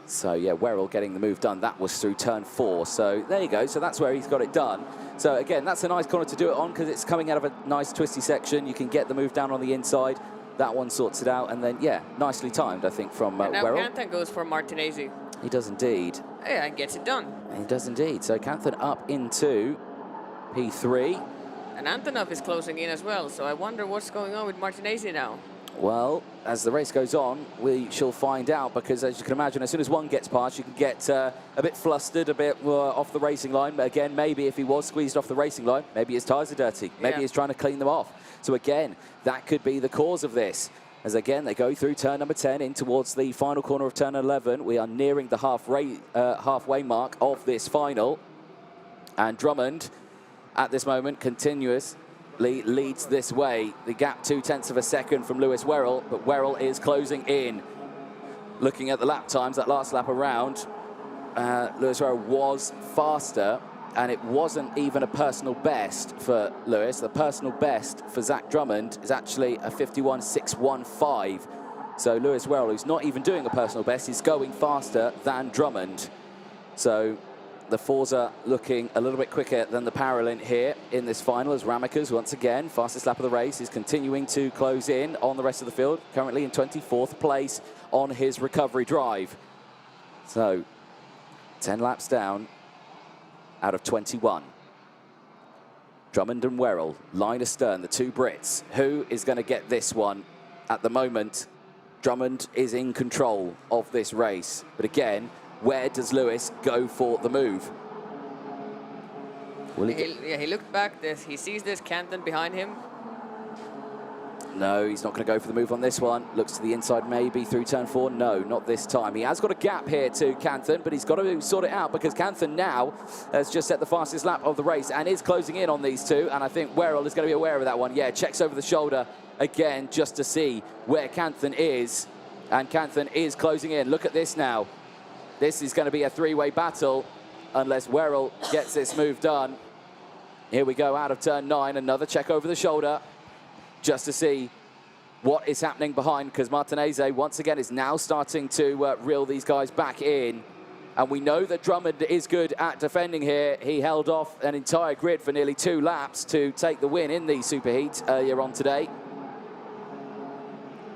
So, yeah, Werrell getting the move done. That was through turn 4. So, there you go. So, that's where he's got it done. So, again, that's a nice corner to do it on because it's coming out of a nice twisty section. You can get the move down on the inside. That one sorts it out. And then, yeah, nicely timed, I think, from Werrell. Now Canthan goes for Martinez. He does indeed. Yeah, and gets it done. He does indeed. So, Canthan up into P3. And Antonov is closing in as well. So, I wonder what's going on with Martinez now. Well, as the race goes on, we shall find out, because as you can imagine, as soon as one gets past, you can get a bit flustered, a bit off the racing line. But again, maybe if he was squeezed off the racing line, maybe his tyres are dirty. Maybe he's trying to clean them off. So again, that could be the cause of this. As again, they go through turn number 10 in towards the final corner of turn 11. We are nearing the halfway mark of this final. And Drummond, at this moment, continuously leads this way. The gap 0.2 of a second from Lewis Werrell, but Werrell is closing in. Looking at the lap times, that last lap around, Lewis Werrell was faster, and it wasn't even a personal best for Lewis. The personal best for Zach Drummond is actually a 51.615. So Lewis Werrell, who's not even doing a personal best, is going faster than Drummond. So the Forza looking a little bit quicker than the Paralymp here in this final, as Ramekers, once again, fastest lap of the race, is continuing to close in on the rest of the field, currently in 24th place on his recovery drive. So 10 laps down out of 21. Drummond and Werrell, line astern, the two Brits. Who is going to get this one? At the moment, Drummond is in control of this race. But again, where does Lewis go for the move? Will He looked back. He sees this Canton behind him. No, he's not going to go for the move on this one. Looks to the inside, maybe through turn 4. No, not this time. He has got a gap here to Canton, but he's got to sort it out because Canton now has just set the fastest lap of the race and is closing in on these two. And I think Werrell is going to be aware of that one. Yeah, checks over the shoulder again just to see where Canton is. And Canton is closing in. Look at this now. This is going to be a three-way battle unless Werrell gets this move done. Here we go out of turn 9. Another check over the shoulder, just to see what is happening behind, because Martinez, once again, is now starting to reel these guys back in. And we know that Drummond is good at defending here. He held off an entire grid for nearly 2 laps to take the win in the Superheat earlier on today.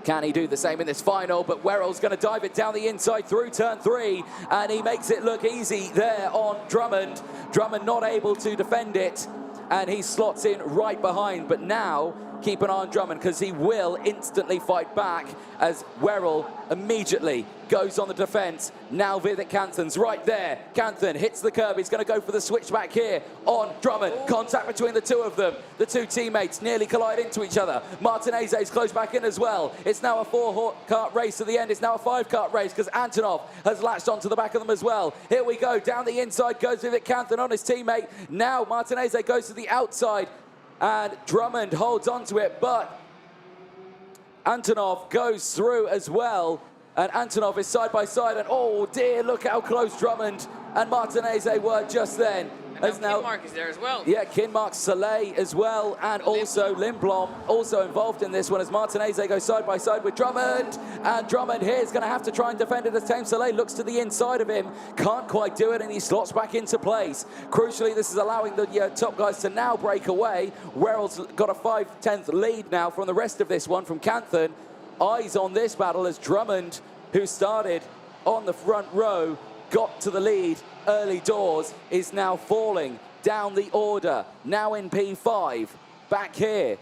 Can he do the same in this final? But Werrell's going to dive it down the inside through turn 3, and he makes it look easy there on Drummond. Drummond not able to defend it, and he slots in right behind. But now, keep an eye on Drummond, because he will instantly fight back as Werrell immediately goes on the defense. Now Vivek Canton's right there. Canton hits the curb. He's going to go for the switchback here on Drummond. Contact between the two of them. The two teammates nearly collide into each other. Martinez is close back in as well. It's now a 4-kart race to the end. It's now a 5-kart race because Antonov has latched onto the back of them as well. Here we go. Down the inside goes Vivek Canton on his teammate. Now Martinez goes to the outside, and Drummond holds onto it, but Antonov goes through as well. And Antonov is side by side, and oh dear, look how close Drummond and Martinez were just then. And now Kinmark is there as well. Yeah, Kinmark, Soleil as well, and also Lindblom also involved in this one as Martinez goes side by side with Drummond. And Drummond here is going to have to try and defend it as Tame Soleil looks to the inside of him. Can't quite do it, and he slots back into place. Crucially, this is allowing the top guys to now break away. Werrell's got a 5/10 lead now from the rest of this one from Canton. Eyes on this battle as Drummond, who started on the front row, got to the lead early doors, is now falling down the order. Now in P5. Back here,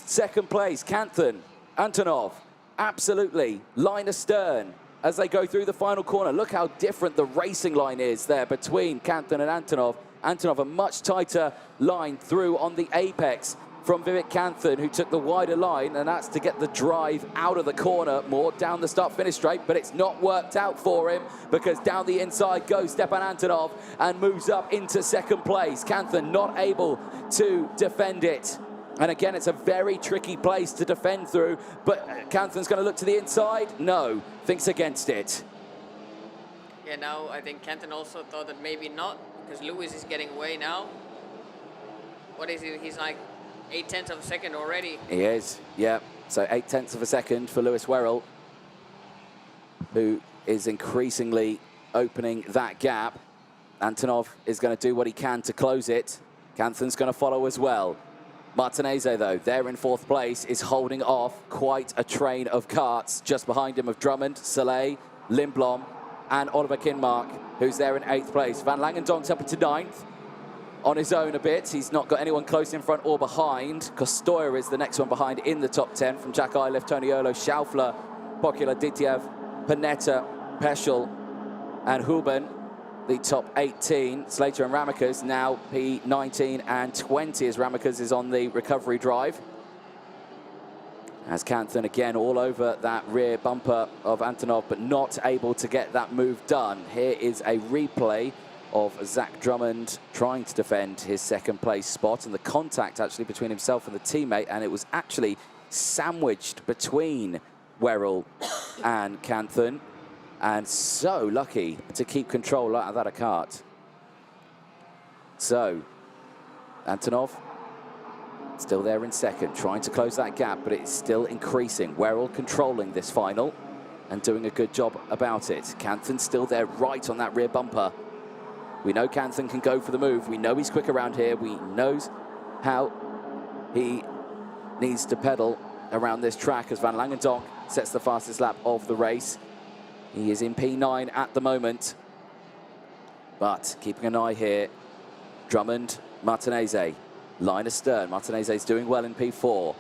second place, Canton, Antonov, absolutely line astern as they go through the final corner. Look how different the racing line is there between Canton and Antonov. Antonov a much tighter line through on the apex from Vivek Canton, who took the wider line, and that's to get the drive out of the corner more down the start-finish straight, but it's not worked out for him because down the inside goes Stepan Antonov and moves up into second place. Canton not able to defend it. And again, it's a very tricky place to defend through, but Canton's going to look to the inside. No, thinks against it. Yeah, now I think Canton also thought that maybe not, because Lewis is getting away now. What is it? He's like 0.8 of a second already. He is, yeah. So 0.8 of a second for Lewis Werrell, who is increasingly opening that gap. Antonov is going to do what he can to close it. Canton's going to follow as well. Martinez, though, there in 4th place, is holding off quite a train of karts just behind him of Drummond, Soleil, Lindblom, and Oliver Kinmark, who's there in 8th place. Van Langendonck's up into 9th. On his own a bit. He's not got anyone close in front or behind. Kostoya is the next one behind in the top 10 from Jack Iliff, Toniolo, Schaufler, Pokula, Ditiev, Panetta, Peschel, and Huben. The top 18, Slater and Ramekers, now P19 and 20 as Ramekers is on the recovery drive. As Canthan again all over that rear bumper of Antonov, but not able to get that move done. Here is a replay of Zach Drummond trying to defend his second place spot, and the contact actually between himself and the teammate, and it was actually sandwiched between Werrell and Canthan, and so lucky to keep control out of that cart. So Antonov still there in second, trying to close that gap, but it's still increasing. Werrell controlling this final and doing a good job about it. Canthan still there right on that rear bumper. We know Canthan can go for the move. We know he's quick around here. We knows how he needs to pedal around this track as Van Langendonk sets the fastest lap of the race. He is in P9 at the moment, but keeping an eye here, Drummond, Martinez, line astern. Martinez is doing well in P4,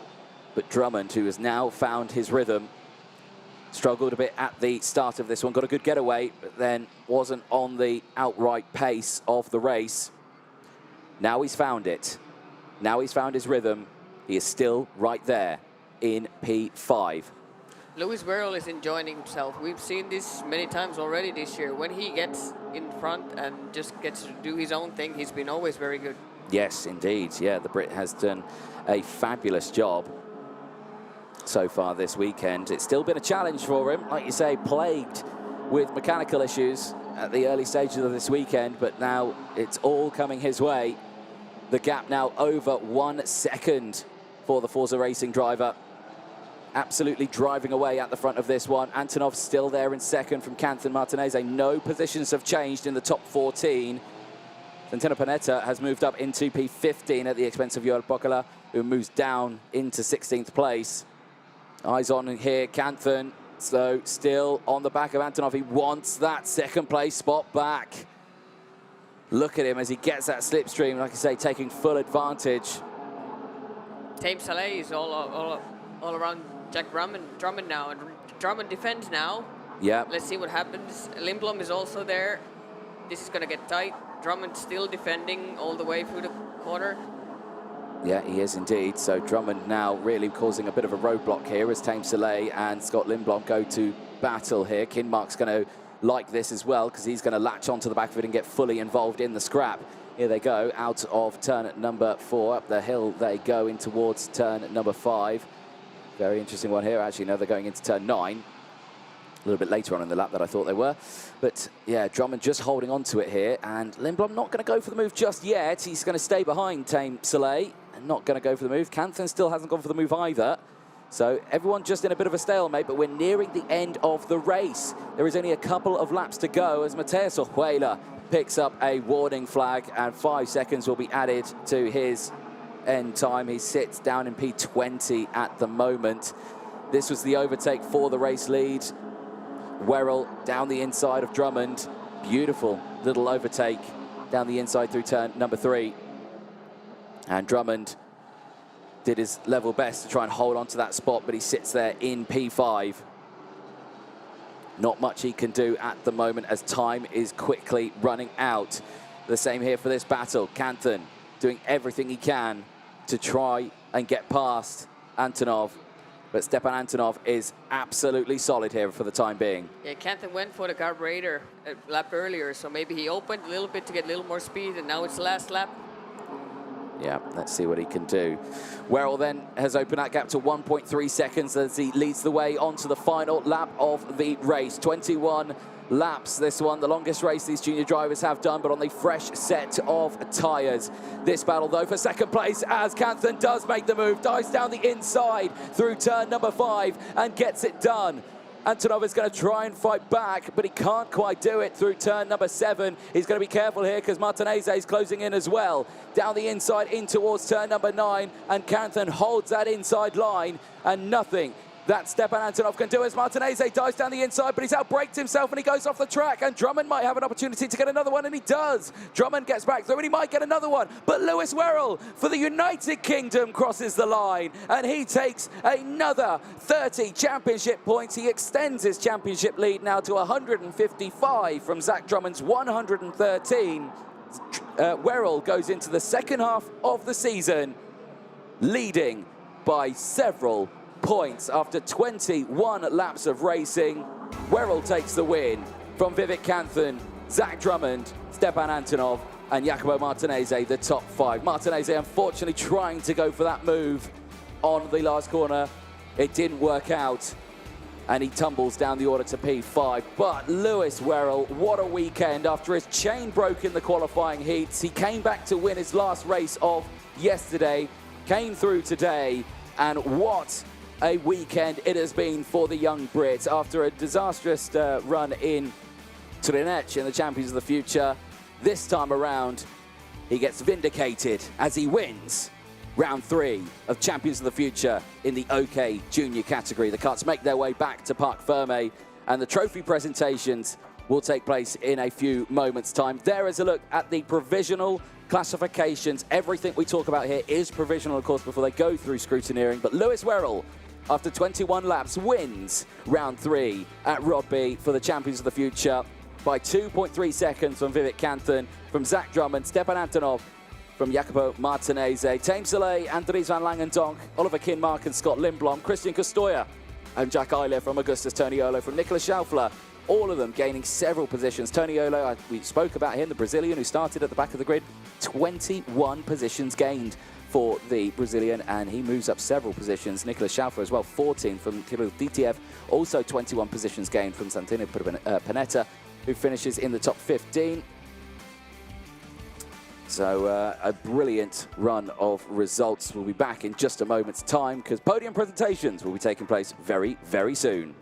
but Drummond, who has now found his rhythm, struggled a bit at the start of this one, got a good getaway, but then wasn't on the outright pace of the race. Now he's found it. Now he's found his rhythm. He is still right there in P5. Lewis Werrell is enjoying himself. We've seen this many times already this year. When he gets in front and just gets to do his own thing, he's been always very good. Yes, indeed. Yeah, the Brit has done a fabulous job so far this weekend. It's still been a challenge for him, like you say, plagued with mechanical issues at the early stages of this weekend, but now it's all coming his way. The gap now over 1 second for the Forza Racing driver. Absolutely driving away at the front of this one. Antonov still there in second from Canthan Martinez. No positions have changed in the top 14. Centeno Panetta has moved up into P15 at the expense of Joel Pokala, who moves down into 16th place. Eyes on here, Canthan, so still on the back of Antonov. He wants that second place spot back. Look at him as he gets that slipstream, like I say, taking full advantage. Tame Saleh is all around Jack Drummond now, and Drummond defends now. Yeah. Let's see what happens. Lindblom is also there. This is going to get tight. Drummond still defending all the way through the corner. Yeah, he is indeed. So Drummond now really causing a bit of a roadblock here as Tame Soleil and Scott Lindblom go to battle here. Kinmark's going to like this as well because he's going to latch onto the back of it and get fully involved in the scrap. Here they go, out of turn number 4. Up the hill they go in towards turn number 5. Very interesting one here, actually. No, they're going into turn 9. A little bit later on in the lap than I thought they were. But yeah, Drummond just holding on to it here. And Lindblom not going to go for the move just yet. He's going to stay behind Tame Soleil and not going to go for the move. Canthan still hasn't gone for the move either. So everyone just in a bit of a stalemate, but we're nearing the end of the race. There is only a couple of laps to go as Mateus Orjuela picks up a warning flag and 5 seconds will be added to his end time. He sits down in P20 at the moment. This was the overtake for the race lead. Werrell down the inside of Drummond. Beautiful little overtake down the inside through turn number 3. And Drummond did his level best to try and hold on to that spot, but he sits there in P5. Not much he can do at the moment as time is quickly running out. The same here for this battle. Canthan doing everything he can to try and get past Antonov. But Stepan Antonov is absolutely solid here for the time being. Yeah, Canthan went for the carburetor a lap earlier, so maybe he opened a little bit to get a little more speed, and now it's the last lap. Yeah, let's see what he can do. Werrell then has opened that gap to 1.3 seconds as he leads the way onto the final lap of the race. 21 laps, this one, the longest race these junior drivers have done, but on the fresh set of tyres. This battle, though, for second place as Canthan does make the move, dives down the inside through turn number 5 and gets it done. Antonov is going to try and fight back, but he can't quite do it through turn number 7. He's going to be careful here because Martinez is closing in as well. Down the inside in towards turn number 9, and Canthan holds that inside line, and nothing that Stepan Antonov can do as Martinez dives down the inside, but he's outbraked himself and he goes off the track, and Drummond might have an opportunity to get another one, and he does. Drummond gets back through and he might get another one, but Lewis Werrell for the United Kingdom crosses the line and he takes another 30 championship points. He extends his championship lead now to 155 from Zach Drummond's 113. Werrell goes into the second half of the season leading by several points after 21 laps of racing. Werrell takes the win from Vivek Kanthan, Zach Drummond, Stepan Antonov, and Jacopo Martinez, the top 5. Martinez, unfortunately, trying to go for that move on the last corner. It didn't work out, and he tumbles down the order to P5. But Lewis Werrell, what a weekend. After his chain broke in the qualifying heats, he came back to win his last race of yesterday, came through today, and what a weekend it has been for the young Brit. After a disastrous run in Trinec in the Champions of the Future, this time around, he gets vindicated as he wins round 3 of Champions of the Future in the OK Junior category. The carts make their way back to Parc Fermé, and the trophy presentations will take place in a few moments' time. There is a look at the provisional classifications. Everything we talk about here is provisional, of course, before they go through scrutineering. But Lewis Werrell, after 21 laps, wins round 3 at Rodby for the Champions of the Future by 2.3 seconds from Vivek Kanthan, from Zach Drummond, Stepan Antonov, from Jacopo Martinez, Tame Soleil, Andries van Langendonk, Oliver Kinmark and Scott Lindblom, Christian Costoya and Jack Eiler from Augustus Toniolo, from Nicolas Schaufler, all of them gaining several positions. Toniolo, we spoke about him, the Brazilian who started at the back of the grid, 21 positions gained for the Brazilian, and he moves up several positions. Nicolas Schaufler as well, 14 from Kirill Ditiev, also 21 positions gained from Santino Panetta, who finishes in the top 15. So a brilliant run of results. We'll be back in just a moment's time because podium presentations will be taking place very, very soon.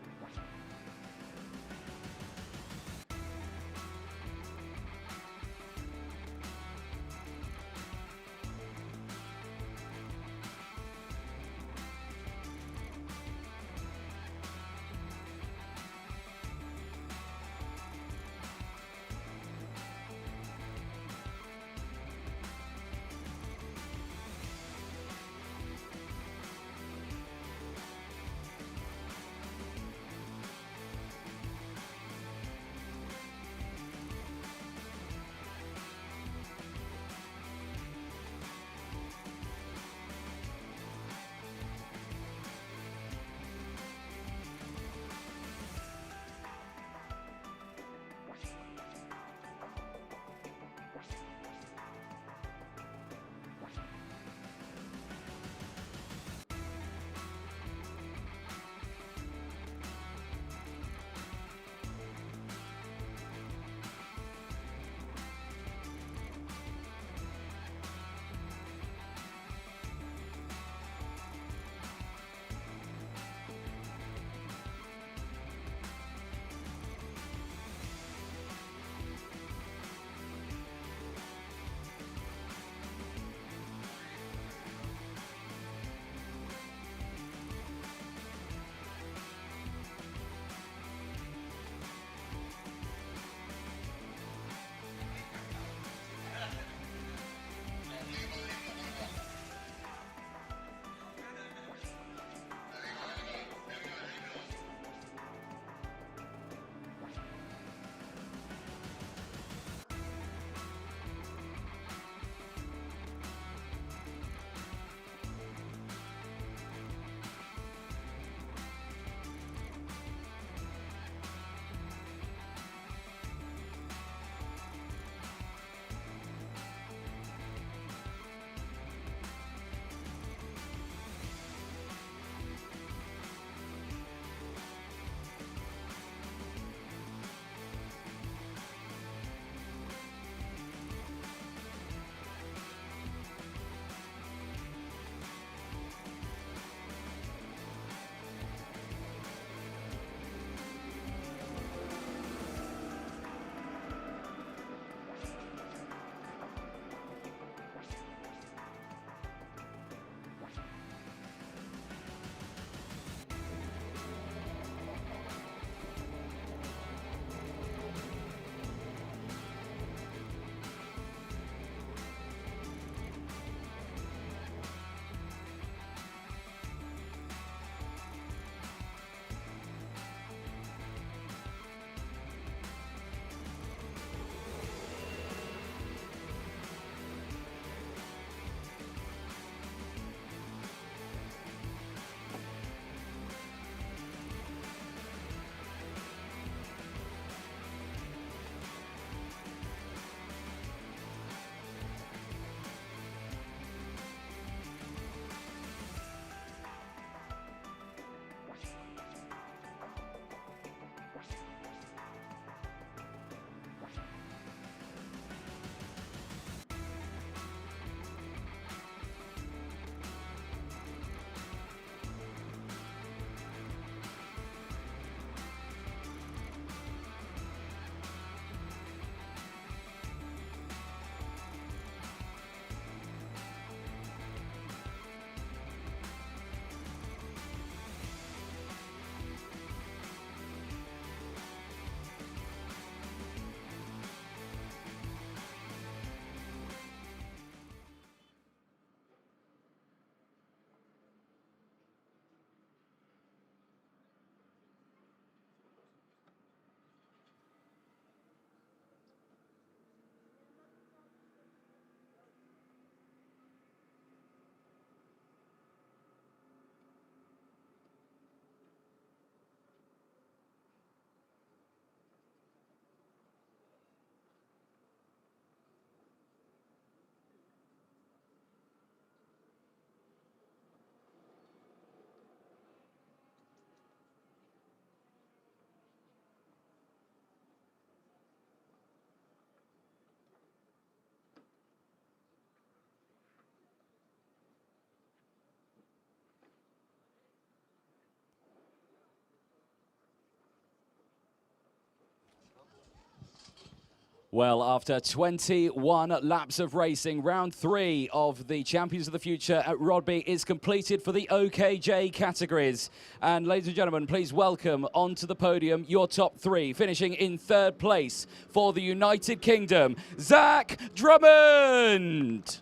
Well, after 21 laps of racing, round 3 of the Champions of the Future at Rodby is completed for the OKJ categories. And ladies and gentlemen, please welcome onto the podium your top 3, finishing in 3rd place for the United Kingdom, Zach Drummond.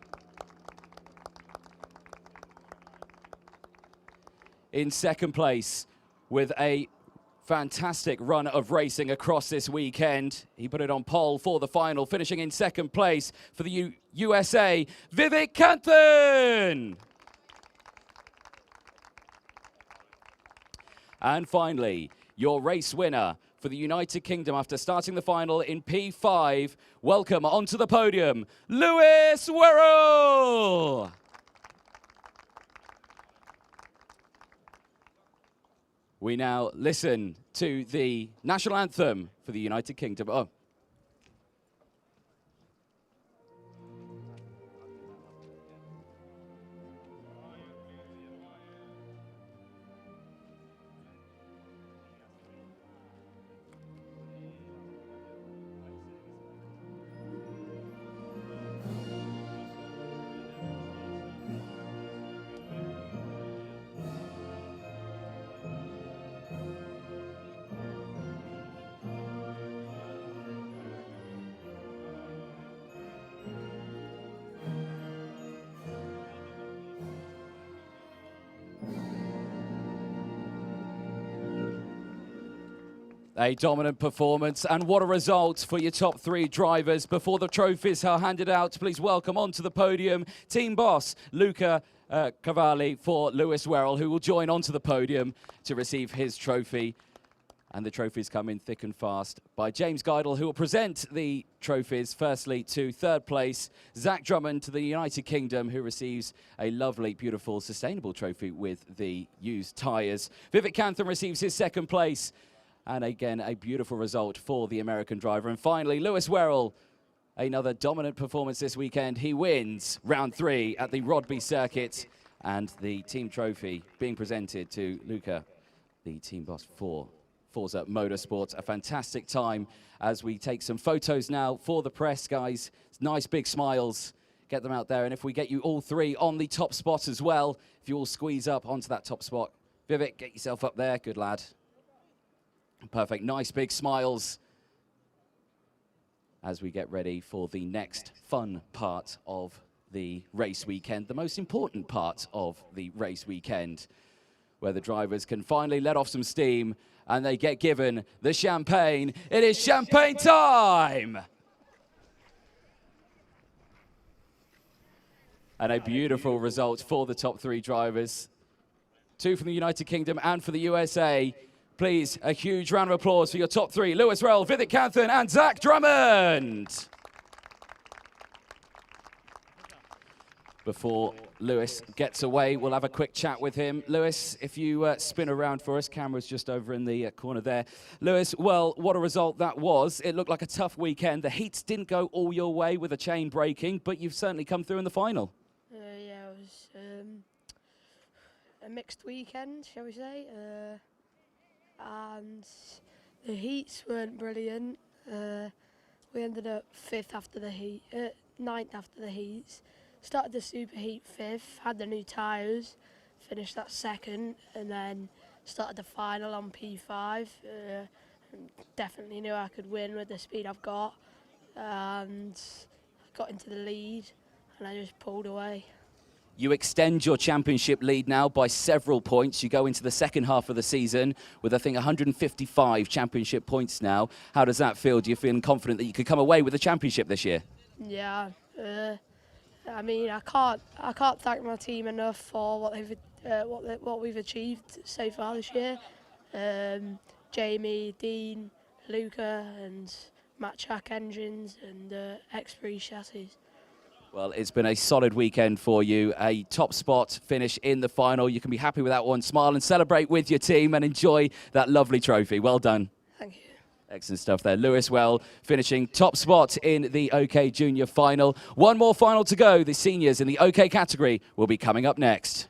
In 2nd place, with a fantastic run of racing across this weekend. He put it on pole for the final, finishing in 2nd place for the USA, Vivek Kanthan. And finally, your race winner for the United Kingdom after starting the final in P5. Welcome onto the podium, Lewis Werrell. We now listen to the national anthem for the United Kingdom. Oh. A dominant performance, and what a result for your top 3 drivers. Before the trophies are handed out, please welcome onto the podium team boss Luca Cavalli for Lewis Werrell, who will join onto the podium to receive his trophy. And the trophies come in thick and fast by James Geidel, who will present the trophies firstly to 3rd place, Zach Drummond to the United Kingdom, who receives a lovely, beautiful, sustainable trophy with the used tyres. Vivek Kanthan receives his 2nd place. And again, a beautiful result for the American driver. And finally, Lewis Werrell, another dominant performance this weekend. He wins round 3 at the Rodby circuit, and the team trophy being presented to Luca, the team boss for Forza Motorsport. A fantastic time as we take some photos now for the press, guys. Nice big smiles. Get them out there. And if we get you all 3 on the top spot as well, if you all squeeze up onto that top spot. Vivek, get yourself up there. Good lad. Perfect. Nice big smiles as we get ready for the next fun part of the race weekend, the most important part of the race weekend, where the drivers can finally let off some steam and they get given the champagne. It is champagne time! And a beautiful result for the top 3 drivers. 2 from the United Kingdom and for the USA. Please, a huge round of applause for your top 3, Lewis Werrell, Vivek Kanthan, and Zach Drummond. Before Lewis gets away, we'll have a quick chat with him. Lewis, if you spin around for us, camera's just over in the corner there. Lewis, well, what a result that was. It looked like a tough weekend. The heats didn't go all your way with a chain breaking, but you've certainly come through in the final. Yeah, it was a mixed weekend, shall we say. And the heats weren't brilliant. We ended up 5th after the heat, 9th after the heats. Started the Superheat 5th, had the new tyres, finished that 2nd, and then started the final on P5. Definitely knew I could win with the speed I've got, and got into the lead, and I just pulled away. You extend your championship lead now by several points. You go into the 2nd half of the season with, I think, 155 championship points now. How does that feel? Do you feel confident that you could come away with the championship this year? Yeah, I mean, I can't thank my team enough for what we've achieved so far this year. Jamie, Dean, Luca, and Matt Track Engines, and X3 Chassis. Well, it's been a solid weekend for you. A top spot finish in the final. You can be happy with that one. Smile and celebrate with your team and enjoy that lovely trophy. Well done. Thank you. Excellent stuff there. Lewis Werrell finishing top spot in the OK Junior final. One more final to go. The seniors in the OK category will be coming up next.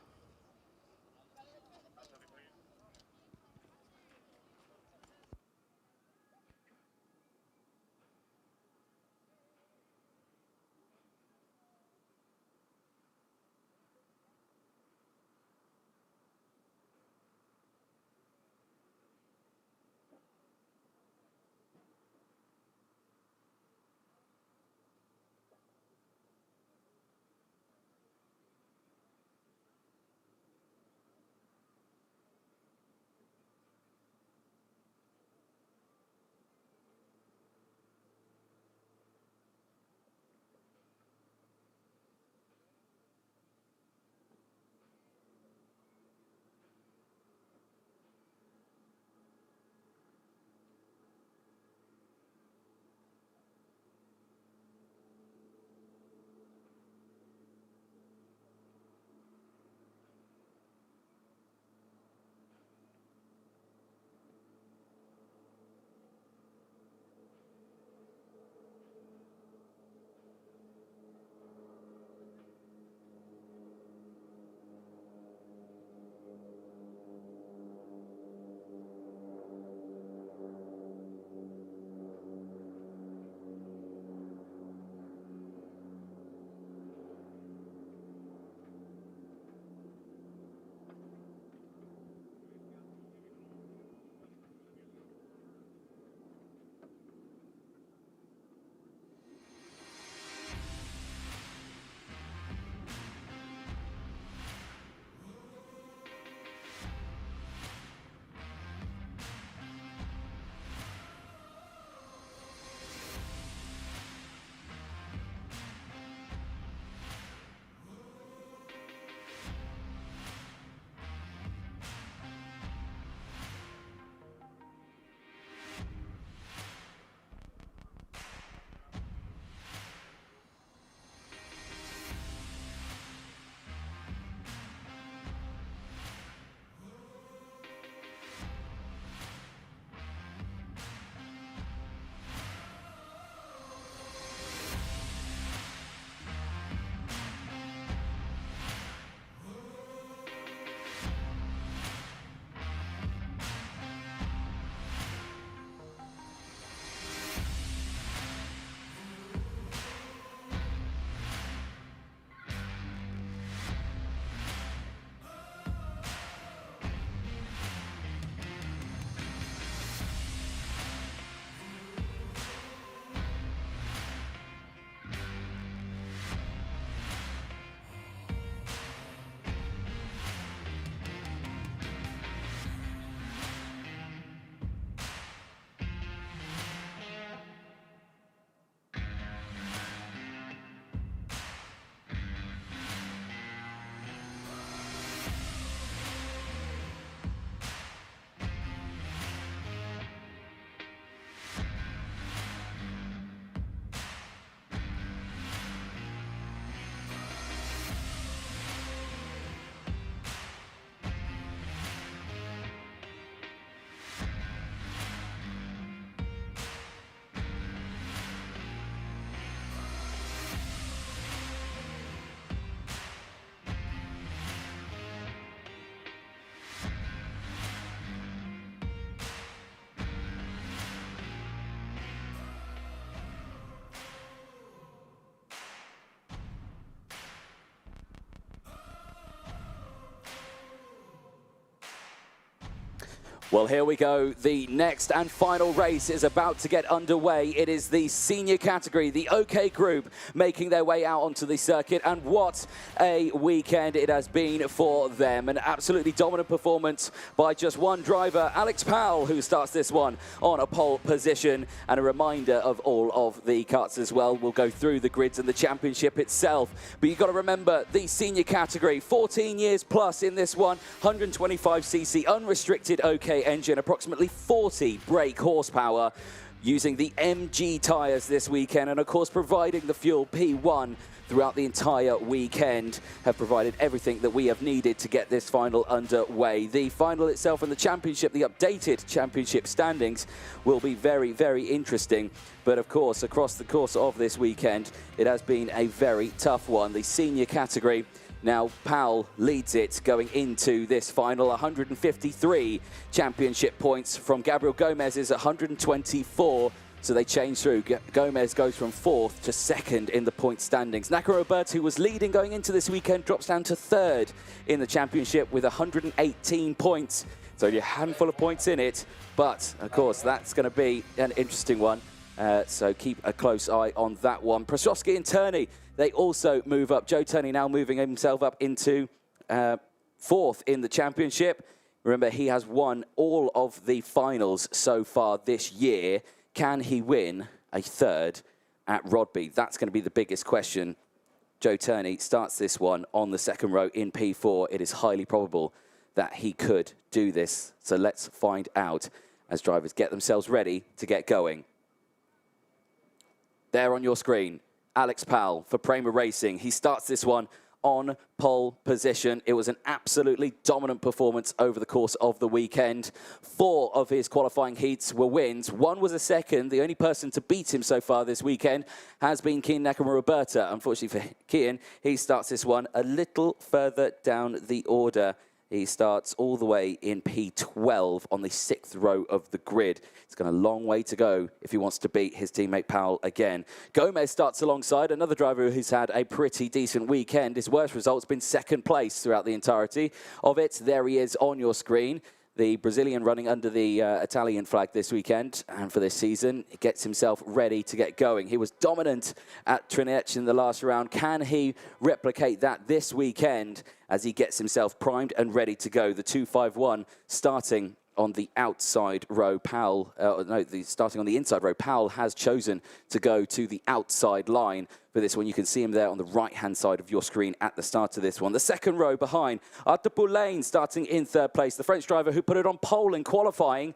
Well, here we go. The next and final race is about to get underway. It is the senior category, the OK group, making their way out onto the circuit. And what a weekend it has been for them. An absolutely dominant performance by just one driver, Alex Powell, who starts this one on a pole position. And a reminder of all of the cuts as well. We'll go through the grids and the championship itself. But you've got to remember the senior category, 14 years plus in this one, 125cc unrestricted OK engine, approximately 40 brake horsepower, using the MG tyres this weekend, and of course providing the fuel P1 throughout the entire weekend, have provided everything that we have needed to get this final underway. The final itself and the championship, the updated championship standings, will be very, very interesting. But of course, across the course of this weekend, it has been a very tough one. The senior category, now Powell leads it going into this final. 153 championship points from Gabriel Gomez's 124. So they change through. Gomez goes from 4th to 2nd in the point standings. Nakamura, who was leading going into this weekend, drops down to 3rd in the championship with 118 points. So only a handful of points in it. But of course, that's going to be an interesting one. So keep a close eye on that one. Prasovsky and Turney, they also move up. Joe Turney now moving himself up into 4th in the championship. Remember, he has won all of the finals so far this year. Can he win a 3rd at Rodby? That's going to be the biggest question. Joe Turney starts this one on the 2nd row in P4. It is highly probable that he could do this. So let's find out as drivers get themselves ready to get going. There on your screen, Alex Powell for Prema Racing. He starts this one on pole position. It was an absolutely dominant performance over the course of the weekend. 4 of his qualifying heats were wins. 1 was a 2nd. The only person to beat him so far this weekend has been Kian Nakamura. Unfortunately for Kian, he starts this one a little further down the order. He starts all the way in P12 on the 6th row of the grid. It's got a long way to go if he wants to beat his teammate Powell again. Gomez starts alongside another driver who's had a pretty decent weekend. His worst result's been 2nd place throughout the entirety of it. There he is on your screen. The Brazilian running under the Italian flag this weekend and for this season. He gets himself ready to get going. He was dominant at Trinech in the last round. Can he replicate that this weekend as he gets himself primed and ready to go? The 251 starting on the outside row. Starting on the inside row. Powell has chosen to go to the outside line for this one. You can see him there on the right-hand side of your screen at the start of this one. The 2nd row behind, Arthur Poulain starting in 3rd place. The French driver who put it on pole in qualifying.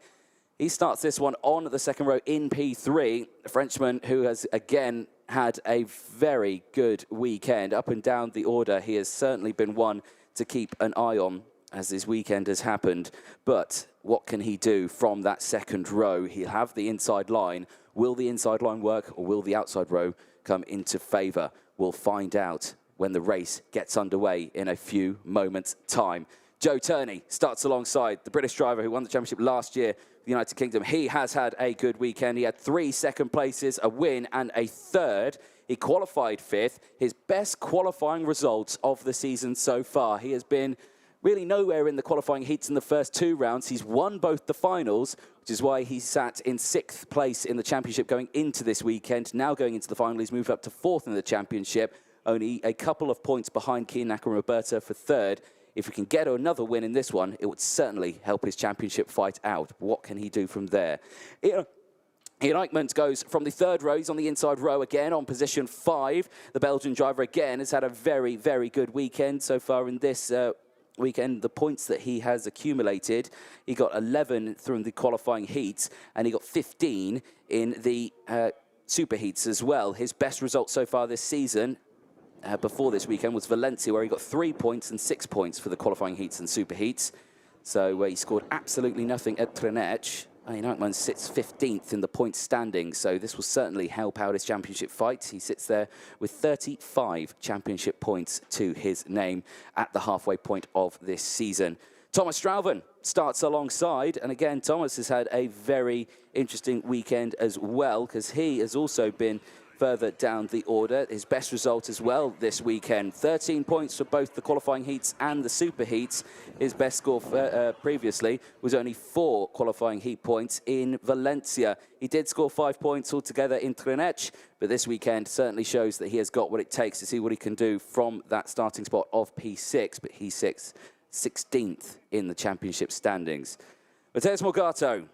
He starts this one on the 2nd row in P3. A Frenchman who has, again, had a very good weekend. Up and down the order, he has certainly been one to keep an eye on as this weekend has happened. But what can he do from that 2nd row? He'll have the inside line. Will the inside line work, or will the outside row come into favour? We'll find out when the race gets underway in a few moments' time. Joe Turney starts alongside the British driver who won the championship last year, the United Kingdom. He has had a good weekend. He had 3 2nd places, a win and a 3rd. He qualified 5th. His best qualifying results of the season so far. He has been really nowhere in the qualifying heats in the first 2 rounds. He's won both the finals, which is why he sat in 6th place in the championship going into this weekend. Now going into the final, he's moved up to 4th in the championship, only a couple of points behind Kian Nakamura for 3rd. If we can get another win in this one, it would certainly help his championship fight out. What can he do from there? Ian Eichmann goes from the 3rd row. He's on the inside row again on position 5. The Belgian driver again has had a very, very good weekend so far in this weekend. The points that he has accumulated, he got 11 through the qualifying heats, and he got 15 in the superheats as well. His best result so far this season before this weekend was Valencia, where he got 3 points and 6 points for the qualifying heats and superheats. So he scored absolutely nothing at Trinech. Eichmann sits 15th in the point standing, so this will certainly help out his championship fight. He sits there with 35 championship points to his name at the halfway point of this season. Thomas Strauven starts alongside, and again, Thomas has had a very interesting weekend as well, because he has also been further down the order. His best result as well this weekend. 13 points for both the qualifying heats and the super heats. His best score previously was only 4 qualifying heat points in Valencia. He did score 5 points altogether in Trinec, but this weekend certainly shows that he has got what it takes to see what he can do from that starting spot of P6, but he's 16th in the championship standings. Matheus Morgado,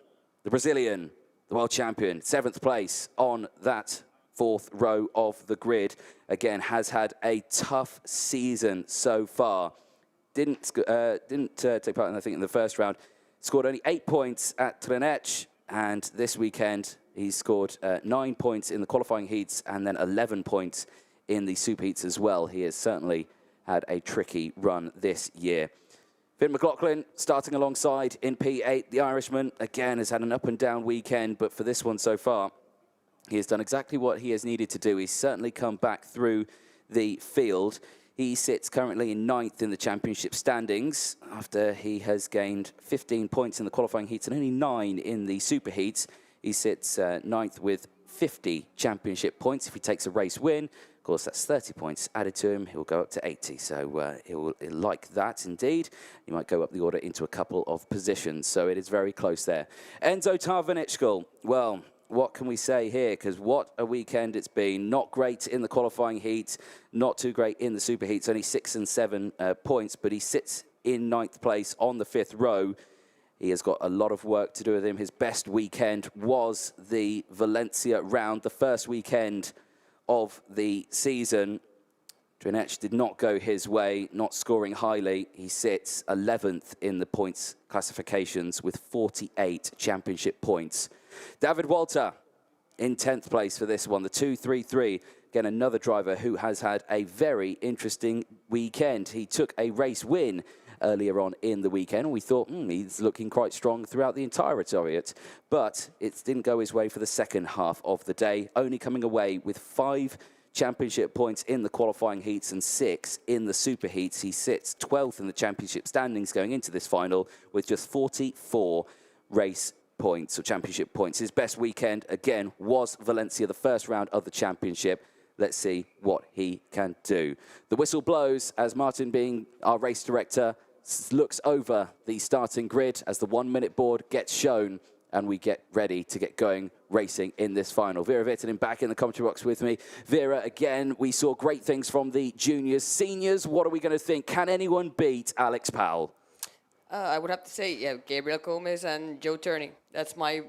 the Brazilian, the world champion, 7th place on that 4th row of the grid. Again, has had a tough season so far. Didn't take part in, I think, in the first round. Scored only 8 points at Trinec, and this weekend he's scored 9 points in the qualifying heats and then 11 points in the super heats as well. He has certainly had a tricky run this year. Finn McLaughlin starting alongside in P8. The Irishman, again, has had an up and down weekend, but for this one so far, he has done exactly what he has needed to do. He's certainly come back through the field. He sits currently in 9th in the championship standings after he has gained 15 points in the qualifying heats and only 9 in the super heats. He sits 9th with 50 championship points. If he takes a race win, of course, that's 30 points added to him. He'll go up to 80, so he'll like that indeed. He might go up the order into a couple of positions, so it is very close there. Enzo Tarvanitschkel, well, what can we say here? Because what a weekend it's been. Not great in the qualifying heat, not too great in the super heats, only 6 and 7 points, but he sits in 9th place on the 5th row. He has got a lot of work to do with him. His best weekend was the Valencia round, the first weekend of the season. Trinec did not go his way, not scoring highly. He sits 11th in the points classifications with 48 championship points. David Walter in 10th place for this one, the 2-3-3. Again, another driver who has had a very interesting weekend. He took a race win earlier on in the weekend. We thought, he's looking quite strong throughout the entirety of it, but it didn't go his way for the second half of the day, only coming away with 5 championship points in the qualifying heats and 6 in the super heats. He sits 12th in the championship standings going into this final with just 44 race points or championship points. His best weekend, again, was Valencia, the first round of the championship. Let's see what he can do. The whistle blows as Martin, being our race director, looks over the starting grid as the 1-minute board gets shown and we get ready to get going racing in this final. Vera Virtanen back in the commentary box with me. Vera, again, we saw great things from the juniors. Seniors, what are we going to think? Can anyone beat Alex Powell? I would have to say, yeah, Gabriel Gomez and Joe Turney. That's my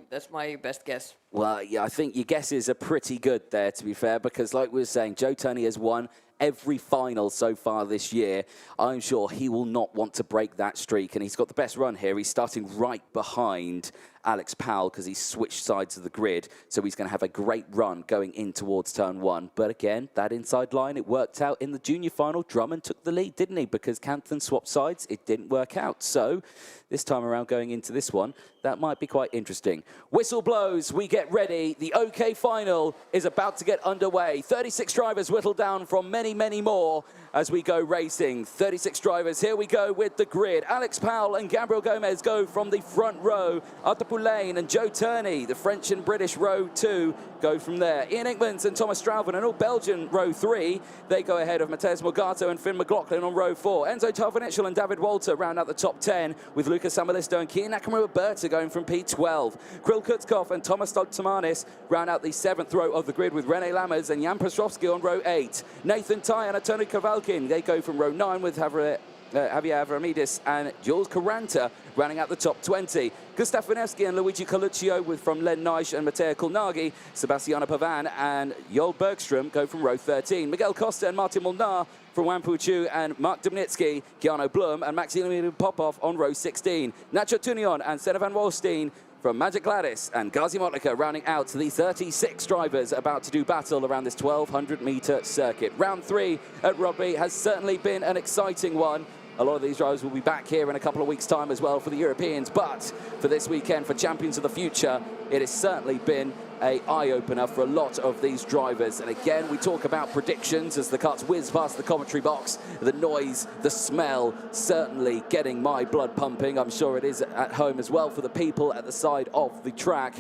best guess. Well, yeah, I think your guesses are pretty good there, to be fair, because like we were saying, Joe Turney has won every final so far this year. I'm sure he will not want to break that streak, and he's got the best run here. He's starting right behind Alex Powell because he's switched sides of the grid, so he's going to have a great run going in towards turn 1. But again, that inside line, it worked out in the junior final. Drummond took the lead, didn't he? Because Canthan swapped sides, it didn't work out. So this time around going into this one, that might be quite interesting. Whistle blows, we get ready. The OK final is about to get underway. 36 drivers whittled down from many, many more as we go racing. 36 drivers, here we go with the grid. Alex Powell and Gabriel Gomez go from the front row. Arthur Poulain and Joe Turney, the French and British row 2, go from there. Ian Ickmans and Thomas Strauven and all Belgian row 3, they go ahead of Matheus Morgado and Finn McLaughlin on row 4. Enzo Tarvanitschkel and David Walter round out the top 10, with Lucas Samalisto and Kian Nakamura-Berta going from P12. Krill Kutzkoff and Thomas Tamanis round out the 7th row of the grid, with Rene Lammers and Jan Prostrovsky on row 8. Nathan Ty and Antonio Kavalkin, they go from row 9 with Javier Avramidis and Jules Caranta rounding out the top 20. Gustav Finevsky and Luigi Coluccio from Len Neisch and Matteo Kulnagi. Sebastiana Pavan and Joel Bergström go from row 13. Miguel Costa and Martin Molnar from Wampu Chu and Mark Dubnitsky, Keanu Blum and Maximilian Popov on row 16. Nacho Tunion and Stefan Wolstein from Magic Gladys and Gazi Motlika rounding out the 36 drivers about to do battle around this 1,200-metre circuit. Round 3 at Rodby has certainly been an exciting one. A lot of these drivers will be back here in a couple of weeks' time as well for the Europeans, but for this weekend, for Champions of the Future, it has certainly been an eye-opener for a lot of these drivers. And again, we talk about predictions as the carts whiz past the commentary box. The noise, the smell, certainly getting my blood pumping. I'm sure it is at home as well for the people at the side of the track.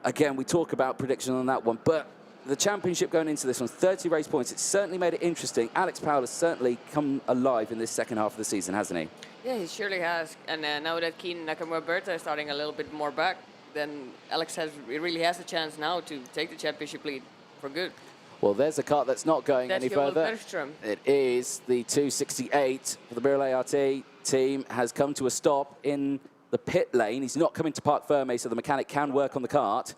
Again, we talk about prediction on that one, but the championship going into this one, 30 race points. It's certainly made it interesting. Alex Powell has certainly come alive in this second half of the season, hasn't he? Yeah, he surely has. And now that Keen Nakamura-Berta is starting a little bit more back, then Alex really has a chance now to take the championship lead for good. Well, there's a car that's not going any further. Bergström. It is the 268 for the Birle ART team has come to a stop in the pit lane. He's not coming to park firmly, so the mechanic can work on the kart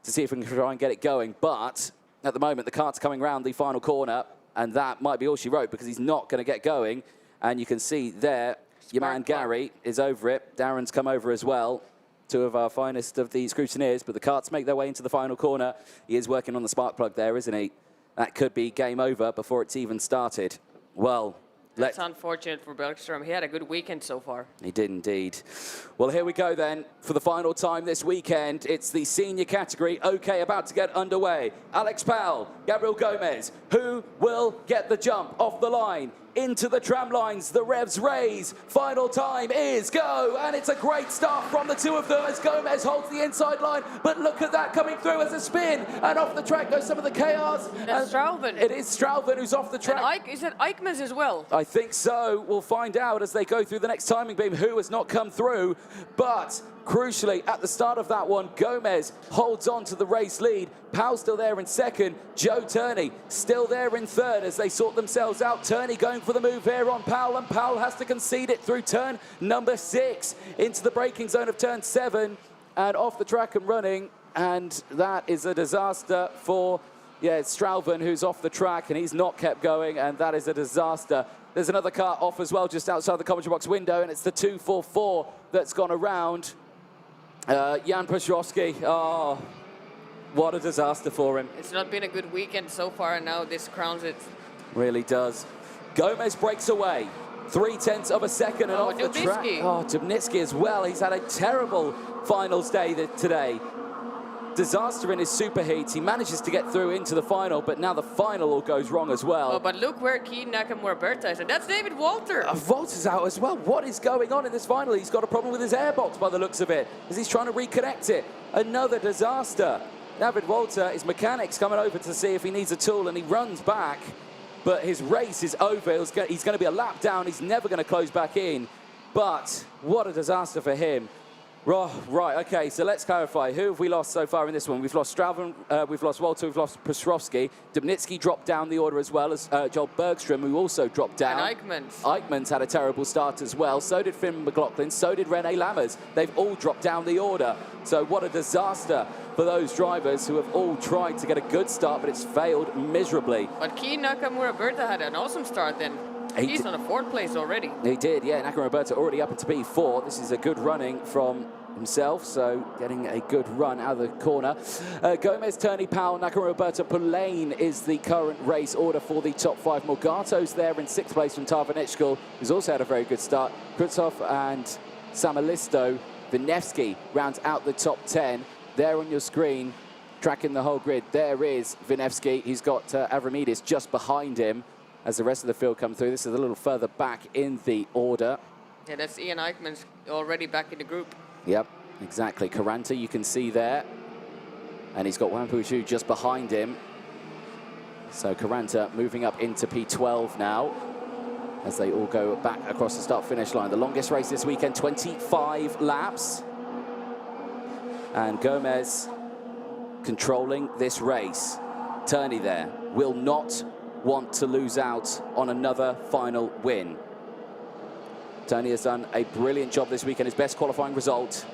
to see if we can try and get it going. But at the moment, the kart's coming round the final corner, and that might be all she wrote because he's not going to get going. And you can see there, your man Gary is over it. Darren's come over as well. Two of our finest of the scrutineers, but the karts make their way into the final corner. He is working on the spark plug there, isn't he? That could be game over before it's even started. Well, that's unfortunate for Bergström. He had a good weekend so far. He did indeed. Well, here we go then for the final time this weekend. It's the senior category. Okay, about to get underway. Alex Powell, Gabriel Gomez. Who will get the jump off the line? Into the tram lines, the revs raise. Final time is go, and it's a great start from the two of them as Gomez holds the inside line. But look at that coming through as a spin, and off the track goes some of the chaos. That's Strauven. It is Strauven who's off the track. And is it Eichmans as well? I think so. We'll find out as they go through the next timing beam who has not come through. But crucially, at the start of that one, Gomez holds on to the race lead. Powell still there in second. Joe Turney still there in third as they sort themselves out. Turney going for the move here on Powell, and Powell has to concede it through turn number 6 into the braking zone of turn 7 and off the track and running. And that is a disaster for, it's Strauven who's off the track and he's not kept going, and that is a disaster. There's another car off as well just outside the commentary box window, and it's the 244 that's gone around. Jan Piotrowski, oh, what a disaster for him. It's not been a good weekend so far, and now this crowns it. Really does. Gomez breaks away. 0.3 of a second and off the track. Oh, Dubnitsky as well. He's had a terrible finals day today. Disaster in his superheat. He manages to get through into the final, but now the final all goes wrong as well. Oh, but look where Keen Nakamura-Berta is, and that's David Walter. Walter's out as well. What is going on in this final? He's got a problem with his airbox by the looks of it, as he's trying to reconnect it. Another disaster. David Walter, his mechanic's coming over to see if he needs a tool, and he runs back, but his race is over. He's going to be a lap down. He's never going to close back in, but what a disaster for him. Right, okay, so let's clarify. Who have we lost so far in this one? We've lost Strauven, we've lost Walter, we've lost Piotrowski. Dubnitsky dropped down the order as well as Joel Bergström, who also dropped down. And Eichmans. Eichmans had a terrible start as well. So did Finn McLaughlin, so did Rene Lammers. They've all dropped down the order. So what a disaster for those drivers who have all tried to get a good start, but it's failed miserably. But Keen Nakamura-Berta had an awesome start then. He's on a 4th place already. He did, yeah. Nakamura-Berta already up into P4. This is a good running from himself, so getting a good run out of the corner. Gomez, Turney, Powell, Nakamura-Berta, Pulane is the current race order for the top 5. Morgato's there in 6th place from Tarvanechkal, who's also had a very good start. Krutov and Samalisto. Vinevsky rounds out the top 10. There on your screen, tracking the whole grid, there is Vinevsky. He's got Avramidis just behind him as the rest of the field come through. This is a little further back in the order. Yeah, that's Ian Eichmans already back in the group. Yep, exactly. Caranta you can see there. And he's got Wampuchu just behind him. So Caranta moving up into P12 now as they all go back across the start-finish line. The longest race this weekend, 25 laps. And Gomez controlling this race. Turney there will not want to lose out on another final win. Turney has done a brilliant job this weekend, his best qualifying result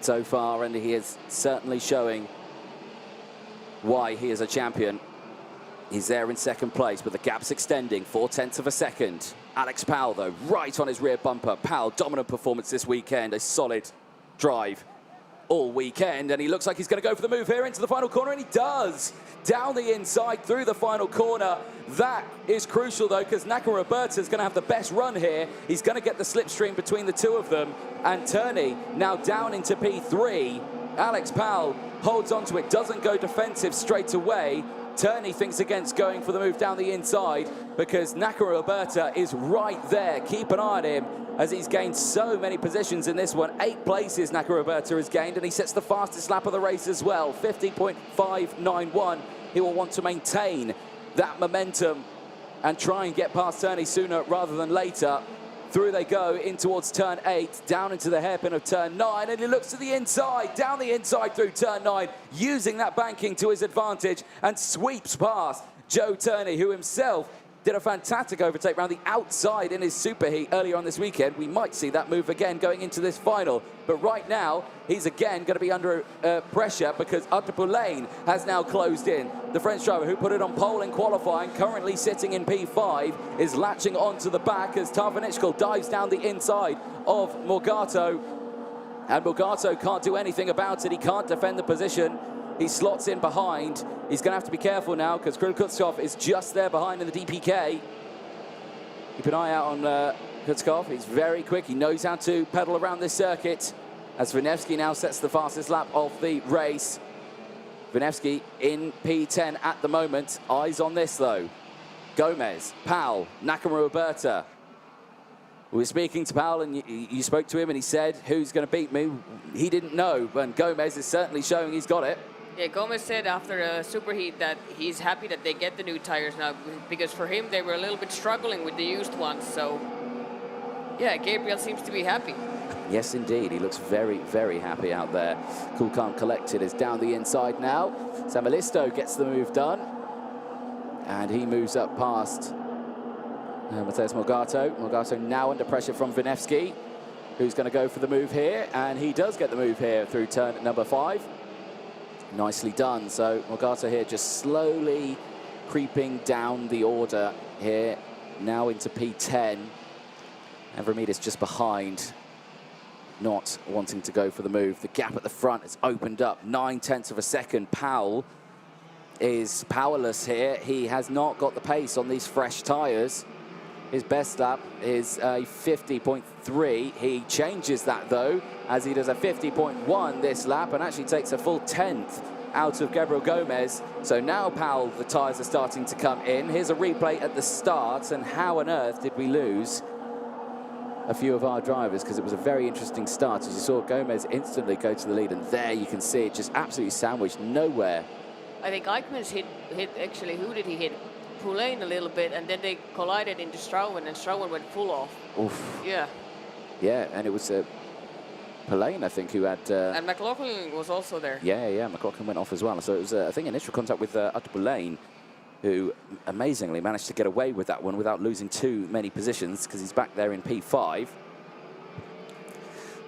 so far, and he is certainly showing why he is a champion. He's there in 2nd place, but the gap's extending, 0.4 of a second. Alex Powell, though, right on his rear bumper. Powell, dominant performance this weekend, a solid drive all weekend, and he looks like he's going to go for the move here into the final corner, and he does. Down the inside through the final corner. That is crucial, though, because Nakamura-Berta is going to have the best run here. He's going to get the slipstream between the two of them, and Turney now down into P3. Alex Powell holds onto it, doesn't go defensive straight away, Turney thinks against going for the move down the inside because Nakamura is right there. Keep an eye on him as he's gained so many positions in this one. 8 places Nakamura has gained, and he sets the fastest lap of the race as well, 50.591. He will want to maintain that momentum and try and get past Turney sooner rather than later. Through they go in towards turn 8, down into the hairpin of turn 9, and he looks to the inside, down the inside through turn 9, using that banking to his advantage, and sweeps past Joe Turney, who himself did a fantastic overtake around the outside in his superheat earlier on this weekend. We might see that move again going into this final. But right now, he's again going to be under pressure because Lane has now closed in. The French driver who put it on pole in qualifying, currently sitting in P5, is latching onto the back as Tarvanichkal dives down the inside of Morgato. And Morgato can't do anything about it. He can't defend the position. He slots in behind. He's going to have to be careful now because Kutzkov is just there behind in the DPK. Keep an eye out on Kutzkov. He's very quick. He knows how to pedal around this circuit as Vinevsky now sets the fastest lap of the race. Vinevsky in P10 at the moment. Eyes on this, though. Gomez, Powell, Nakamura. We were speaking to Powell, and you spoke to him, and he said, who's going to beat me? He didn't know, and Gomez is certainly showing he's got it. Yeah, Gomez said after Superheat that he's happy that they get the new tires now, because for him they were a little bit struggling with the used ones. So, yeah, Gabriel seems to be happy. Yes, indeed. He looks very, very happy out there. Cool, calm, collected is down the inside now. Samalisto gets the move done, and he moves up past Mateusz Morgato. Morgato now under pressure from Vinevsky, who's going to go for the move here, and he does get the move here through turn number 5. Nicely done. So Morgato here just slowly creeping down the order here, now into P10. And Vermedes just behind, not wanting to go for the move. The gap at the front has opened up 9/10 of a second. Powell is powerless here. He has not got the pace on these fresh tyres. His best lap is a 50.3. He changes that, though, as he does a 50.1 this lap and actually takes a full 10th out of Gabriel Gomez. So now, Powell, the tyres are starting to come in. Here's a replay at the start, and how on earth did we lose a few of our drivers? Because it was a very interesting start. As you saw, Gomez instantly go to the lead, and there you can see it just absolutely sandwiched nowhere. I think Eichmann's hit actually, who did he hit? Poulain a little bit, and then they collided into Strauwen, and Strauwen went full off. Oof. Yeah. Yeah, and it was Poulain, I think, who had... and McLaughlin was also there. Yeah, McLaughlin went off as well. So it was, I think, initial contact with Poulain, who amazingly managed to get away with that one without losing too many positions, because he's back there in P5.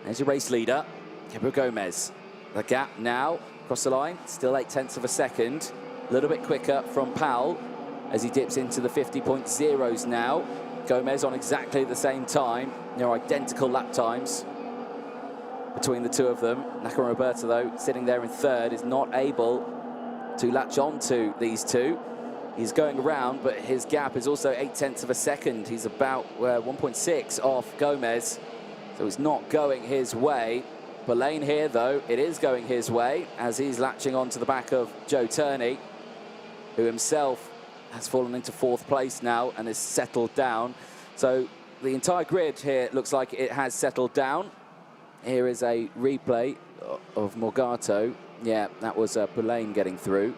There's your race leader, Gabriel Gomez. The gap now, across the line, still 8/10 of a second. A little bit quicker from Powell, as he dips into the 50.0s now. Gomez on exactly the same time. They're identical lap times between the two of them. Nakamura, though, sitting there in 3rd, is not able to latch on to these two. He's going around, but his gap is also 8/10 of a second. He's about 1.6 off Gomez, so it's not going his way. Poulain here, though, it is going his way, as he's latching on to the back of Joe Turney, who himself has fallen into 4th place now and is settled down. So the entire grid here looks like it has settled down. Here is a replay of Morgato. Yeah, that was Poulain getting through.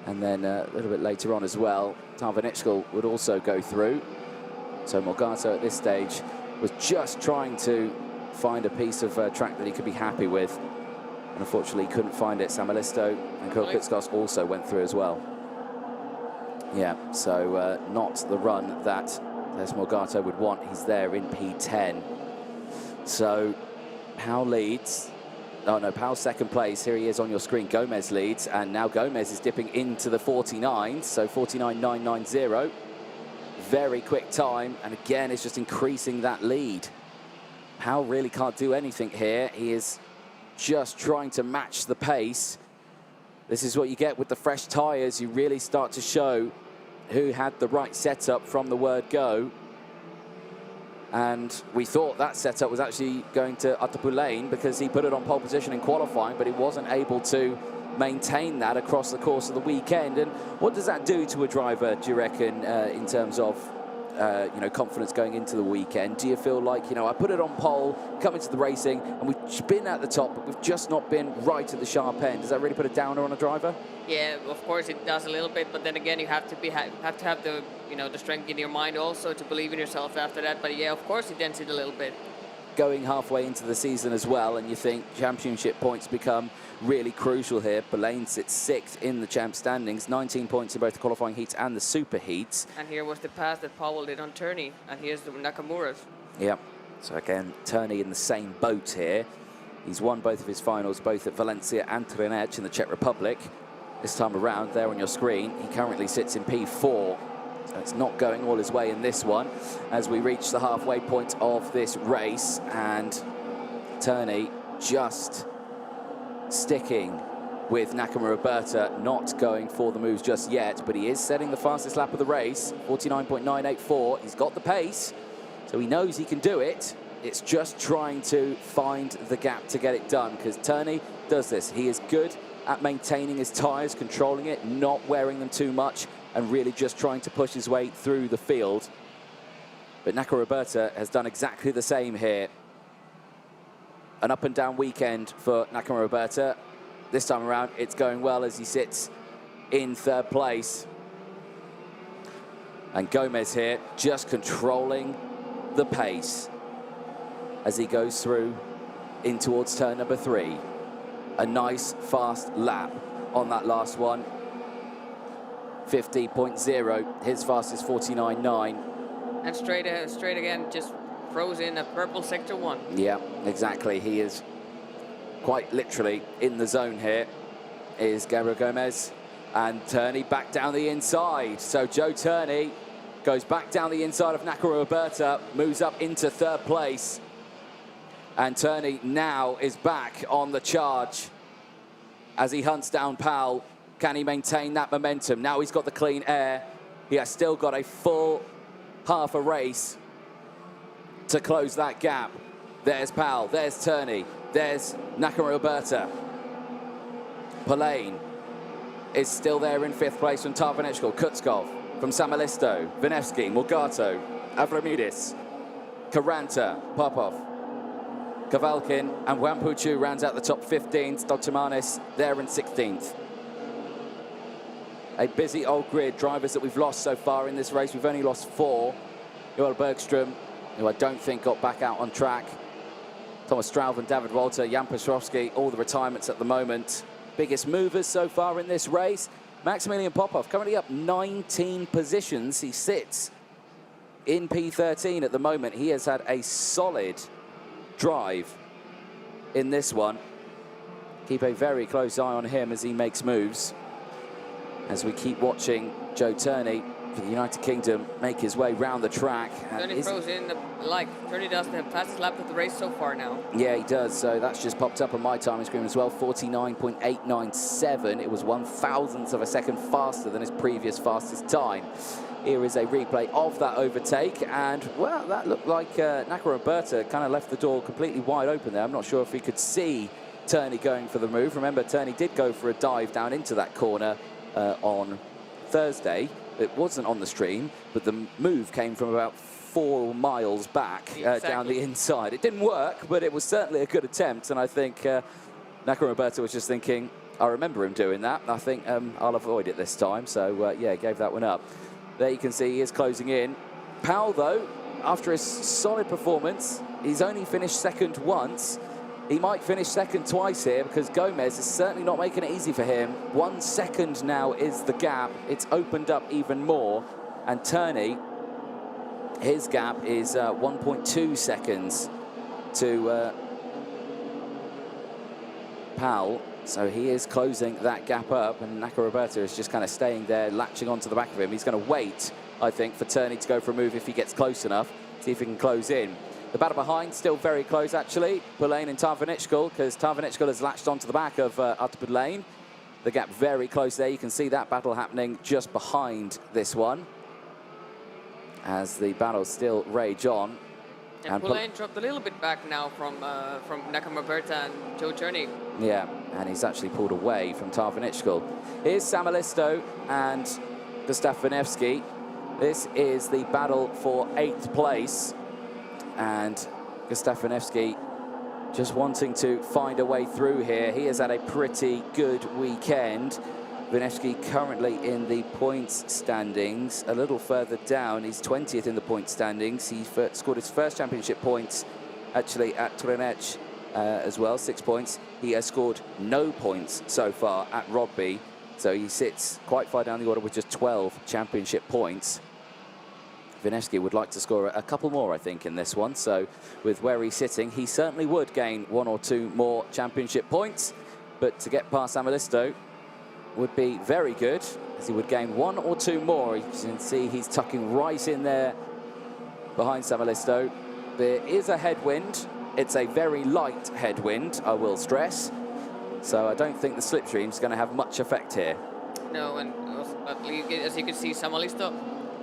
And then a little bit later on as well, Tarvanichkal would also go through. So Morgato at this stage was just trying to find a piece of track that he could be happy with. And unfortunately, he couldn't find it. Samalisto and Kutzkov also went through as well. Yeah, so not the run that Morgato would want. He's there in P10. So Powell leads. Oh no, Powell's 2nd place. Here he is on your screen. Gomez leads, and now Gomez is dipping into the 49s, so 49.990. Very quick time, and again, it's just increasing that lead. Powell really can't do anything here. He is just trying to match the pace. This is what you get with the fresh tyres. You really start to show who had the right setup from the word go. And we thought that setup was actually going to Poulain because he put it on pole position in qualifying, but he wasn't able to maintain that across the course of the weekend. And what does that do to a driver, do you reckon, in terms of you know, confidence going into the weekend? Do you feel like, you know, I put it on pole, come into the racing, and we've been at the top, but we've just not been right at the sharp end? Does that really put a downer on a driver? Yeah, of course it does a little bit, but then again, you have to have the, you know, the strength in your mind also to believe in yourself after that. But yeah, of course it dents it a little bit. Going halfway into the season as well, and you think championship points become really crucial here. Polaine sits 6th in the champ standings, 19 points in both the qualifying heats and the super heats. And here was the pass that Powell did on Turney, and here's the Nakamura's. Yeah, so again, Turney in the same boat here. He's won both of his finals, both at Valencia and Třinec in the Czech Republic. This time around, there on your screen, he currently sits in P4. So it's not going all his way in this one as we reach the halfway point of this race, and Turney just sticking with Nakamura Berta, not going for the moves just yet, but he is setting the fastest lap of the race, 49.984. He's got the pace, so he knows he can do it. It's just trying to find the gap to get it done, because Turney does this. He is good at maintaining his tyres, controlling it, not wearing them too much, and really just trying to push his way through the field. But Nakamura Berta has done exactly the same here. An up and down weekend for Nakamura Berta. This time around, it's going well as he sits in 3rd place. And Gomez here just controlling the pace as he goes through in towards turn number 3. A nice fast lap on that last one. 50.0, his fastest 49.9. And straight again, just throws in a purple sector 1. Yeah, exactly. He is quite literally in the zone here, is Gabriel Gomez. And Turney back down the inside. So Joe Turney goes back down the inside of Nakamura Berta, moves up into 3rd place. And Turney now is back on the charge as he hunts down Powell. Can he maintain that momentum? Now he's got the clean air. He has still got a full half a race to close that gap. There's Powell, there's Turney, there's Nakamura Berta. Polaine is still there in 5th place from Tarvanechko, Kutskov, from Samalisto, Vinevsky, Morgato, Avramidis, Karanta, Popov, Kavalkin, and Wampuchu rounds out the top 15. Dogtamanis there in 16th. A busy old grid, drivers that we've lost so far in this race. We've only lost 4. Joel Bergström, who I don't think got back out on track. Thomas Strauven, David Walter, Jan Petrovsky, all the retirements at the moment. Biggest movers so far in this race. Maximilian Popov currently up 19 positions. He sits in P13 at the moment. He has had a solid drive in this one. Keep a very close eye on him as he makes moves, as we keep watching Joe Turney for the United Kingdom make his way round the track. Turney throws in, Turney does the fastest lap of the race so far now. Yeah, he does. So that's just popped up on my timing screen as well, 49.897. It was 1/1000th of a second faster than his previous fastest time. Here is a replay of that overtake, and, well, that looked like Nakamura Berta kind of left the door completely wide open there. I'm not sure if he could see Turney going for the move. Remember, Turney did go for a dive down into that corner on Thursday. It wasn't on the stream, but the move came from about 4 miles back down the inside. It didn't work, but it was certainly a good attempt, and I think Nakamura Berta was just thinking, I remember him doing that, I think I'll avoid it this time. So, yeah, gave that one up. There you can see he is closing in. Powell, though, after his solid performance, he's only finished 2nd once. He might finish 2nd twice here, because Gomez is certainly not making it easy for him. 1 second now is the gap. It's opened up even more. And Turney, his gap is 1.2 seconds to Powell. So he is closing that gap up, and Nakamura Berta is just kind of staying there, latching onto the back of him. He's going to wait, I think, for Turney to go for a move if he gets close enough, see if he can close in. The battle behind, still very close, actually. Polaine and Tarvanechko, because Tarvanechko has latched onto the back of Polaine. The gap very close there. You can see that battle happening just behind this one, as the battles still rage on. And Polaine dropped a little bit back now from Nakamura Berta and Joe Turney. Yeah, and he's actually pulled away from Tarvinichkul. Here's Samalisto and Gustav Vanevsky. This is the battle for 8th place. And Gustav Vanevsky just wanting to find a way through here. He has had a pretty good weekend. Vanevsky currently in the points standings. A little further down, he's 20th in the points standings. He scored his first championship points actually at Trenec as well, 6 points. He has scored no points so far at Rodby, so he sits quite far down the order with just 12 championship points. Vanevsky would like to score a couple more, I think, in this one. So with where he's sitting, he certainly would gain 1 or 2 more championship points. But to get past Samalisto would be very good, as he would gain 1 or 2 more. You can see he's tucking right in there behind Samalisto. There is a headwind. It's a very light headwind, I will stress. So I don't think the slipstream's going to have much effect here. No, and as you can see, Samalisto,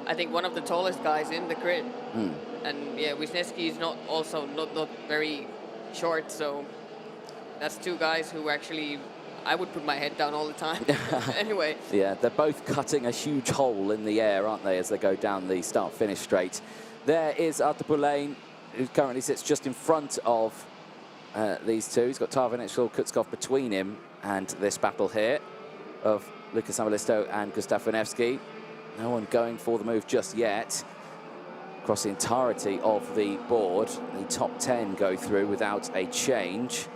I think one of the tallest guys in the grid. And yeah, Wisniewski is not very short, so that's 2 guys who actually I would put my head down all the time. Anyway. Yeah, they're both cutting a huge hole in the air, aren't they, as they go down the start-finish straight. There is Artur Polaine, who currently sits just in front of these two. He's got Tarvinichkul, Kutzkov between him and this battle here of Lucas Samalisto and Gustav Vanevsky. No one going for the move just yet. Across the entirety of the board, the top 10 go through without a change.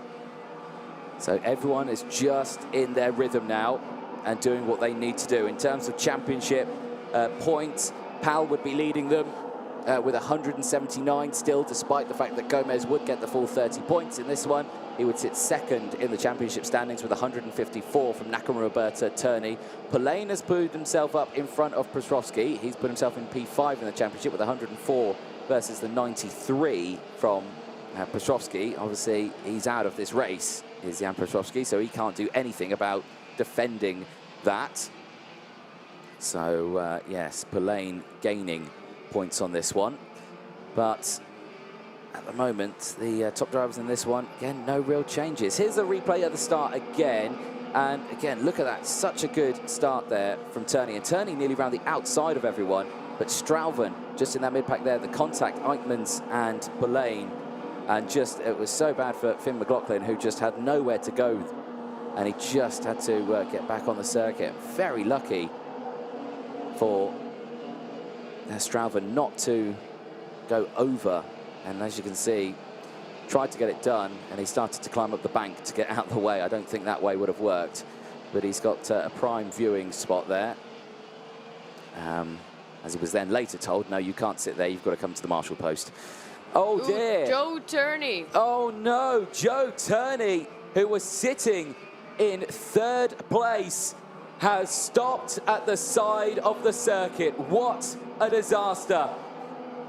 So everyone is just in their rhythm now and doing what they need to do. In terms of championship points, Pal would be leading them with 179 still, despite the fact that Gomez would get the full 30 points in this one. He would sit 2nd in the championship standings with 154 from Nakamura Berta Turney. Polaine has put himself up in front of Piotrowski. He's put himself in P5 in the championship with 104 versus the 93 from Piotrowski. Obviously, he's out of this race, is Jan Piotrowski, so he can't do anything about defending that. So, yes, Polaine gaining points on this one. But at the moment, the top drivers in this one, again, no real changes. Here's the replay at the start again. And again, look at that. Such a good start there from Turney. And Turney nearly around the outside of everyone. But Strauven, just in that mid-pack there, the contact, Eichmanns and Polaine. And just, it was so bad for Finn McLaughlin, who just had nowhere to go. And he just had to get back on the circuit. Very lucky for Strauven not to go over. And as you can see, tried to get it done, and he started to climb up the bank to get out of the way. I don't think that way would have worked. But he's got a prime viewing spot there. As he was then later told, no, you can't sit there. You've got to come to the marshal post. Oh, dear. Joe Turney. Oh, no. Joe Turney, who was sitting in 3rd place, has stopped at the side of the circuit. What a disaster.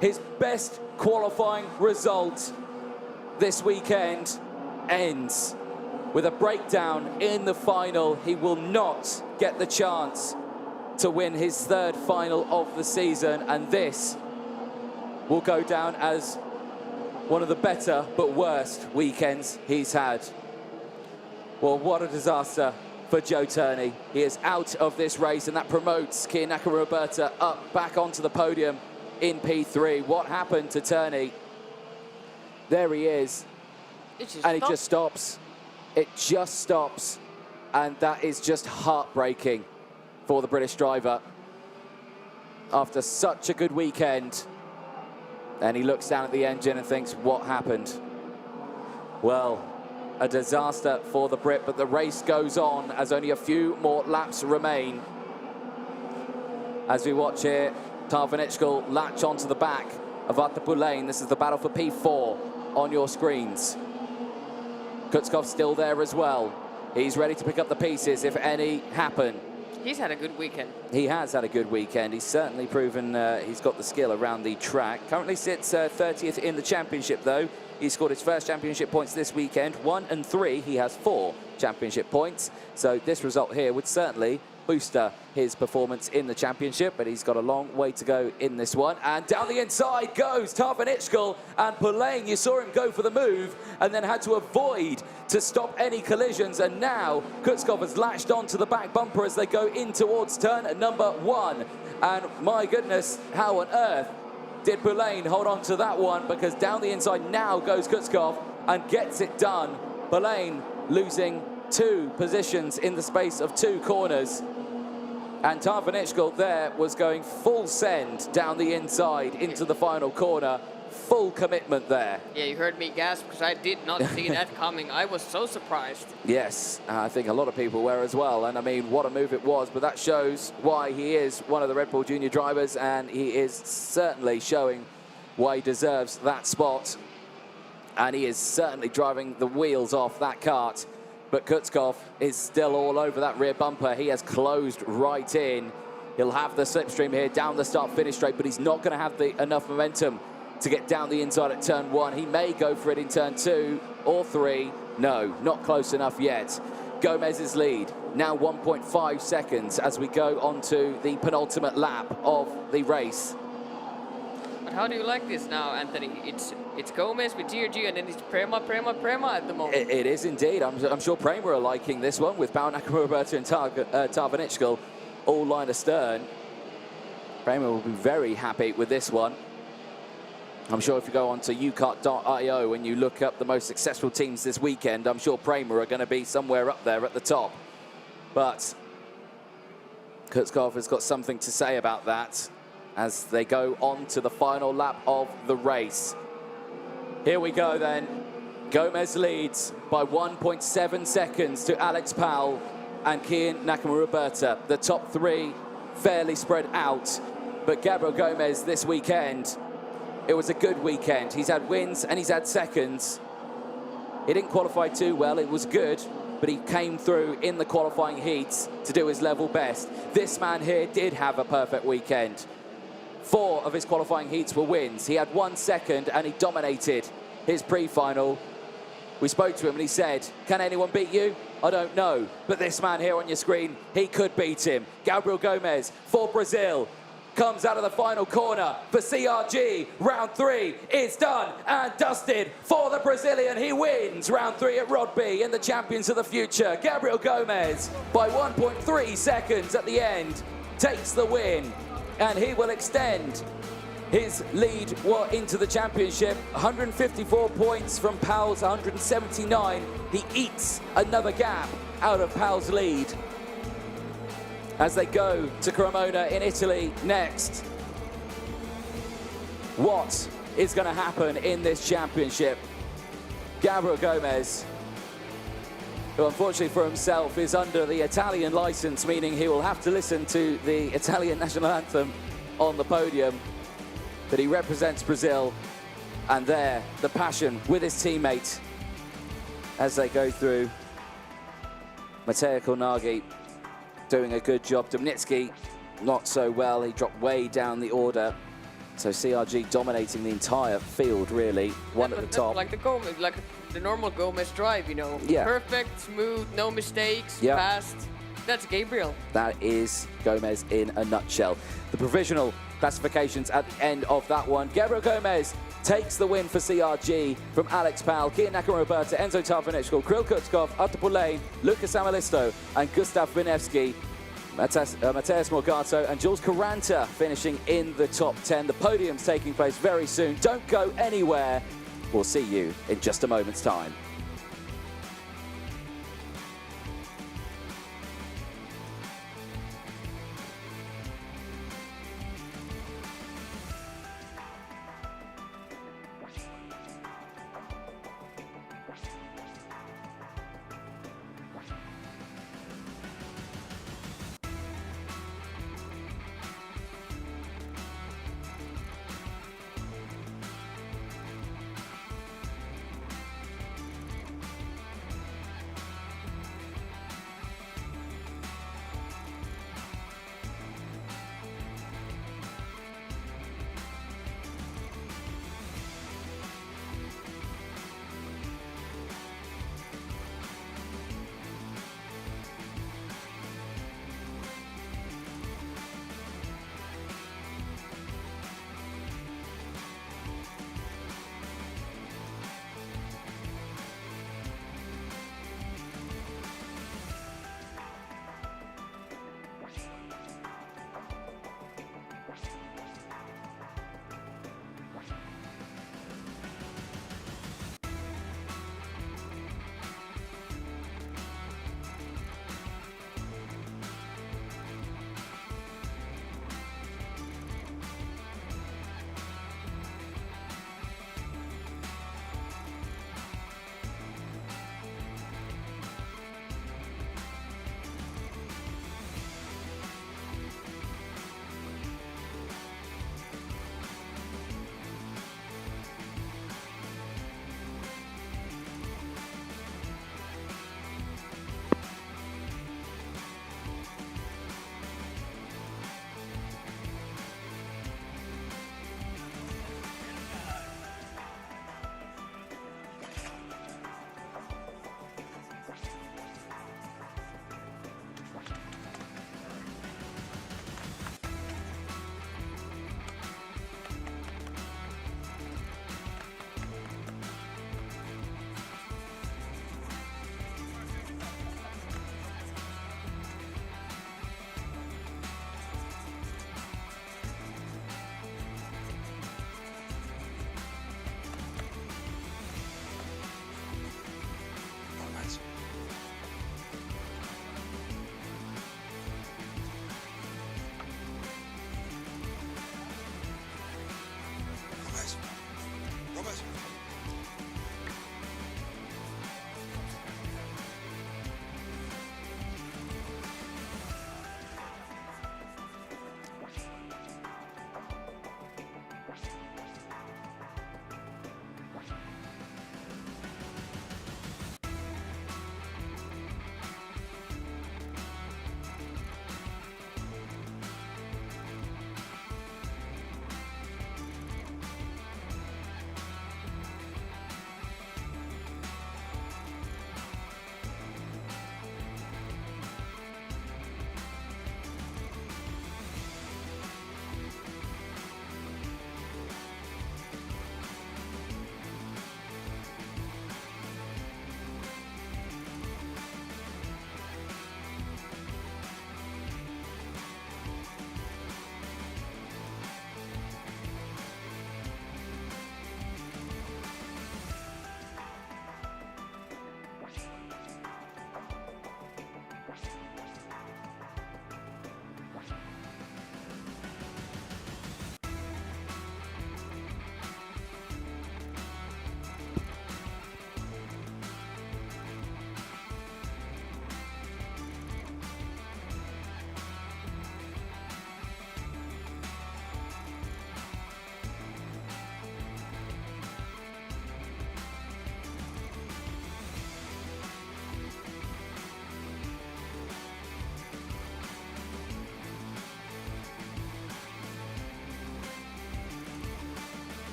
His best qualifying result this weekend ends with a breakdown in the final. He will not get the chance to win his 3rd final of the season, and this will go down as one of the better but worst weekends he's had. Well, what a disaster for Joe Turney. He is out of this race, and that promotes Kia Nakamura Berta up back onto the podium in P3. What happened to Turney? There he is. And he just stops. It just stops. And that is just heartbreaking for the British driver. After such a good weekend. And he looks down at the engine and thinks, what happened? Well, a disaster for the Brit, but the race goes on as only a few more laps remain. As we watch here, Tarvinichkul latch onto the back of Artur Polaine. This is the battle for P4 on your screens. Kutzkov still there as well. He's ready to pick up the pieces if any happen. He's had a good weekend. He has had a good weekend. He's certainly proven he's got the skill around the track. Currently sits 30th in the championship, though. He scored his first championship points this weekend. 1 and 3, he has 4 championship points. So this result here would certainly booster his performance in the championship, but he's got a long way to go in this one. And down the inside goes Tarvin and Polaine. You saw him go for the move and then had to avoid to stop any collisions. And now Kutskov has latched onto the back bumper as they go in towards turn number 1. And my goodness, how on earth did Polaine hold on to that one? Because down the inside now goes Kutskov and gets it done. Polaine losing 2 positions in the space of 2 corners. And Tarvin there was going full send down the inside into the final corner. Full commitment there. Yeah, you heard me gasp because I did not see that coming. I was so surprised. Yes, I think a lot of people were as well. And I mean, what a move it was. But that shows why he is one of the Red Bull Junior drivers. And he is certainly showing why he deserves that spot. And he is certainly driving the wheels off that kart. But Kutskov is still all over that rear bumper. He has closed right in. He'll have the slipstream here down the start-finish straight, but he's not going to have enough momentum to get down the inside at turn 1. He may go for it in turn 2 or 3. No, not close enough yet. Gomez's lead, now 1.5 seconds as we go on to the penultimate lap of the race. But how do you like this now, Anthony? It's Gomez with GRG, and then it's Prema at the moment. It is indeed. I'm sure Prema are liking this one with Bauer, Nakamura, and Tarvin all line astern. Prema will be very happy with this one. I'm sure if you go on to ukart.io and you look up the most successful teams this weekend, I'm sure Prema are going to be somewhere up there at the top. But Kutskov has got something to say about that as they go on to the final lap of the race. Here we go then. Gomez leads by 1.7 seconds to Alex Powell and Kian Nakamura. The top 3 fairly spread out, but Gabriel Gomez this weekend, it was a good weekend. He's had wins and he's had seconds. He didn't qualify too well, it was good, but he came through in the qualifying heats to do his level best. This man here did have a perfect weekend. 4 of his qualifying heats were wins. He had 1 second and he dominated his pre-final. We spoke to him and he said, can anyone beat you? I don't know, but this man here on your screen, he could beat him. Gabriel Gomez for Brazil comes out of the final corner for CRG. Round 3 is done and dusted for the Brazilian. He wins round 3 at Rodby in the Champions of the Future. Gabriel Gomez by 1.3 seconds at the end takes the win, and he will extend his lead into the championship. 154 points from Powell's 179. He eats another gap out of Powell's lead as they go to Cremona in Italy next. What is going to happen in this championship? Gabriel Gomez, who unfortunately for himself is under the Italian license, meaning he will have to listen to the Italian national anthem on the podium, but he represents Brazil, and there, the passion with his teammate as they go through. Mateo Kolnagi doing a good job. Domnitsky, not so well. He dropped way down the order. So CRG dominating the entire field, really. One at the top. Like the normal Gomez drive, you know. Yeah. Perfect, smooth, no mistakes, Yep. fast. That's Gabriel. That is Gomez in a nutshell. The provisional classifications at the end of that one. Gabriel Gomez takes the win for CRG from Alex Powell, Kian Nakamura, Enzo Tarvin, Kirill Kutskov, Artur Polaine, Lucas Amalisto, and Gustav Winevsky. Mateus Morgato and Jules Caranta finishing in the top 10. The podium's taking place very soon. Don't go anywhere. We'll see you in just a moment's time.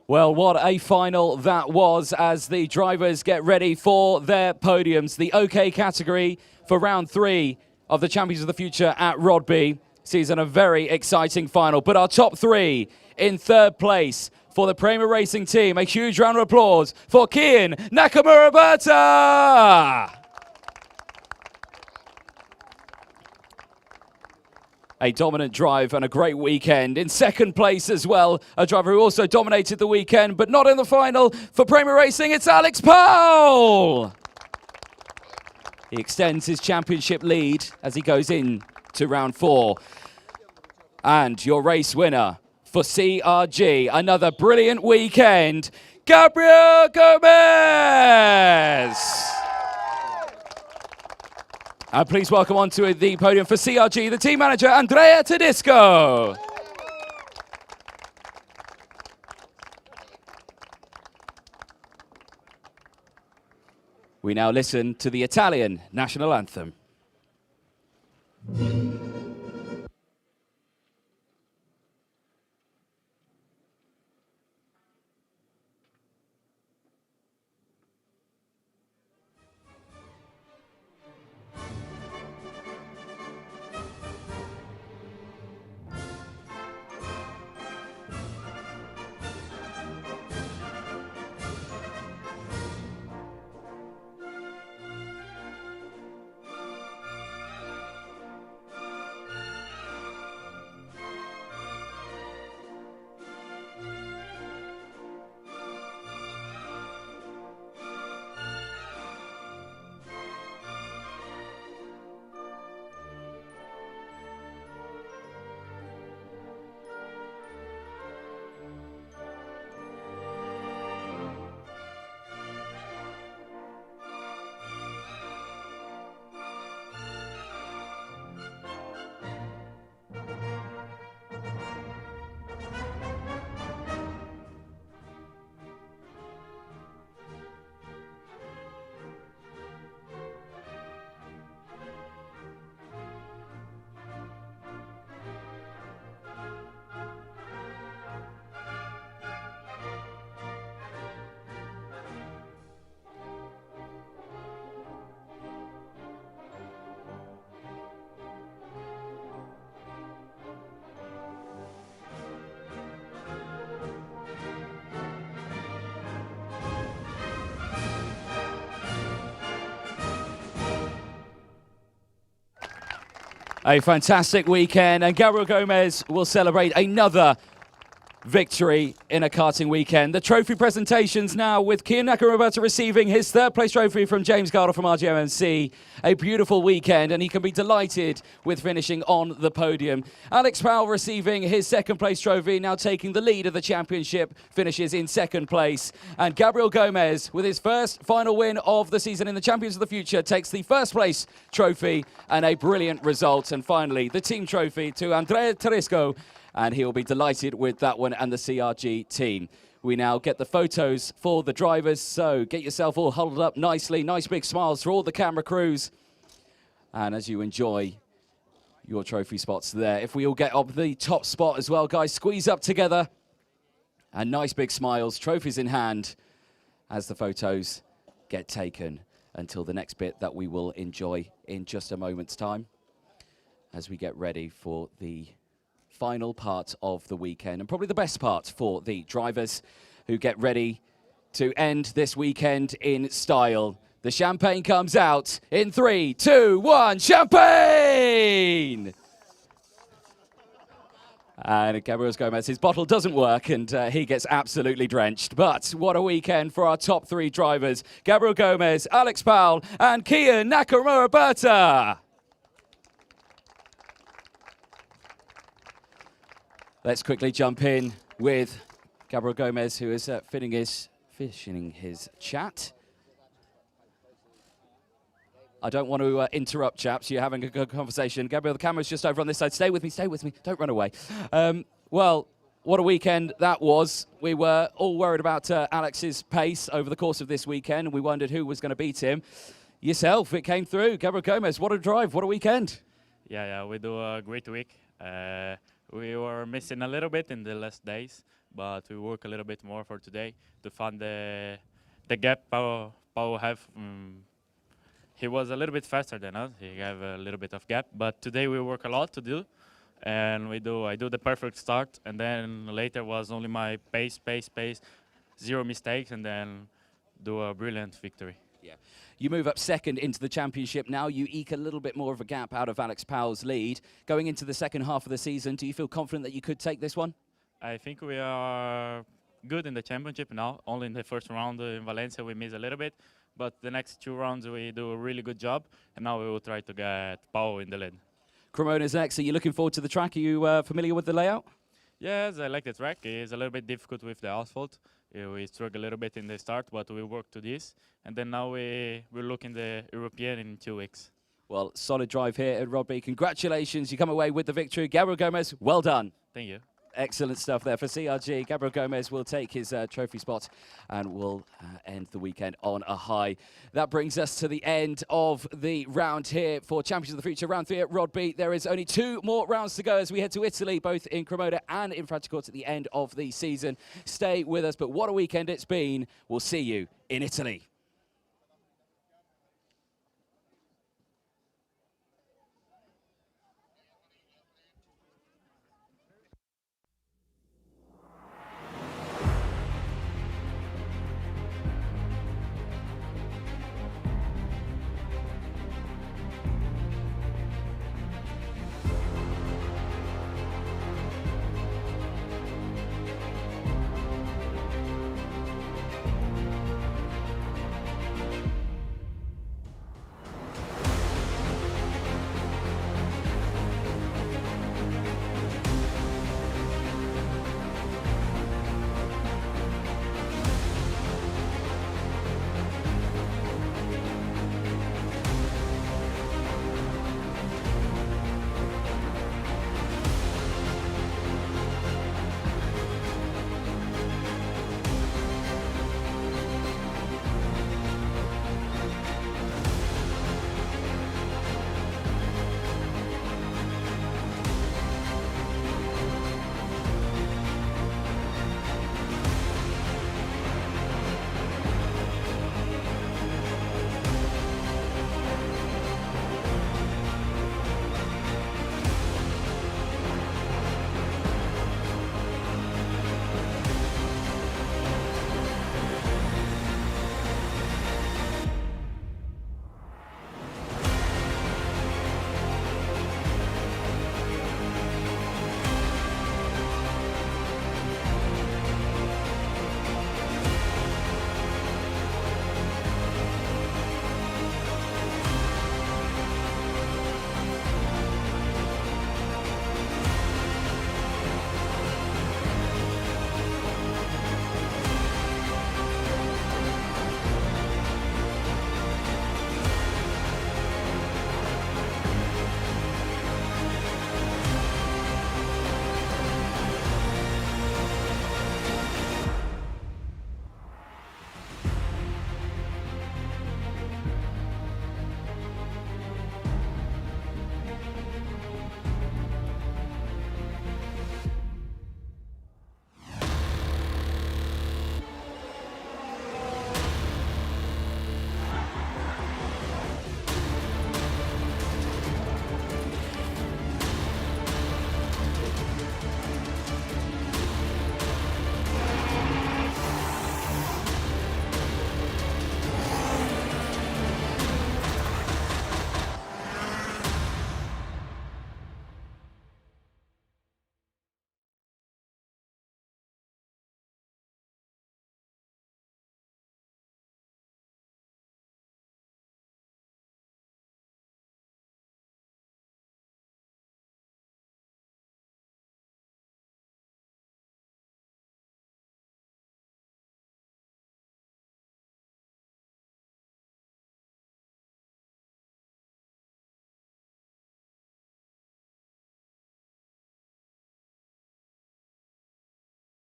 Well, what a final that was as the drivers get ready for their podiums. The OK category for round 3 of the Champions of the Future at Rodby sees a very exciting final. But our top 3 in 3rd place for the Premier Racing team. A huge round of applause for Kian Nakamura-Berta. A dominant drive and a great weekend. In 2nd place as well, a driver who also dominated the weekend, but not in the final for Premier Racing, it's Alex Powell. He extends his championship lead as he goes in to round 4. And your race winner for CRG, another brilliant weekend, Gabriel Gomez. And please welcome onto the podium for CRG, the team manager, Andrea Tedesco. We now listen to the Italian national anthem. A fantastic weekend, and Gabriel Gomez will celebrate another victory in a karting weekend. The trophy presentations now with Kian Nakamura-Berta receiving his 3rd place trophy from James Gardner from RGMMC. A beautiful weekend, and he can be delighted with finishing on the podium. Alex Powell receiving his 2nd place trophy, now taking the lead of the championship, finishes in 2nd place. And Gabriel Gomez, with his first final win of the season in the Champions of the Future, takes the 1st place trophy and a brilliant result. And finally, the team trophy to Andrea Tedesco, and he'll be delighted with that one and the CRG team. We now get the photos for the drivers, so get yourself all huddled up nicely. Nice big smiles for all the camera crews. And as you enjoy your trophy spots there, if we all get up the top spot as well, guys, squeeze up together. And nice big smiles, trophies in hand, as the photos get taken until the next bit that we will enjoy in just a moment's time as we get ready for the final part of the weekend, and probably the best part for the drivers who get ready to end this weekend in style. The champagne comes out in 3, 2, 1, champagne! And Gabriel Gomez, his bottle doesn't work, and he gets absolutely drenched. But what a weekend for our top 3 drivers. Gabriel Gomez, Alex Powell, and Kian Nakamura-Berta. Let's quickly jump in with Gabriel Gomez, who is finishing his chat. I don't want to interrupt, chaps. You're having a good conversation. Gabriel, the camera's just over on this side. Stay with me, don't run away. Well, what a weekend that was. We were all worried about Alex's pace over the course of this weekend, and we wondered who was going to beat him. Yourself, it came through. Gabriel Gomez, what a drive, what a weekend. Yeah, we do a great week. We were missing a little bit in the last days, but we work a little bit more for today to find the gap Pau have. He was a little bit faster than us. He have a little bit of gap, but today we work a lot to do, and I do the perfect start, and then later was only my pace, 0 mistakes, and then do a brilliant victory. Yeah. You move up second into the championship now. You eke a little bit more of a gap out of Alex Pau's lead. Going into the second half of the season, do you feel confident that you could take this one? I think we are good in the championship now. Only in the first round in Valencia we miss a little bit, but the next 2 rounds we do a really good job, and now we will try to get Pau in the lead. Cremona's next. Are you looking forward to the track? Are you familiar with the layout? Yes, I like the track. It's a little bit difficult with the asphalt. We struggle a little bit in the start, but we work to this. And then now we're looking the European in 2 weeks. Well, solid drive here at Rodby. Congratulations. You come away with the victory. Gabriel Gomez, well done. Thank you. Excellent stuff there for CRG. Gabriel Gomez will take his trophy spot and will end the weekend on a high. That brings us to the end of the round here for Champions of the Future, round 3 at Rodby. There is only 2 more rounds to go as we head to Italy, both in Cremona and in Franciacorta at the end of the season. Stay with us, but what a weekend it's been. We'll see you in Italy.